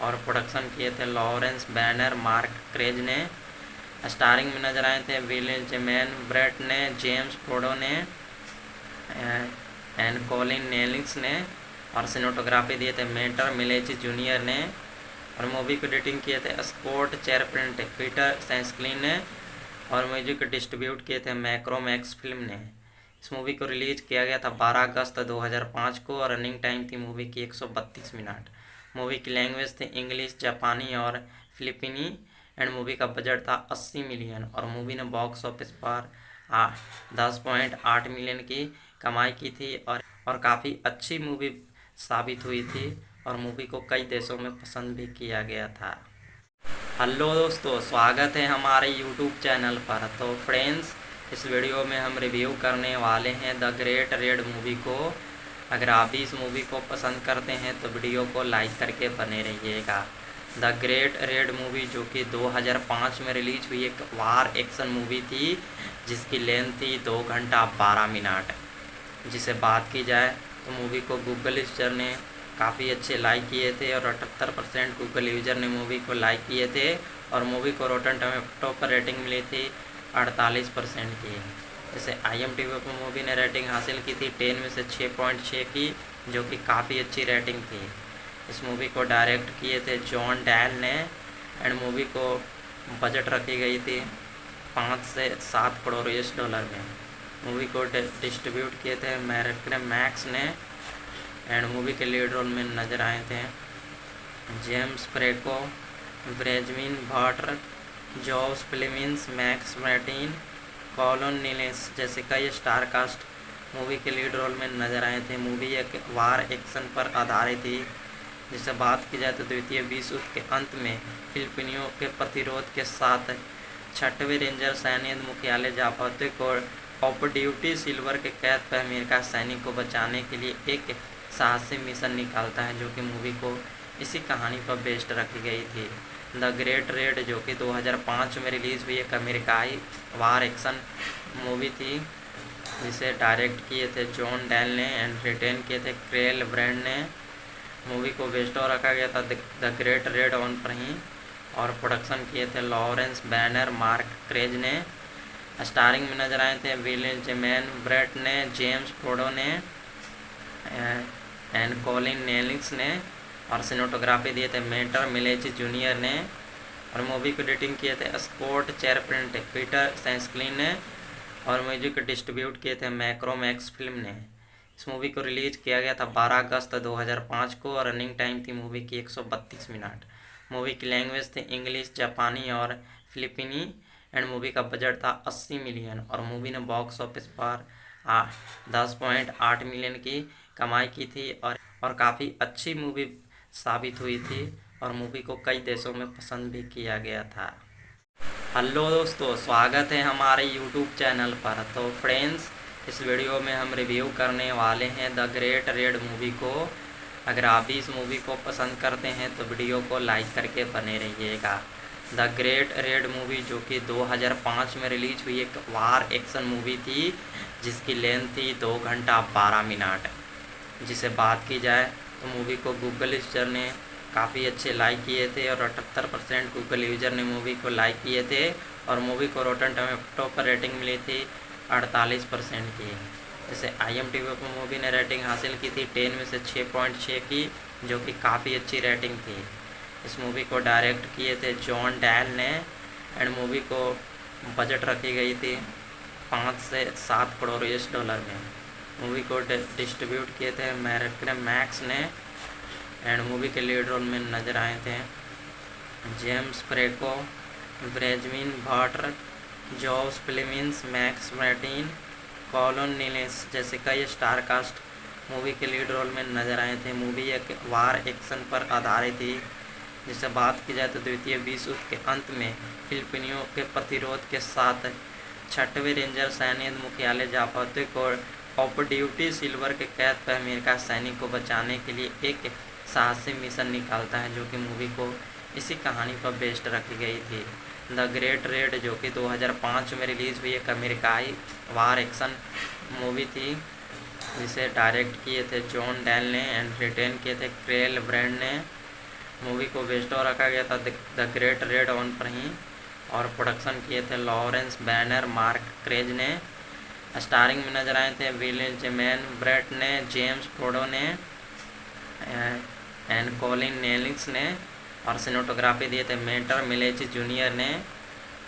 और प्रोडक्शन किए थे लॉरेंस बैनर, मार्क क्रेज ने। स्टारिंग में नजर आए थे विलियम जेमैन ब्रेट ने, जेम्स फ्रोडो ने एंड कॉलिन नेलिंग्स ने, और सिनेमेटोग्राफी दिए थे मेटर मिलेची जूनियर ने, और मूवी को एडिटिंग किए थे स्कॉट चेरप्रिंट, पीटर सेंस्क्लिन ने, और म्यूजिक डिस्ट्रीब्यूट किए थे मैक्रोमैक्स फिल्म ने। इस मूवी को रिलीज किया गया था 12 अगस्त 2005 को, और रनिंग टाइम थी मूवी की 132 मिनट। मूवी की लैंग्वेज थी इंग्लिश, जापानी और फिलिपीनी, एंड मूवी का बजट था 80 मिलियन, और मूवी ने बॉक्स ऑफिस पर 10.8 मिलियन की कमाई की थी, और काफ़ी अच्छी मूवी साबित हुई थी, और मूवी को कई देशों में पसंद भी किया गया था। हेलो दोस्तों, स्वागत है हमारे यूट्यूब चैनल पर। तो फ्रेंड्स, इस वीडियो में हम रिव्यू करने वाले हैं द ग्रेट रेड मूवी को। अगर आप भी इस मूवी को पसंद करते हैं तो वीडियो को लाइक करके बने रहिएगा। द ग्रेट रेड मूवी, जो कि 2005 में रिलीज हुई एक वार एक्शन मूवी थी, जिसकी लेंथ थी 2 घंटा 12 मिनट। जिसे बात की जाए तो मूवी को गूगल यूजर ने काफ़ी अच्छे लाइक किए थे, और 78% गूगल यूजर ने मूवी को लाइक किए थे, और मूवी को रोटन टोमेटो पर रेटिंग मिली थी 48% की। जैसे IMDb पर मूवी ने रेटिंग हासिल की थी 10 में से 6.6 की, जो कि काफ़ी अच्छी रेटिंग थी। इस मूवी को डायरेक्ट किए थे जॉन डेल ने, एंड मूवी को बजट रखी गई थी 5 से 7 करोड़ US में। मूवी को डिस्ट्रीब्यूट किए थे मैक्स ने, एंड मूवी के लीड रोल में नजर आए थे जेम्स फ्रेको, ब्रेजमिन भाटर, जॉस फ्लेमिंस, मैक्स मैर्टिन, कॉलिन नेलिंग्स जैसे कई स्टार कास्ट मूवी के लीड रोल में नजर आए थे। मूवी एक वार एक्शन पर आधारित थी। जिसे बात की जाए तो द्वितीय विश्व युद्ध के अंत में फिलिपिनियों के प्रतिरोध के साथ 6वें रेंजर सैन्य मुख्यालय जापाते को ऑफ ड्यूटी सिल्वर के कैद पर अमेरिका सैनिक को बचाने के लिए एक साहसी मिशन निकालता है, जो कि मूवी को इसी कहानी पर बेस्ड रखी गई थी। द ग्रेट रेड, जो कि 2005 में रिलीज़ हुई एक अमेरिकाई वार एक्शन मूवी थी, जिसे डायरेक्ट किए थे जॉन डेल ने एंड रिटेन किए थे क्रेल ब्रैंड ने। मूवी को बेस्ड रखा गया था द ग्रेट रेड ऑन पर ही, और प्रोडक्शन किए थे लॉरेंस बैनर, मार्क क्रेज ने। स्टारिंग में नजर आए थे विलियम जेमैन ब्रेट ने, जेम्स फोर्डो ने एंड कॉलिन नेलिंग्स ने, और सिनेमेटोग्राफी दिए थे मेटर मिलेची जूनियर ने, और मूवी को एडिटिंग किए थे स्कॉट चेरप्रिंट, पीटर सेंस्क्लिन ने, और म्यूजिक डिस्ट्रीब्यूट किए थे मैक्रोमैक्स फिल्म ने। इस मूवी को रिलीज किया गया था 12 अगस्त 2005 को, और रनिंग टाइम थी मूवी की 132 मिनट। मूवी की लैंग्वेज थी इंग्लिश, जापानी और फिलिपीनी, एंड मूवी का बजट था 80 मिलियन, और मूवी ने बॉक्स ऑफिस पर 10.8 मिलियन की कमाई की थी, और काफ़ी अच्छी मूवी साबित हुई थी, और मूवी को कई देशों में पसंद भी किया गया था। हेलो दोस्तों, स्वागत है हमारे यूट्यूब चैनल पर। तो फ्रेंड्स, इस वीडियो में हम रिव्यू करने वाले हैं द ग्रेट रेड मूवी को। अगर आप भी इस मूवी को पसंद करते हैं तो वीडियो को लाइक करके बने रहिएगा। द ग्रेट रेड मूवी, जो कि 2005 में रिलीज हुई एक वार एक्शन मूवी थी, जिसकी लेंथ थी 2 घंटा 12 मिनट। जिसे बात की जाए तो मूवी को गूगल यूजर ने काफ़ी अच्छे लाइक किए थे, और 78% गूगल यूजर ने मूवी को लाइक किए थे, और मूवी को रोटन टोमेटो पर रेटिंग मिली थी 48% की। जैसे IMDb पर मूवी ने रेटिंग हासिल की थी 10 में से 6.6 की, जो कि काफ़ी अच्छी रेटिंग थी। इस मूवी को डायरेक्ट किए थे जॉन डेल ने, एंड मूवी को बजट रखी गई थी 5 से 7 करोड़ US में। मूवी को डिस्ट्रीब्यूट किए थे मैक्स ने, एंड मूवी के लीड रोल में नजर आए थे जेम्स फ्रेको, ब्रेजमिन भाटर, जॉस फिलिमिन्स, मैक्स मैर्टिन, कॉलिन नेलिंग्स जैसे कई स्टार कास्ट मूवी के लीड रोल में नजर आए थे। मूवी एक वार एक्शन पर आधारित थी। जिसे बात की जाए तो द्वितीय विश्व युद्ध के अंत में फिलिपिनियों के प्रतिरोध के साथ 6वें रेंजर सैन्य मुख्यालय जापाते को ऑफ ड्यूटी सिल्वर के कैद पर अमेरिका सैनिक को बचाने के लिए एक साहसी मिशन निकालता है, जो कि मूवी को इसी कहानी पर बेस्ड रखी गई थी। द ग्रेट रेड, जो कि 2005 में रिलीज़ हुई एक अमेरिकाई वार एक्शन मूवी थी, जिसे डायरेक्ट किए थे जॉन डेल ने एंड रिटेन किए थे क्रेल ब्रैंड ने। मूवी को बेस्ड रखा गया था द ग्रेट रेड ऑन पर ही, और प्रोडक्शन किए थे लॉरेंस बैनर, मार्क क्रेज ने। स्टारिंग में नजर आए थे विलियम जेमैन ब्रेट ने, जेम्स फोर्डो ने एंड कॉलिन नेलिंग्स ने, और सिनेमेटोग्राफी दिए थे मेटर मिलेची जूनियर ने,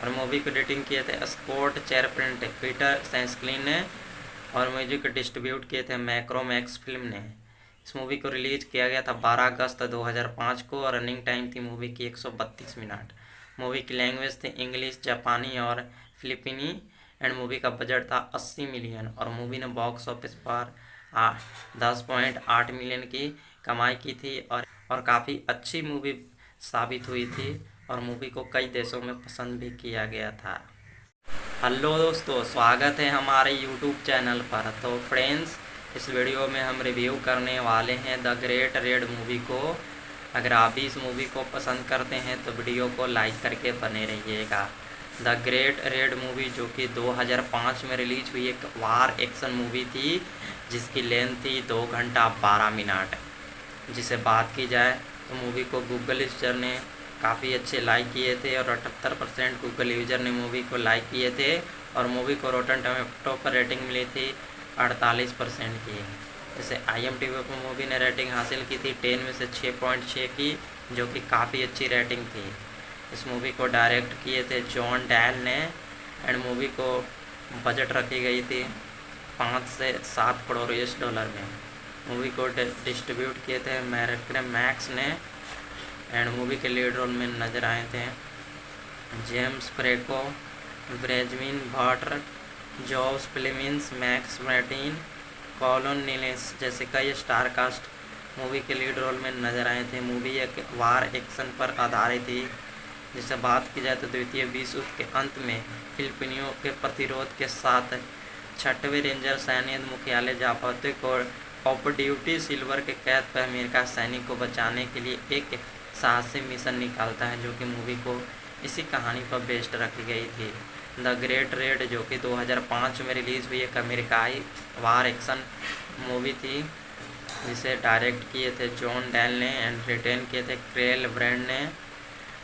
और मूवी को एडिटिंग किए थे स्कॉट चेरप्रिंट, पीटर सेंस्क्लिन ने, और म्यूजिक डिस्ट्रीब्यूट किए थे मैक्रोमैक्स फिल्म ने। इस मूवी को रिलीज किया गया था 12 अगस्त 2005 को, और रनिंग टाइम थी मूवी की 132 मिनट। मूवी की लैंग्वेज थी इंग्लिश, जापानी और फिलिपीनी, एंड मूवी का बजट था 80 मिलियन, और मूवी ने बॉक्स ऑफिस पर 10.8 मिलियन की कमाई की थी, और काफ़ी अच्छी मूवी साबित हुई थी, और मूवी को कई देशों में पसंद भी किया गया था। हेलो दोस्तों, स्वागत है हमारे यूट्यूब चैनल पर। तो फ्रेंड्स, इस वीडियो में हम रिव्यू करने वाले हैं द ग्रेट रेड मूवी को। अगर आप भी इस मूवी को पसंद करते हैं तो वीडियो को लाइक करके बने रहिएगा। द ग्रेट रेड मूवी, जो कि 2005 में रिलीज हुई एक वार एक्शन मूवी थी, जिसकी लेंथ थी 2 घंटा 12 मिनट। जिसे बात की जाए तो मूवी को गूगल यूजर ने काफ़ी अच्छे लाइक किए थे, और 78% गूगल यूजर ने मूवी को लाइक किए थे, और मूवी को रोटन टोमेटो पर रेटिंग मिली थी 48% की। जैसे IMDb पर मूवी ने रेटिंग हासिल की थी 10 में से 6.6 की, जो कि काफ़ी अच्छी रेटिंग थी। इस मूवी को डायरेक्ट किए थे जॉन डेल ने, एंड मूवी को बजट रखी गई थी 5 से 7 करोड़ US में। मूवी को डिस्ट्रीब्यूट किए थे मैक्स ने, एंड मूवी के लीड रोल में नजर आए थे जेम्स फ्रेको, ब्रेजमिन भाटर, जॉस फिलिमिन्स, मैक्स मैर्टिन, कॉलिन नेलिंग्स जैसे कई स्टार कास्ट मूवी के लीड रोल में नजर आए थे। मूवी एक वार एक्शन पर आधारित थी। जिससे बात की जाए तो द्वितीय विश्व युद्ध के अंत में फिलिपिनियों के प्रतिरोध के साथ 6वें रेंजर सैन्य मुख्यालय जापातिक और ऑफ ड्यूटी सिल्वर के कैद पर अमेरिका सैनिक को बचाने के लिए एक साहसी मिशन निकालता है, जो कि मूवी को इसी कहानी पर बेस्ड रखी गई थी। द ग्रेट रेड, जो कि 2005 में रिलीज़ हुई एक अमेरिकाई वार एक्शन मूवी थी, जिसे डायरेक्ट किए थे जॉन डेल ने एंड रिटेन किए थे क्रेल ब्रैंड ने।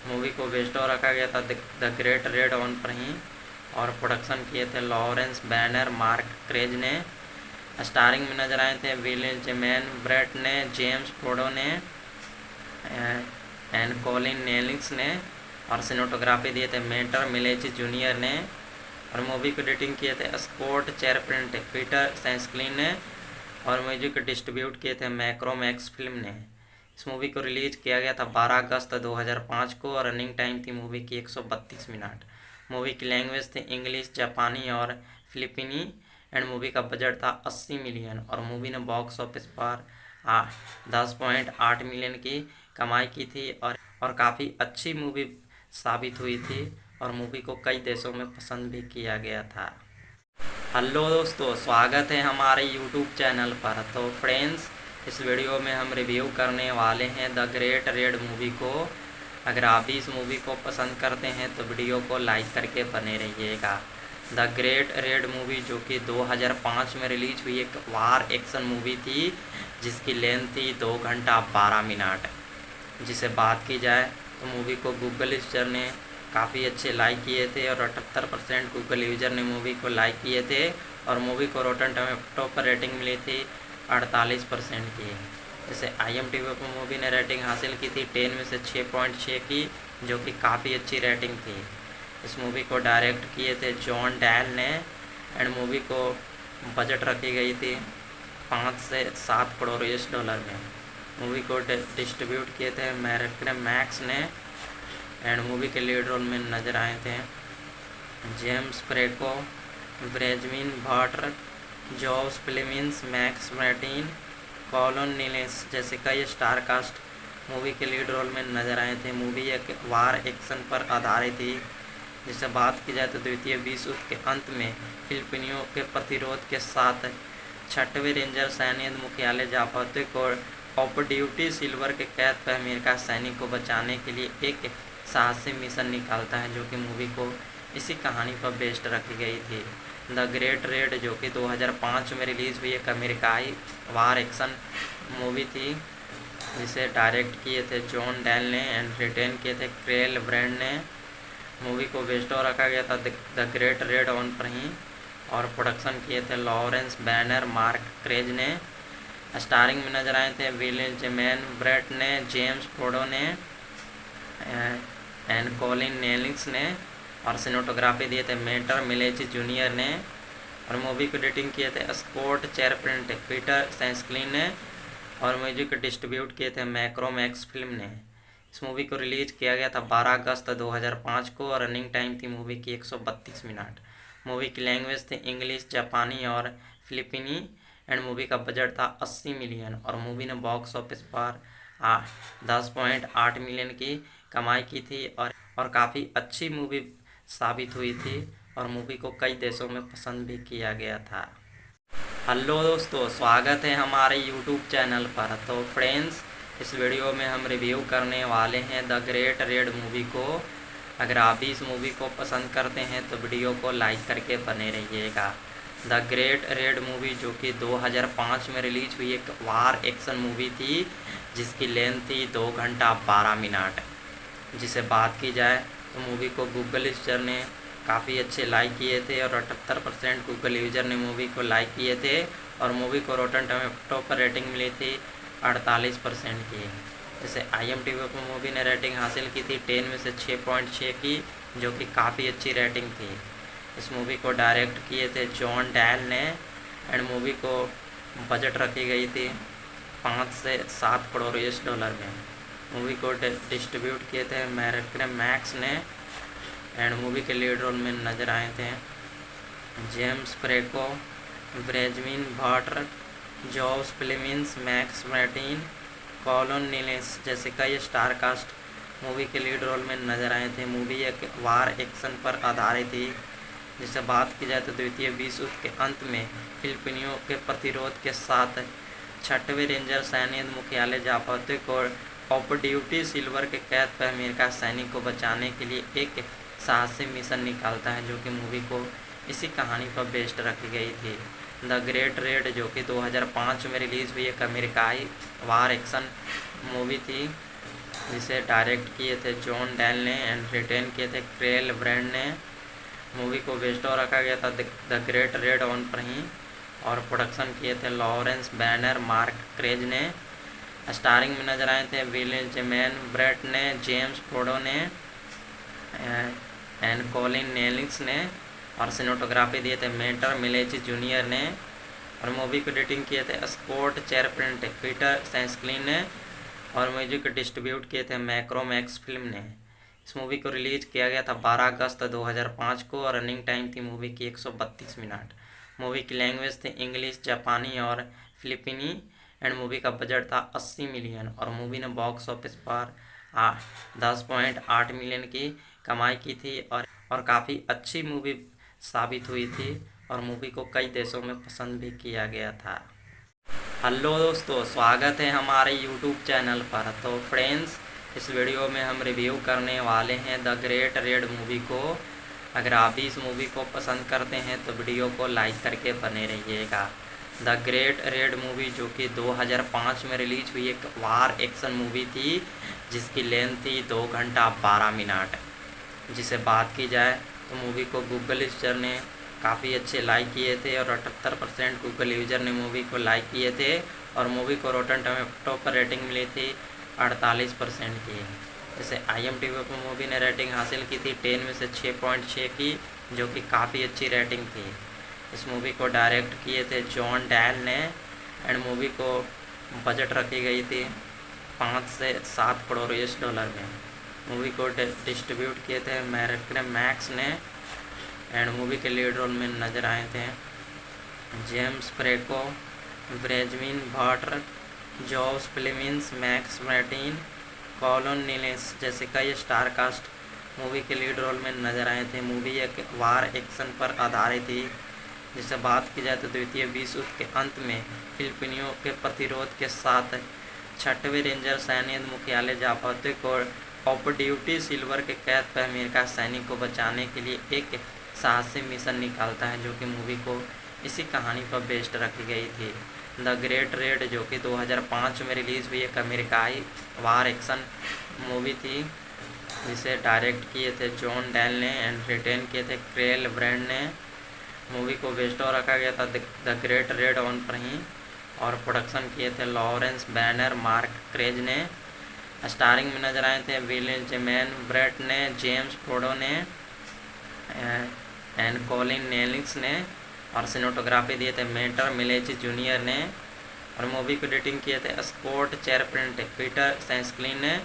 मूवी को बेस्ड और रखा गया था द ग्रेट रेड ऑन पर ही, और प्रोडक्शन किए थे लॉरेंस बैनर, मार्क क्रेज ने। स्टारिंग में नजर आए थे विलियम जेमैन ब्रेट ने, जेम्स फोर्डो ने एंड कॉलिन नेलिंग्स ने, और सिनेमेटोग्राफी दिए थे मेटर मिलेची जूनियर ने, और मूवी को एडिटिंग किए थे स्कॉट चेरप्रिंट, पीटर सैंसक्लिन ने, और म्यूजिक डिस्ट्रीब्यूट किए थे मैक्रोमैक्स फिल्म ने। इस मूवी को रिलीज किया गया था 12 अगस्त 2005 को, और रनिंग टाइम थी मूवी की 132 मिनट। मूवी की लैंग्वेज थी इंग्लिश, जापानी और फिलिपिनी, एंड मूवी का बजट था 80 मिलियन, और मूवी ने बॉक्स ऑफिस पर 10.8 मिलियन की कमाई की थी, और काफ़ी अच्छी मूवी साबित हुई थी, और मूवी को कई देशों में पसंद भी किया गया था। हेलो दोस्तों, स्वागत है हमारे यूट्यूब चैनल पर। तो फ्रेंड्स, इस वीडियो में हम रिव्यू करने वाले हैं द ग्रेट रेड मूवी को। अगर आप भी इस मूवी को पसंद करते हैं तो वीडियो को लाइक करके बने रहिएगा। द ग्रेट रेड मूवी, जो कि 2005 में रिलीज हुई एक वार एक्शन मूवी थी, जिसकी लेंथ थी 2 घंटा 12 मिनट। जिसे बात की जाए तो मूवी को गूगल यूजर ने काफ़ी अच्छे लाइक किए थे, और 78% गूगल यूजर ने मूवी को लाइक किए थे, और मूवी को रोटन टोमेटो पर रेटिंग मिली थी 48% की। जैसे IMDb पर मूवी ने रेटिंग हासिल की थी 10 में से 6.6 की, जो कि काफ़ी अच्छी रेटिंग थी। इस मूवी को डायरेक्ट किए थे जॉन डेल ने, एंड मूवी को बजट रखी गई थी 5 से 7 करोड़ US में। मूवी को डिस्ट्रीब्यूट किए थे मैक्स ने, एंड मूवी के लीड रोल में नजर आए थे जेम्स फ्रेको, ब्रेजमिन भाटर, जॉस फिलिमिन्स, मैक्स मार्टिन, कॉलन नीलेस जैसे कई स्टार कास्ट मूवी के लीड रोल में नजर आए थे। मूवी एक वार एक्शन पर आधारित थी। जिससे बात की जाए तो द्वितीय विश्व युद्ध के अंत में फिलिपिनियों के प्रतिरोध के साथ 6वें रेंजर सैन्य मुख्यालय जापातिक और ऑफ ड्यूटी सिल्वर के कैद पर अमेरिका सैनिक को बचाने के लिए एक साहसी मिशन निकालता है, जो कि मूवी को इसी कहानी पर बेस्ड रखी गई थी। द ग्रेट रेड, जो कि 2005 में रिलीज़ हुई एक अमेरिकाई वार एक्शन मूवी थी, जिसे डायरेक्ट किए थे जॉन डेल ने एंड रिटेन किए थे क्रेल ब्रैंड ने। मूवी को बेस्ड और रखा गया था द ग्रेट रेड ऑन पर ही, और प्रोडक्शन किए थे लॉरेंस बैनर, मार्क क्रेज ने। स्टारिंग में नजर आए थे विलियम जेमैन ब्रेट ने, जेम्स फोर्डो ने एंड कॉलिन नेलिंग्स ने, और सिनेमेटोग्राफी दिए थे मेटर मिलेची जूनियर ने, और मूवी को एडिटिंग किए थे स्कॉट चेरप्रिंट, पीटर सैंसक्लिन ने, और म्यूजिक डिस्ट्रीब्यूट किए थे मैक्रोमैक्स फिल्म ने। इस मूवी को रिलीज किया गया था 12 अगस्त 2005 को, और रनिंग टाइम थी मूवी की 132 मिनट। मूवी की लैंग्वेज थी इंग्लिश, जापानी और फिलिपिनी, एंड मूवी का बजट था 80 मिलियन, और मूवी ने बॉक्स ऑफिस पर 10.8 मिलियन की कमाई की थी, और काफ़ी अच्छी मूवी साबित हुई थी, और मूवी को कई देशों में पसंद भी किया गया था। हेलो दोस्तों, स्वागत है हमारे यूट्यूब चैनल पर। तो फ्रेंड्स, इस वीडियो में हम रिव्यू करने वाले हैं द ग्रेट रेड मूवी को। अगर आप भी इस मूवी को पसंद करते हैं तो वीडियो को लाइक करके बने रहिएगा। द ग्रेट रेड मूवी, जो कि 2005 में रिलीज हुई एक वार एक्शन मूवी थी, जिसकी लेंथ थी 2 घंटा 12 मिनट। जिसे बात की जाए तो मूवी को गूगल यूजर ने काफ़ी अच्छे लाइक किए थे, और 78% गूगल यूजर ने मूवी को लाइक किए थे, और मूवी को रोटन टोमेटो पर रेटिंग मिली थी 48% की। जैसे IMDb पर मूवी ने रेटिंग हासिल की थी 10 में से 6.6 की, जो कि काफ़ी अच्छी रेटिंग थी। इस मूवी को डायरेक्ट किए थे जॉन डेल ने, एंड मूवी को बजट रखी गई थी 5 से 7 करोड़ US में। मूवी को डिस्ट्रीब्यूट किए थे मैक्स ने, एंड मूवी के लीड रोल में नजर आए थे जेम्स फ्रेको, ब्रेजमिन भाटर, जॉस फिलिमिन्स, मैक्स मार्टिन, कॉलन नीलेस जैसे कई स्टार कास्ट मूवी के लीड रोल में नजर आए थे। मूवी एक वार एक्शन पर आधारित थी। जिससे बात की जाए तो द्वितीय विश्व युद्ध के अंत में फिलिपिनियों के प्रतिरोध के साथ 6वें रेंजर सैन्य मुख्यालय जापाते को ऑफ ड्यूटी सिल्वर के कैद पर अमेरिका सैनिक को बचाने के लिए एक साहसी मिशन निकालता है, जो कि मूवी को इसी कहानी पर बेस्ड रखी गई थी। द ग्रेट रेड, जो कि 2005 में रिलीज़ हुई एक अमेरिकाई वार एक्शन मूवी थी, जिसे डायरेक्ट किए थे जॉन डेल ने एंड रिटेन किए थे क्रेल ब्रैंड ने। मूवी को बेस्ड रखा गया था द ग्रेट रेड ऑन पर ही, और प्रोडक्शन किए थे लॉरेंस बैनर, मार्क क्रेज ने। स्टारिंग में नजर आए थे विलियम जेमैन ब्रेट ने, जेम्स फोर्डो ने एंड कॉलिन नेलिंग्स ने, और सिनेमेटोग्राफी दिए थे मेटर मिलेची जूनियर ने, और मूवी को एडिटिंग किए थे स्कॉट चेरप्रिंट, पीटर सेंस्क्लिन ने, और म्यूजिक डिस्ट्रीब्यूट किए थे मैक्रोमैक्स फिल्म ने। इस मूवी को रिलीज किया गया था 12 अगस्त 2005 को, और रनिंग टाइम थी मूवी की 132 मिनट। मूवी की लैंग्वेज थी इंग्लिश, जापानी और फिलिपिनी, एंड मूवी का बजट था 80 मिलियन, और मूवी ने बॉक्स ऑफिस पर 10.8 मिलियन की कमाई की थी, और काफ़ी अच्छी मूवी साबित हुई थी, और मूवी को कई देशों में पसंद भी किया गया था। हेलो दोस्तों, स्वागत है हमारे यूट्यूब चैनल पर। तो फ्रेंड्स, इस वीडियो में हम रिव्यू करने वाले हैं द ग्रेट रेड मूवी को। अगर आप भी इस मूवी को पसंद करते हैं तो वीडियो को लाइक करके बने रहिएगा। द ग्रेट रेड मूवी, जो कि 2005 में रिलीज हुई एक वार एक्शन मूवी थी, जिसकी लेंथ थी 2 घंटा 12 मिनट। जिसे बात की जाए तो मूवी को गूगल यूजर ने काफ़ी अच्छे लाइक किए थे, और 78% गूगल यूजर ने मूवी को लाइक किए थे, और मूवी को रोटन टोमेटो पर रेटिंग मिली थी 48% की। जैसे IMDb पर मूवी ने रेटिंग हासिल की थी 10 में से 6.6 की, जो कि काफ़ी अच्छी रेटिंग थी। इस मूवी को डायरेक्ट किए थे जॉन डेल ने, एंड मूवी को बजट रखी गई थी 5 से 7 करोड़ US डॉलर में। मूवी को डिस्ट्रीब्यूट किए थे मैक्स ने, एंड मूवी के लीड रोल में नजर आए थे जेम्स फ्रेको, ब्रेजमिन भाटर, जॉस फिलिमिन्स, मैक्स मार्टिन, कॉलन नीलेस जैसे कई स्टार कास्ट मूवी के लीड रोल में नजर आए थे। मूवी एक वार एक्शन पर आधारित थी। जिसे बात की जाए तो द्वितीय विश्व युद्ध के अंत में फिलिपिनियों के प्रतिरोध के साथ 6वें रेंजर सैन्य मुख्यालय जापाते को ऑफ ड्यूटी सिल्वर के कैद पर अमेरिका सैनिक को बचाने के लिए एक साहसी मिशन निकालता है, जो कि मूवी को इसी कहानी पर बेस्ड रखी गई थी। द ग्रेट रेड, जो कि 2005 में रिलीज़ हुई एक अमेरिकाई वार एक्शन मूवी थी, जिसे डायरेक्ट किए थे जॉन डेल ने एंड रिटेन किए थे क्रेल ब्रैंड ने। मूवी को बेस्ड रखा गया था द ग्रेट रेड ऑन पर ही, और प्रोडक्शन किए थे लॉरेंस बैनर, मार्क क्रेज ने। स्टारिंग में नजर आए थे विलियम जेमैन ब्रेट ने, जेम्स फोर्डो ने एंड कॉलिन नेलिंग्स ने, और सिनेमेटोग्राफी दिए थे मेटर मिलेची जूनियर ने, और मूवी को एडिटिंग किए थे स्कॉट चेरप्रिंट, पीटर सेंस्क्लिन ने,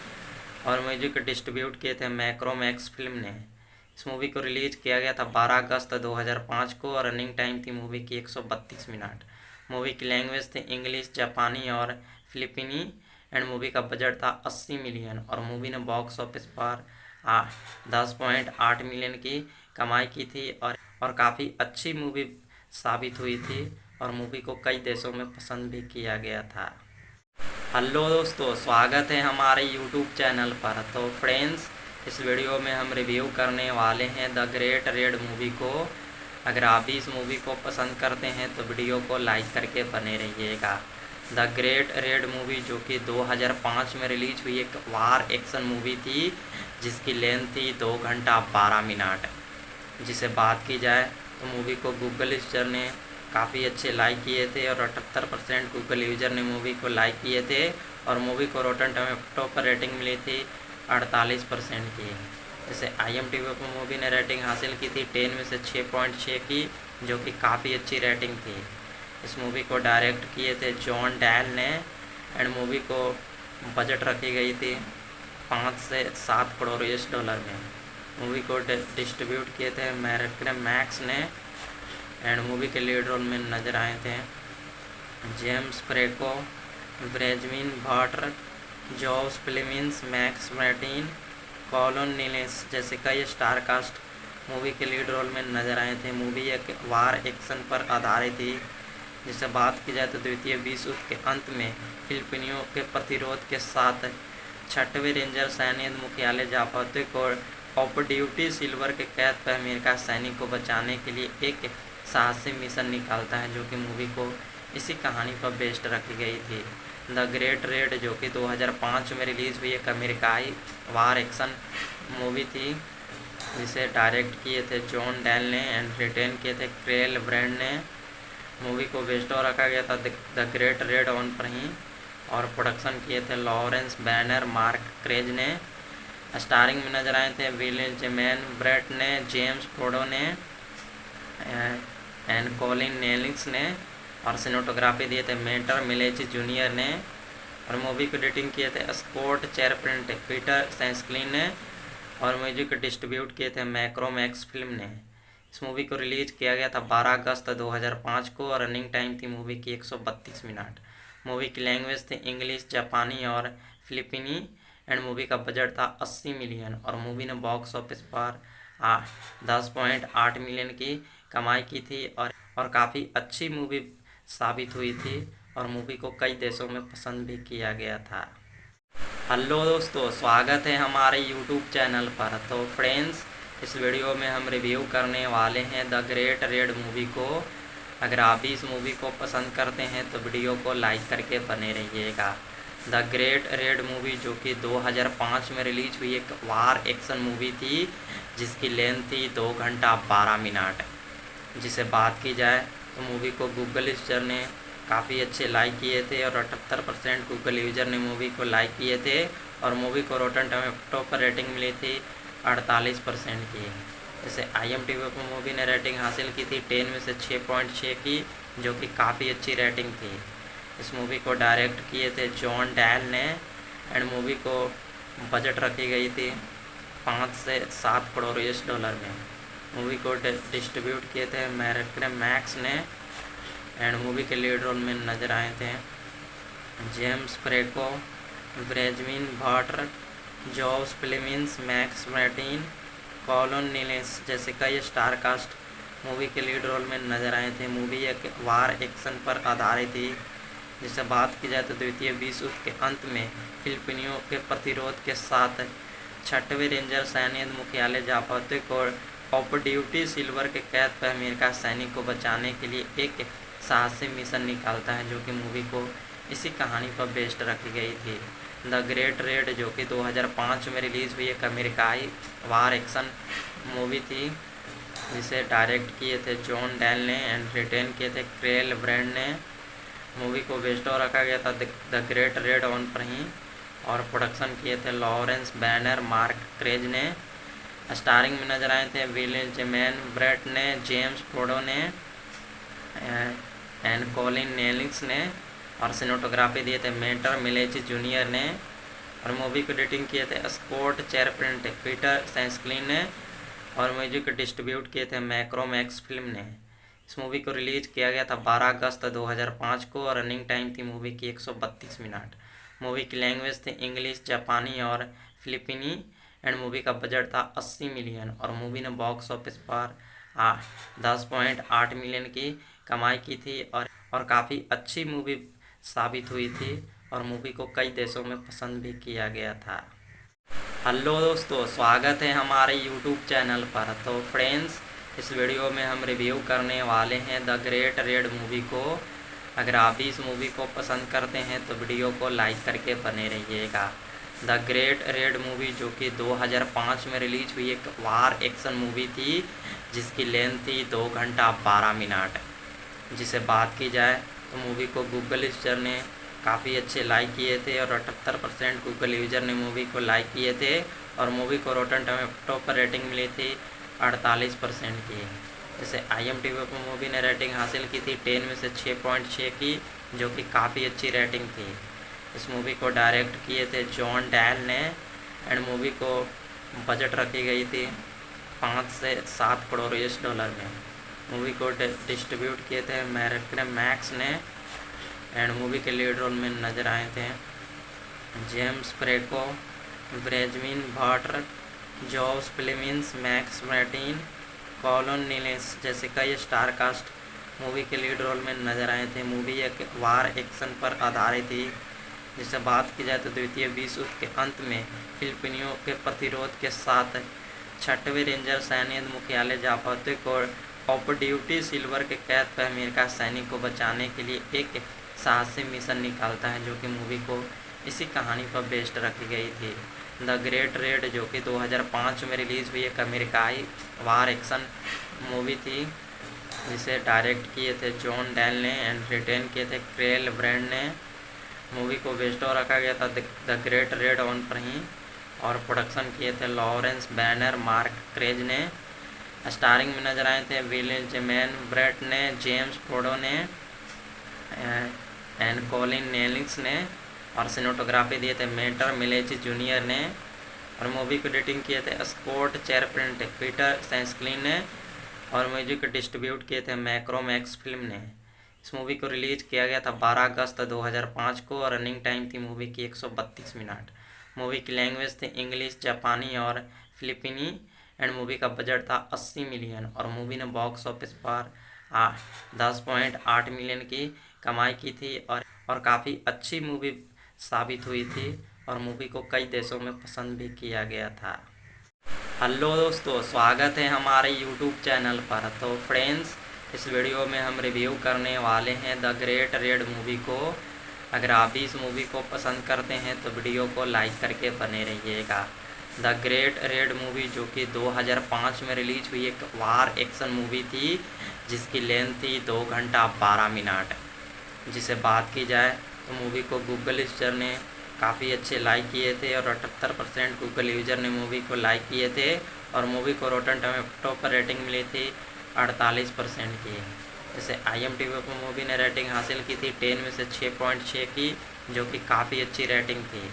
और म्यूजिक डिस्ट्रीब्यूट किए थे मैक्रोमैक्स फिल्म ने। इस मूवी को रिलीज किया गया था 12 अगस्त 2005 को, और रनिंग टाइम थी मूवी की 132 मिनट। मूवी की लैंग्वेज थी इंग्लिश, जापानी और फिलिपिनी, एंड मूवी का बजट था 80 मिलियन, और मूवी ने बॉक्स ऑफिस पर 10.8 मिलियन की कमाई की थी, और काफ़ी अच्छी मूवी साबित हुई थी, और मूवी को कई देशों में पसंद भी किया गया था। हेलो दोस्तों, स्वागत है हमारे यूट्यूब चैनल पर। तो फ्रेंड्स, इस वीडियो में हम रिव्यू करने वाले हैं द ग्रेट रेड मूवी को। अगर आप भी इस मूवी को पसंद करते हैं तो वीडियो को लाइक करके बने रहिएगा। द ग्रेट रेड मूवी, जो कि 2005 में रिलीज हुई एक वार एक्शन मूवी थी, जिसकी लेंथ थी 2 घंटा 12 मिनट। जिसे बात की जाए तो मूवी को गूगल यूजर ने काफ़ी अच्छे लाइक किए थे, और 78% गूगल यूजर ने मूवी को लाइक किए थे, और मूवी को रोटन टोमेटो पर रेटिंग मिली थी 48% की। जैसे IMDb पर मूवी ने रेटिंग हासिल की थी 10 में से 6.6 की, जो कि काफ़ी अच्छी रेटिंग थी। इस मूवी को डायरेक्ट किए थे जॉन डेल ने, एंड मूवी को बजट रखी गई थी 5 से 7 करोड़ US डॉलर में। मूवी को डिस्ट्रीब्यूट किए थे मैक्स ने, एंड मूवी के लीड रोल में नजर आए थे जेम्स फ्रेको, ब्रेजमिन भाटर, जॉस फिलिमिन्स, मैक्स मार्टिन, कॉलन नीलेस जैसे कई स्टार कास्ट मूवी के लीड रोल में नजर आए थे। मूवी एक वार एक्शन पर आधारित थी। जिसे बात की जाए तो द्वितीय विश्व युद्ध के अंत में फिलिपिनियों के प्रतिरोध के साथ 6वें रेंजर सैन्य मुख्यालय जापाते को ऑफ ड्यूटी सिल्वर के कैद पर अमेरिका सैनिक को बचाने के लिए एक साहसी मिशन निकालता है, जो कि मूवी को इसी कहानी पर बेस्ड रखी गई थी। द ग्रेट रेड जो कि 2005 में रिलीज़ हुई एक अमेरिकाई वार एक्शन मूवी थी, जिसे डायरेक्ट किए थे जॉन डेल ने एंड रिटेन किए थे क्रेल ब्रैंड ने। मूवी को बेस्ड और रखा गया था द ग्रेट रेड ऑन पर ही, और प्रोडक्शन किए थे लॉरेंस बैनर मार्क क्रेज ने। स्टारिंग में नजर आए थे विलियम जेमैन ब्रेट ने, जेम्स फ्रोडो ने एंड कॉलिन नेलिंग्स ने, और सिनेमेटोग्राफी दिए थे मेटर मिलेची जूनियर ने, और मूवी को एडिटिंग किए थे स्कॉट चेरप्रिंट पीटर सैंसक्लिन ने, और म्यूजिक डिस्ट्रीब्यूट किए थे मैक्रोमैक्स फिल्म ने। इस मूवी को रिलीज किया गया था 12 अगस्त 2005 को, और रनिंग टाइम थी मूवी की 132 मिनट। मूवी की लैंग्वेज थी इंग्लिश, जापानी और फिलिपिनी, एंड मूवी का बजट था 80 मिलियन, और मूवी ने बॉक्स ऑफिस पर 10.8 मिलियन की कमाई की थी, और काफ़ी अच्छी मूवी साबित हुई थी, और मूवी को कई देशों में पसंद भी किया गया था। हेलो दोस्तों, स्वागत है हमारे यूट्यूब चैनल पर। तो फ्रेंड्स, इस वीडियो में हम रिव्यू करने वाले हैं द ग्रेट रेड मूवी को। अगर आप भी इस मूवी को पसंद करते हैं तो वीडियो को लाइक करके बने रहिएगा। द ग्रेट रेड मूवी जो कि 2005 में रिलीज हुई एक वार एक्शन मूवी थी, जिसकी लेंथ थी 2 घंटा 12 मिनट। जिसे बात की जाए तो मूवी को गूगल यूजर ने काफ़ी अच्छे लाइक किए थे, और 78% गूगल यूजर ने मूवी को लाइक किए थे, और मूवी को रोटन टोमेटो पर रेटिंग मिली थी 48% की। जैसे IMDb पर मूवी ने रेटिंग हासिल की थी 10 में से 6.6 की, जो कि काफ़ी अच्छी रेटिंग थी। इस मूवी को डायरेक्ट किए थे जॉन डेल ने, एंड मूवी को बजट रखी गई थी 5 से 7 करोड़ US में। मूवी को डिस्ट्रीब्यूट किए थे मैक्स ने, एंड मूवी के लीड रोल में नजर आए थे जेम्स फ्रेको, ब्रेजमिन भाटर, Joseph Fiennes, Max Martin, colon नीलेस जैसे कई स्टार कास्ट मूवी के लीड रोल में नजर आए थे। मूवी एक वार एक्शन पर आधारित थी। जिसे बात की जाए तो द्वितीय विश्व युद्ध के अंत में फिलिपिनियों के प्रतिरोध के साथ 6वें रेंजर सैन्य मुख्यालय जापाते को ऑफ ड्यूटी सिल्वर के कैद पर अमेरिका सैनिक को बचाने के लिए एक साहसी मिशन निकालता है, जो कि मूवी को इसी कहानी पर बेस्ड रखी गई थी। द ग्रेट रेड जो कि 2005 में रिलीज़ हुई एक अमेरिकाई वार एक्शन मूवी थी, जिसे डायरेक्ट किए थे जॉन डेल ने एंड रिटेन किए थे क्रेल ब्रैंड ने। मूवी को बेस्ड और रखा गया था द ग्रेट रेड ऑन पर ही, और प्रोडक्शन किए थे लॉरेंस बैनर मार्क क्रेज ने। स्टारिंग में नजर आए थे विलियम जेमैन ब्रेट ने, जेम्स फ्रोडो ने एंड कॉलिन नेलिंग्स ने, और सिनेमेटोग्राफी दिए थे मेटर मिलेची जूनियर ने, और मूवी को एडिटिंग किए थे स्कॉट चेरप्रिंट पीटर सैंसक्लिन ने, और म्यूजिक डिस्ट्रीब्यूट किए थे मैक्रोमैक्स फिल्म ने। इस मूवी को रिलीज किया गया था 12 अगस्त 2005 को, और रनिंग टाइम थी मूवी की 132 मिनट। मूवी की लैंग्वेज थी इंग्लिश, जापानी और फिलिपिनी, एंड मूवी का बजट था 80 मिलियन, और मूवी ने बॉक्स ऑफिस पर 10.8 मिलियन की कमाई की थी, और काफ़ी अच्छी मूवी साबित हुई थी, और मूवी को कई देशों में पसंद भी किया गया था। हेलो दोस्तों, स्वागत है हमारे यूट्यूब चैनल पर। तो फ्रेंड्स, इस वीडियो में हम रिव्यू करने वाले हैं द ग्रेट रेड मूवी को। अगर आप भी इस मूवी को पसंद करते हैं तो वीडियो को लाइक करके बने रहिएगा। द ग्रेट रेड मूवी जो कि 2005 में रिलीज हुई एक वार एक्शन मूवी थी, जिसकी लेंथ थी 2 घंटा 12 मिनट। जिसे बात की जाए तो मूवी को गूगल यूजर ने काफ़ी अच्छे लाइक किए थे, और 78% गूगल यूजर ने मूवी को लाइक किए थे, और मूवी को रोटन टोमेटो पर रेटिंग मिली थी 48% की। जैसे IMDb पर मूवी ने रेटिंग हासिल की थी 10 में से 6.6 की, जो कि काफ़ी अच्छी रेटिंग थी। इस मूवी को डायरेक्ट किए थे जॉन डेल ने, एंड मूवी को बजट रखी गई थी 5 से 7 करोड़ US में। मूवी को डिस्ट्रीब्यूट किए थे मैक्स ने, एंड मूवी के लीड रोल में नजर आए थे जेम्स फ्रेको, ब्रेजमिन भाटर, George Fiennes, Max Martin, colon नीलेस जैसे कई स्टार कास्ट मूवी के लीड रोल में नजर आए थे। मूवी एक वार एक्शन पर आधारित थी। जिससे बात की जाए तो द्वितीय विश्व युद्ध के अंत में फिलिपिनियों के प्रतिरोध के साथ 6वें रेंजर सैन्य मुख्यालय जापातिक और ऑफ ड्यूटी सिल्वर के कैद पर अमेरिका सैनिक को बचाने के लिए एक साहसी मिशन निकालता है, जो कि मूवी को इसी कहानी पर बेस्ड रखी गई थी। द ग्रेट रेड जो कि 2005 में रिलीज़ हुई एक अमेरिकाई वार एक्शन मूवी थी, जिसे डायरेक्ट किए थे जॉन डेल ने एंड रिटेन किए थे क्रेल ब्रैंड ने। मूवी को बेस्ड और रखा गया था द ग्रेट रेड ऑन पर ही, और प्रोडक्शन किए थे लॉरेंस बैनर, मार्क क्रेज ने। स्टारिंग में नजर आए थे विलियम जेमैन ब्रेट ने, जेम्स फोर्डो ने एंड कॉलिन नेलिंग्स ने, और सिनेमेटोग्राफी दिए थे मेटर मिलेची जूनियर ने, और मूवी को एडिटिंग किए थे स्कॉट चेरप्रिंट, पीटर सैंसक्लिन ने, और म्यूजिक डिस्ट्रीब्यूट किए थे मैक्रोमैक्स फिल्म ने। इस मूवी को रिलीज किया गया था 12 अगस्त 2005 को, और रनिंग टाइम थी मूवी की 132 मिनट। मूवी की लैंग्वेज थी इंग्लिश, जापानी और फिलिपीनी, एंड मूवी का बजट था 80 मिलियन, और मूवी ने बॉक्स ऑफिस पर 10.8 मिलियन की कमाई की थी, और काफ़ी अच्छी मूवी साबित हुई थी, और मूवी को कई देशों में पसंद भी किया गया था। हेलो दोस्तों, स्वागत है हमारे यूट्यूब चैनल पर। तो फ्रेंड्स, इस वीडियो में हम रिव्यू करने वाले हैं द ग्रेट रेड मूवी को। अगर आप भी इस मूवी को पसंद करते हैं तो वीडियो को लाइक करके बने रहिएगा। द ग्रेट रेड मूवी जो कि 2005 में रिलीज हुई एक वार एक्शन मूवी थी, जिसकी लेंथ थी 2 घंटा 12 मिनट। जिसे बात की जाए तो मूवी को गूगल यूजर ने काफ़ी अच्छे लाइक किए थे, और 78% गूगल यूजर ने मूवी को लाइक किए थे, और मूवी को रोटन टोमेटो पर रेटिंग मिली थी 48% की। जैसे IMDb पर मूवी ने रेटिंग हासिल की थी 10 में से 6.6 की, जो कि काफ़ी अच्छी रेटिंग थी।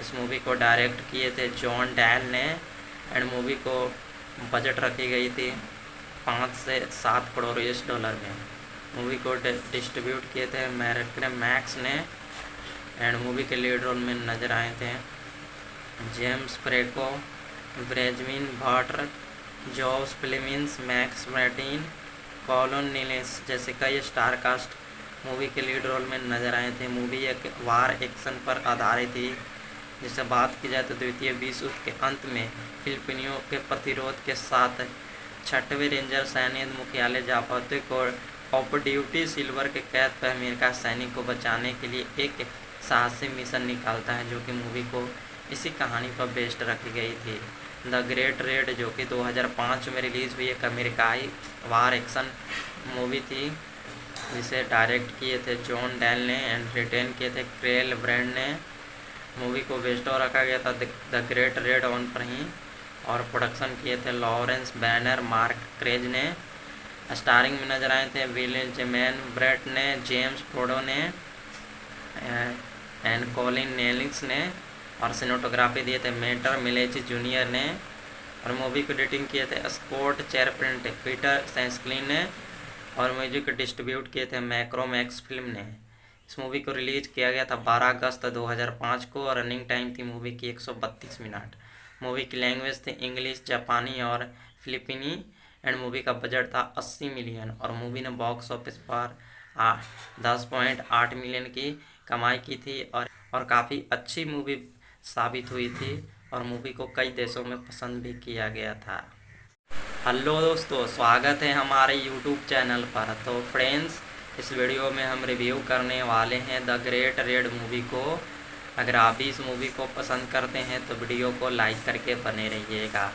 इस मूवी को डायरेक्ट किए थे जॉन डेल ने, एंड मूवी को बजट रखी गई थी 5 से 7 करोड़ US में। मूवी को डिस्ट्रीब्यूट किए थे मैक्स ने, एंड मूवी के लीड रोल में नजर आए थे जेम्स फ्रेको, ब्रेजमिन भाटर, George Fiennes, Max Martin, colon नीलेस जैसे कई स्टार कास्ट मूवी के लीड रोल में नजर आए थे। मूवी एक वार एक्शन पर आधारित थी। जिससे बात की जाए तो द्वितीय विश्व युद्ध के अंत में फिलिपिनियों के प्रतिरोध के साथ 6वें रेंजर सैन्य मुख्यालय जापातिक और ऑफ ड्यूटी सिल्वर के कैद पर अमेरिका सैनिक को बचाने के लिए एक साहसी मिशन निकालता है, जो कि मूवी को इसी कहानी पर बेस्ड रखी गई थी। द ग्रेट रेड जो कि 2005 में रिलीज़ हुई एक अमेरिकाई वार एक्शन मूवी थी, जिसे डायरेक्ट किए थे जॉन डेल ने एंड रिटेन किए थे क्रेल ब्रैंड ने। मूवी को बेस्ड और रखा गया था द ग्रेट रेड ऑन पर ही, और प्रोडक्शन किए थे लॉरेंस बैनर, मार्क क्रेज ने। स्टारिंग में नजर आए थे विलियम जेमैन ब्रेट ने, जेम्स फोर्डो ने एंड कॉलिन नेलिंग्स ने, और सिनेमेटोग्राफी दिए थे मेटर मिलेची जूनियर ने, और मूवी को एडिटिंग किए थे स्कॉट चेरप्रिंट, पीटर सैंसक्लिन ने, और म्यूजिक डिस्ट्रीब्यूट किए थे मैक्रोमैक्स फिल्म ने। इस मूवी को रिलीज किया गया था 12 अगस्त 2005 को, और रनिंग टाइम थी मूवी की 132 मिनट। मूवी की लैंग्वेज थी इंग्लिश, जापानी और फिलिपीनी, एंड मूवी का बजट था 80 मिलियन, और मूवी ने बॉक्स ऑफिस पर 10.8 मिलियन की कमाई की थी, और काफ़ी अच्छी मूवी साबित हुई थी, और मूवी को कई देशों में पसंद भी किया गया था। हेलो दोस्तों, स्वागत है हमारे यूट्यूब चैनल पर। तो फ्रेंड्स, इस वीडियो में हम रिव्यू करने वाले हैं द ग्रेट रेड मूवी को। अगर आप भी इस मूवी को पसंद करते हैं तो वीडियो को लाइक करके बने रहिएगा।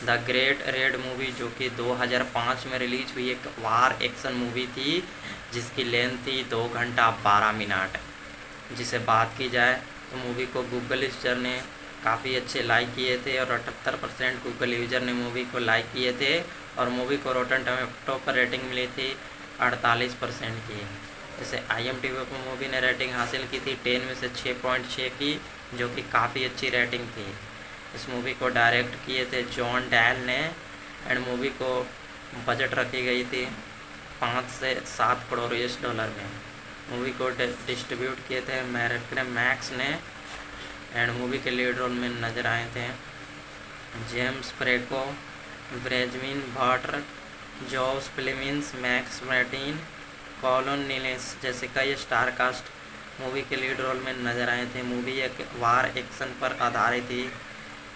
द ग्रेट रेड मूवी जो कि 2005 में रिलीज हुई एक वार एक्शन मूवी थी, जिसकी लेंथ थी 2 घंटा 12 मिनट। जिसे बात की जाए तो मूवी को गूगल यूजर ने काफ़ी अच्छे लाइक किए थे, और 78% गूगल यूजर ने मूवी को लाइक किए थे, और मूवी को रोटन टोमेटो पर रेटिंग मिली थी 48% की। जैसे IMDb पर मूवी ने रेटिंग हासिल की थी 10 में से 6.6 की, जो कि काफ़ी अच्छी रेटिंग थी। इस मूवी को डायरेक्ट किए थे जॉन डेल ने, एंड मूवी को बजट रखी गई थी 5 से 7 करोड़ US में। मूवी को डिस्ट्रीब्यूट किए थे मैक्स ने, एंड मूवी के लीड रोल में नजर आए थे जेम्स फ्रेको, ब्रेजमिन भाटर, जॉस फिलिमिन्स, मैक्स मैर्टिन, कॉलन नीलेस जैसे कई स्टार कास्ट मूवी के लीड रोल में नजर आए थे। मूवी एक वार एक्शन पर आधारित थी।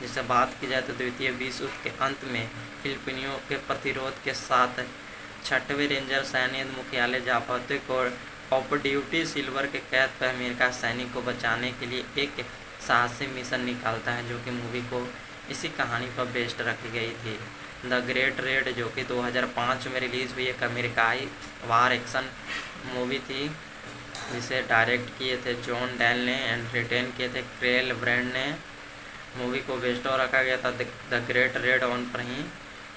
जिससे बात की जाए तो द्वितीय विश्व युद्ध के अंत में फिलिपिनियों के प्रतिरोध के साथ 6वें रेंजर सैन्य मुख्यालय जापातिक और ऑफ ड्यूटी सिल्वर के कैद पर अमेरिका सैनिक को बचाने के लिए एक साहसी मिशन निकालता है, जो कि मूवी को इसी कहानी पर बेस्ड रखी गई थी। द ग्रेट रेड जो कि 2005 में रिलीज़ हुई एक अमेरिकाई वार एक्शन मूवी थी, जिसे डायरेक्ट किए थे जॉन डेल ने एंड रिटेन किए थे क्रेल ब्रैंड ने। मूवी को बेस्टो रखा गया था द ग्रेट रेड ऑन पर ही,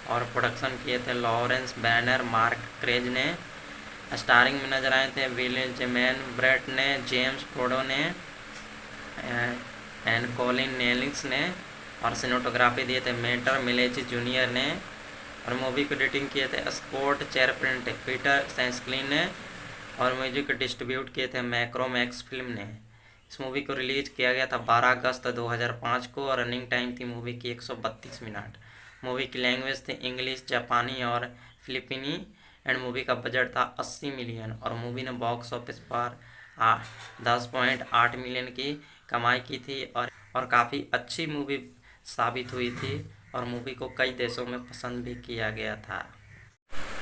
और प्रोडक्शन किए थे लॉरेंस बैनर, मार्क क्रेज ने। स्टारिंग में नजर आए थे विलियम जेमैन ब्रेट ने, जेम्स फोर्डो ने एंड कॉलिन नेलिंग्स ने, और सिनेमेटोग्राफी दिए थे मेटर मिलेची जूनियर ने, और मूवी को एडिटिंग किए थे स्कॉट चेरप्रिंट, पीटर सैंसक्लिन ने, और म्यूजिक डिस्ट्रीब्यूट किए थे मैक्रोमैक्स फिल्म ने। इस मूवी को रिलीज किया गया था 12 अगस्त 2005 को, और रनिंग टाइम थी मूवी की 132 मिनट। मूवी की लैंग्वेज थी इंग्लिश, जापानी और फिलिपिनी, एंड मूवी का बजट था 80 मिलियन, और मूवी ने बॉक्स ऑफिस पर 10.8 मिलियन की कमाई की थी, और काफ़ी अच्छी मूवी साबित हुई थी, और मूवी को कई देशों में पसंद भी किया गया था।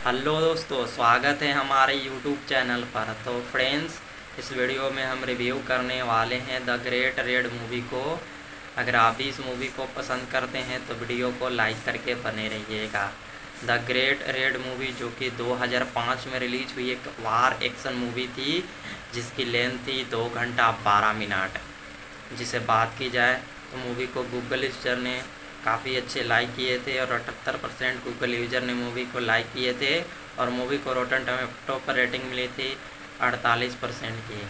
हेलो दोस्तों, स्वागत है हमारे यूट्यूब चैनल पर। तो फ्रेंड्स, इस वीडियो में हम रिव्यू करने वाले हैं द ग्रेट रेड मूवी को। अगर आप भी इस मूवी को पसंद करते हैं तो वीडियो को लाइक करके बने रहिएगा। द ग्रेट रेड मूवी जो कि 2005 में रिलीज हुई एक वार एक्शन मूवी थी, जिसकी लेंथ थी 2 घंटा 12 मिनट। जिसे बात की जाए तो मूवी को गूगल यूजर ने काफ़ी अच्छे लाइक किए थे, और 78% गूगल यूजर ने मूवी को लाइक किए थे, और मूवी को रोटन टोमेटो पर रेटिंग मिली थी 48% की।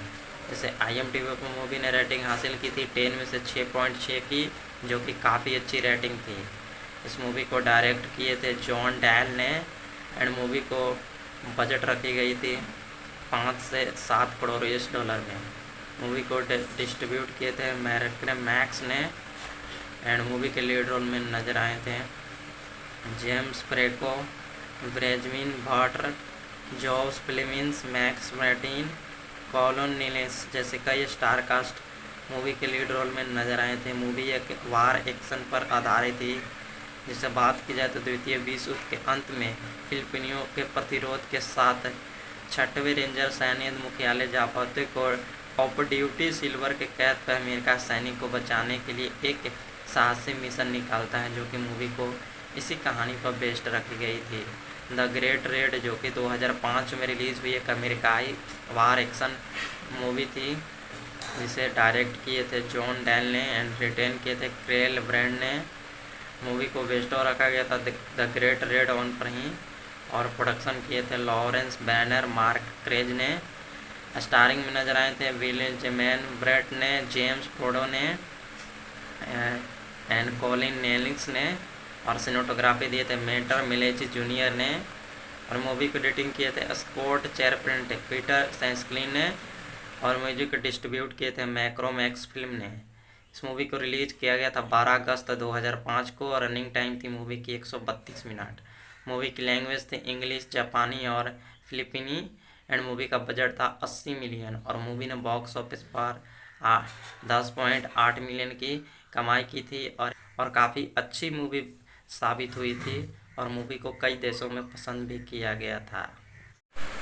जैसे IMDb पर मूवी ने रेटिंग हासिल की थी 10 में से 6.6 की, जो कि काफ़ी अच्छी रेटिंग थी। इस मूवी को डायरेक्ट किए थे जॉन डेल ने, एंड मूवी को बजट रखी गई थी 5 से 7 करोड़ US डॉलर में। मूवी को डिस्ट्रीब्यूट किए थे मैक्स ने, एंड मूवी के लीड रोल में नजर आए थे जेम्स फ्रेको, ब्रेजमिन भाटर, जॉस फिलिमिन्स, मैक्स मैर्टिन, कॉलन नीलेस जैसे कई स्टार कास्ट मूवी के लीड रोल में नजर आए थे। मूवी एक वार एक्शन पर आधारित थी। जिससे बात की जाए तो द्वितीय विश्व युद्ध के अंत में फिलिपिनियों के प्रतिरोध के साथ 6वें रेंजर सैन्य मुख्यालय जापातिक और ऑफ ड्यूटी सिल्वर के कैद पर अमेरिका सैनिक को बचाने के लिए एक साहसी मिशन निकालता है, जो कि मूवी को इसी कहानी पर बेस्ड रखी गई थी। द ग्रेट रेड जो कि 2005 में रिलीज़ हुई एक अमेरिकाई वार एक्शन मूवी थी, जिसे डायरेक्ट किए थे जॉन डेल ने एंड रिटेन किए थे क्रेल ब्रैंड ने। मूवी को बेस्टो रखा गया था द ग्रेट रेड ऑन पर ही, और प्रोडक्शन किए थे लॉरेंस बैनर, मार्क क्रेज ने। स्टारिंग में नजर आए थे विलियम जेमैन ब्रेट ने, जेम्स फोर्डो ने एंड कॉलिन नेलिंग्स ने, और सिनेमेटोग्राफी दिए थे मेटर मिलेची जूनियर ने, और मूवी को एडिटिंग किए थे स्कॉट चेरप्रिंट, पीटर सैंसक्लिन ने, और म्यूजिक डिस्ट्रीब्यूट किए थे मैक्रोमैक्स फिल्म ने। इस मूवी को रिलीज किया गया था 12 अगस्त 2005 को, और रनिंग टाइम थी मूवी की 132 मिनट। मूवी की लैंग्वेज थी इंग्लिश, जापानी और फिलिपिनी, एंड मूवी का बजट था 80 मिलियन, और मूवी ने बॉक्स ऑफिस पर 10.8 मिलियन की कमाई की थी, और काफ़ी अच्छी मूवी साबित हुई थी, और मूवी को कई देशों में पसंद भी किया गया था।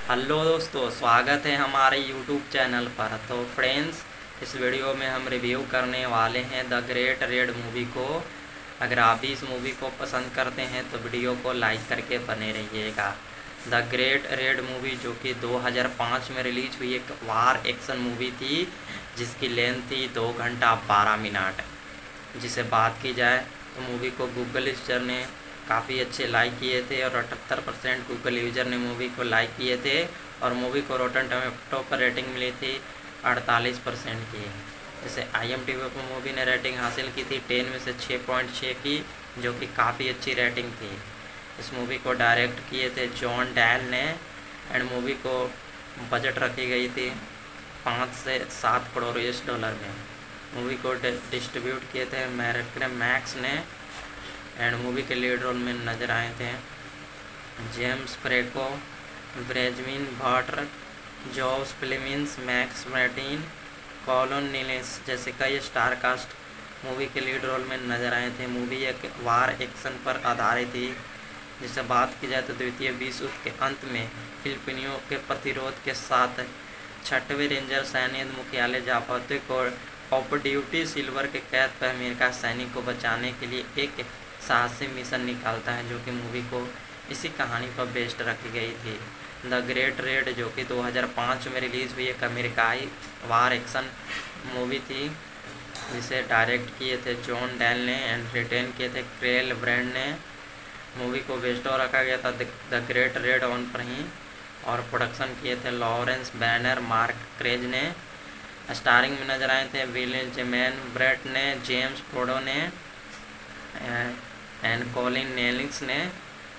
हेलो दोस्तों, स्वागत है हमारे यूट्यूब चैनल पर। तो फ्रेंड्स, इस वीडियो में हम रिव्यू करने वाले हैं द ग्रेट रेड मूवी को। अगर आप भी इस मूवी को पसंद करते हैं तो वीडियो को लाइक करके बने रहिएगा। द ग्रेट रेड मूवी जो कि 2005 में रिलीज हुई एक वार एक्शन मूवी थी, जिसकी लेंथ थी 2 घंटा 12 मिनट। जिसे बात की जाए तो मूवी को गूगल यूजर ने काफ़ी अच्छे लाइक किए थे, और 78% गूगल यूजर ने मूवी को लाइक किए थे, और मूवी को रोटन टोमेटो पर रेटिंग मिली थी 48% की। जैसे IMDb पर मूवी ने रेटिंग हासिल की थी 10 में से 6.6 की, जो कि काफ़ी अच्छी रेटिंग थी। इस मूवी को डायरेक्ट किए थे जॉन डेल ने, एंड मूवी को बजट रखी गई थी 5 से 7 करोड़ US डॉलर में। मूवी को डिस्ट्रीब्यूट किए थे मैक्स ने, एंड मूवी के लीड रोल में नजर आए थे जेम्स फ्रेको, ब्रेजमिन भाटर, जॉस फ्लेमिंस, मैक्स मार्टिन, कॉलन नीलेस जैसे कई स्टार कास्ट मूवी के लीड रोल में नजर आए थे। मूवी एक वार एक्शन पर आधारित थी। जिससे बात की जाए तो द्वितीय विश्व युद्ध के अंत में फिलिपिनियों के प्रतिरोध के साथ 6वें रेंजर सैन्य मुख्यालय जापाते को ऑफ ड्यूटी सिल्वर के कैद पर अमेरिका सैनिक को बचाने के लिए एक साहसी मिशन निकालता है, जो कि मूवी को इसी कहानी पर बेस्ड रखी गई थी। द ग्रेट रेड जो कि 2005 में रिलीज़ हुई एक अमेरिकाई वार एक्शन मूवी थी, जिसे डायरेक्ट किए थे जॉन डेल ने एंड रिटेन किए थे क्रेल ब्रैंड ने। मूवी को बेस्ड रखा गया था द ग्रेट रेड ऑन पर ही, और प्रोडक्शन किए थे लॉरेंस बैनर, मार्क क्रेज ने। स्टारिंग में नजर आए थे विलियम जेमैन ब्रेट ने, जेम्स फ्रोडो ने एंड कॉलिन नेलिंग्स ने,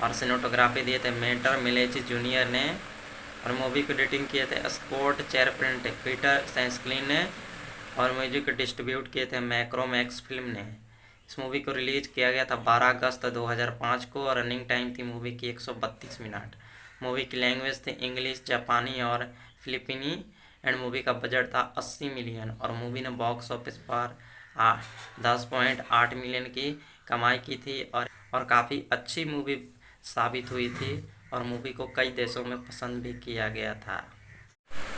और सिनेमेटोग्राफी दिए थे मेटर मिलेची जूनियर ने, और मूवी को एडिटिंग किए थे स्कॉट चेरप्रिंट, पीटर सैंसक्लिन ने, और म्यूजिक डिस्ट्रीब्यूट किए थे मैक्रोमैक्स फिल्म ने। इस मूवी को रिलीज किया गया था 12 अगस्त 2005 को, और रनिंग टाइम थी मूवी की 132 मिनट। मूवी की लैंग्वेज थी इंग्लिश, जापानी और फिलिपिनी, एंड मूवी का बजट था 80 मिलियन, और मूवी ने बॉक्स ऑफिस पर 10.8 मिलियन की कमाई की थी, और काफ़ी अच्छी मूवी साबित हुई थी, और मूवी को कई देशों में पसंद भी किया गया था।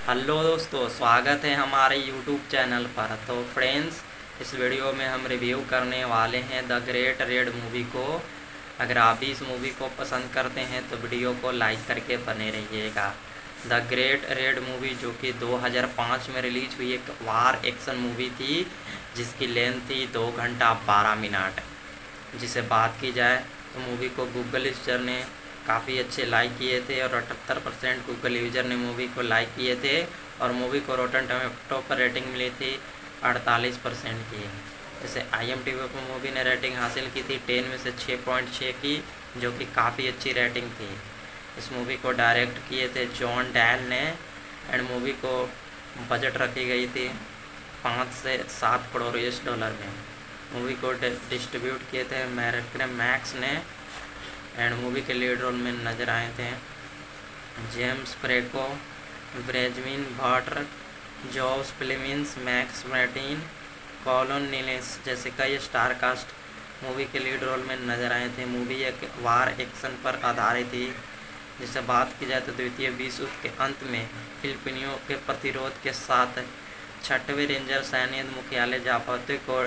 हेलो दोस्तों, स्वागत है हमारे यूट्यूब चैनल पर। तो फ्रेंड्स, इस वीडियो में हम रिव्यू करने वाले हैं द ग्रेट रेड मूवी को। अगर आप भी इस मूवी को पसंद करते हैं तो वीडियो को लाइक करके बने रहिएगा। द ग्रेट रेड मूवी जो कि 2005 में रिलीज हुई एक वार एक्शन मूवी थी, जिसकी लेंथ थी 2 घंटा 12 मिनट। जिसे बात की जाए तो मूवी को गूगल यूजर ने काफ़ी अच्छे लाइक किए थे, और 78% गूगल यूजर ने मूवी को लाइक किए थे, और मूवी को रोटन टोमेटो पर रेटिंग मिली थी 48% की। जैसे IMDb पर मूवी ने रेटिंग हासिल की थी 10 में से 6.6 की, जो कि काफ़ी अच्छी रेटिंग थी। इस मूवी को डायरेक्ट किए थे जॉन डैल ने, एंड मूवी को बजट रखी गई थी 5 से 7 करोड़ US डॉलर में। मूवी को डिस्ट्रीब्यूट किए थे मैक्स ने, एंड मूवी के लीड रोल में नजर आए थे जेम्स फ्रेको, ब्रेजमिन भाटर, जॉस फ्लेमिंस, मैक्स मार्टिन, कॉलन नीलेस जैसे कई स्टार कास्ट मूवी के लीड रोल में नजर आए थे। मूवी एक वार एक्शन पर आधारित थी। जिससे बात की जाए तो द्वितीय विश्व युद्ध के अंत में फिलिपिनियों के प्रतिरोध के साथ 6वें रेंजर सैन्य मुख्यालय जापाते को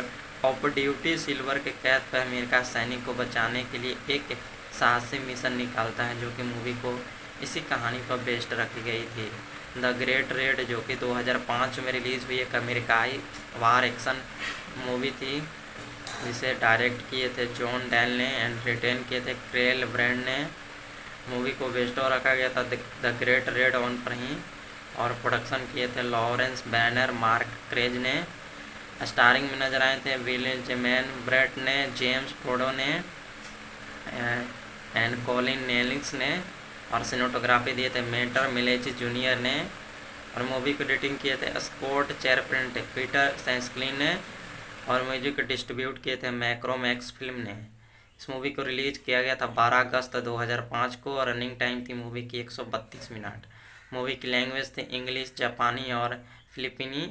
ऑफ ड्यूटी सिल्वर के कैद पर अमेरिका सैनिक को बचाने के लिए एक साहसी मिशन निकालता है, जो कि मूवी को इसी कहानी पर बेस्ड रखी गई थी। द ग्रेट रेड जो कि 2005 में रिलीज़ हुई एक अमेरिकाई वार एक्शन मूवी थी, जिसे डायरेक्ट किए थे जॉन डेल ने एंड रिटेन किए थे क्रेल ब्रैंड ने। मूवी को बेस्ड रखा गया था द ग्रेट रेड ऑन पर ही, और प्रोडक्शन किए थे लॉरेंस बैनर, मार्क क्रेज ने। स्टारिंग में नजर आए थे विलियम जेमैन ब्रेट ने, जेम्स फ्रोडो ने एंड कॉलिन नेलिंग्स ने, और सिनेमेटोग्राफी दिए थे मेटर मिलेची जूनियर ने, और मूवी को एडिटिंग किए थे स्कॉट चेरप्रिंट, पीटर सैंसक्लिन ने, और म्यूजिक डिस्ट्रीब्यूट किए थे मैक्रोमैक्स फिल्म ने। इस मूवी को रिलीज किया गया था 12 अगस्त 2005 को, और रनिंग टाइम थी मूवी की 132 मिनट। मूवी की लैंग्वेज थी इंग्लिश, जापानी और फिलिपिनी,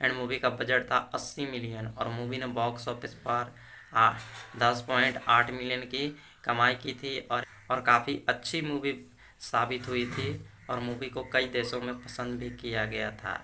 एंड मूवी का बजट था 80 मिलियन, और मूवी ने बॉक्स ऑफिस पर 10.8 मिलियन की कमाई की थी, और काफ़ी अच्छी मूवी साबित हुई थी, और मूवी को कई देशों में पसंद भी किया गया था।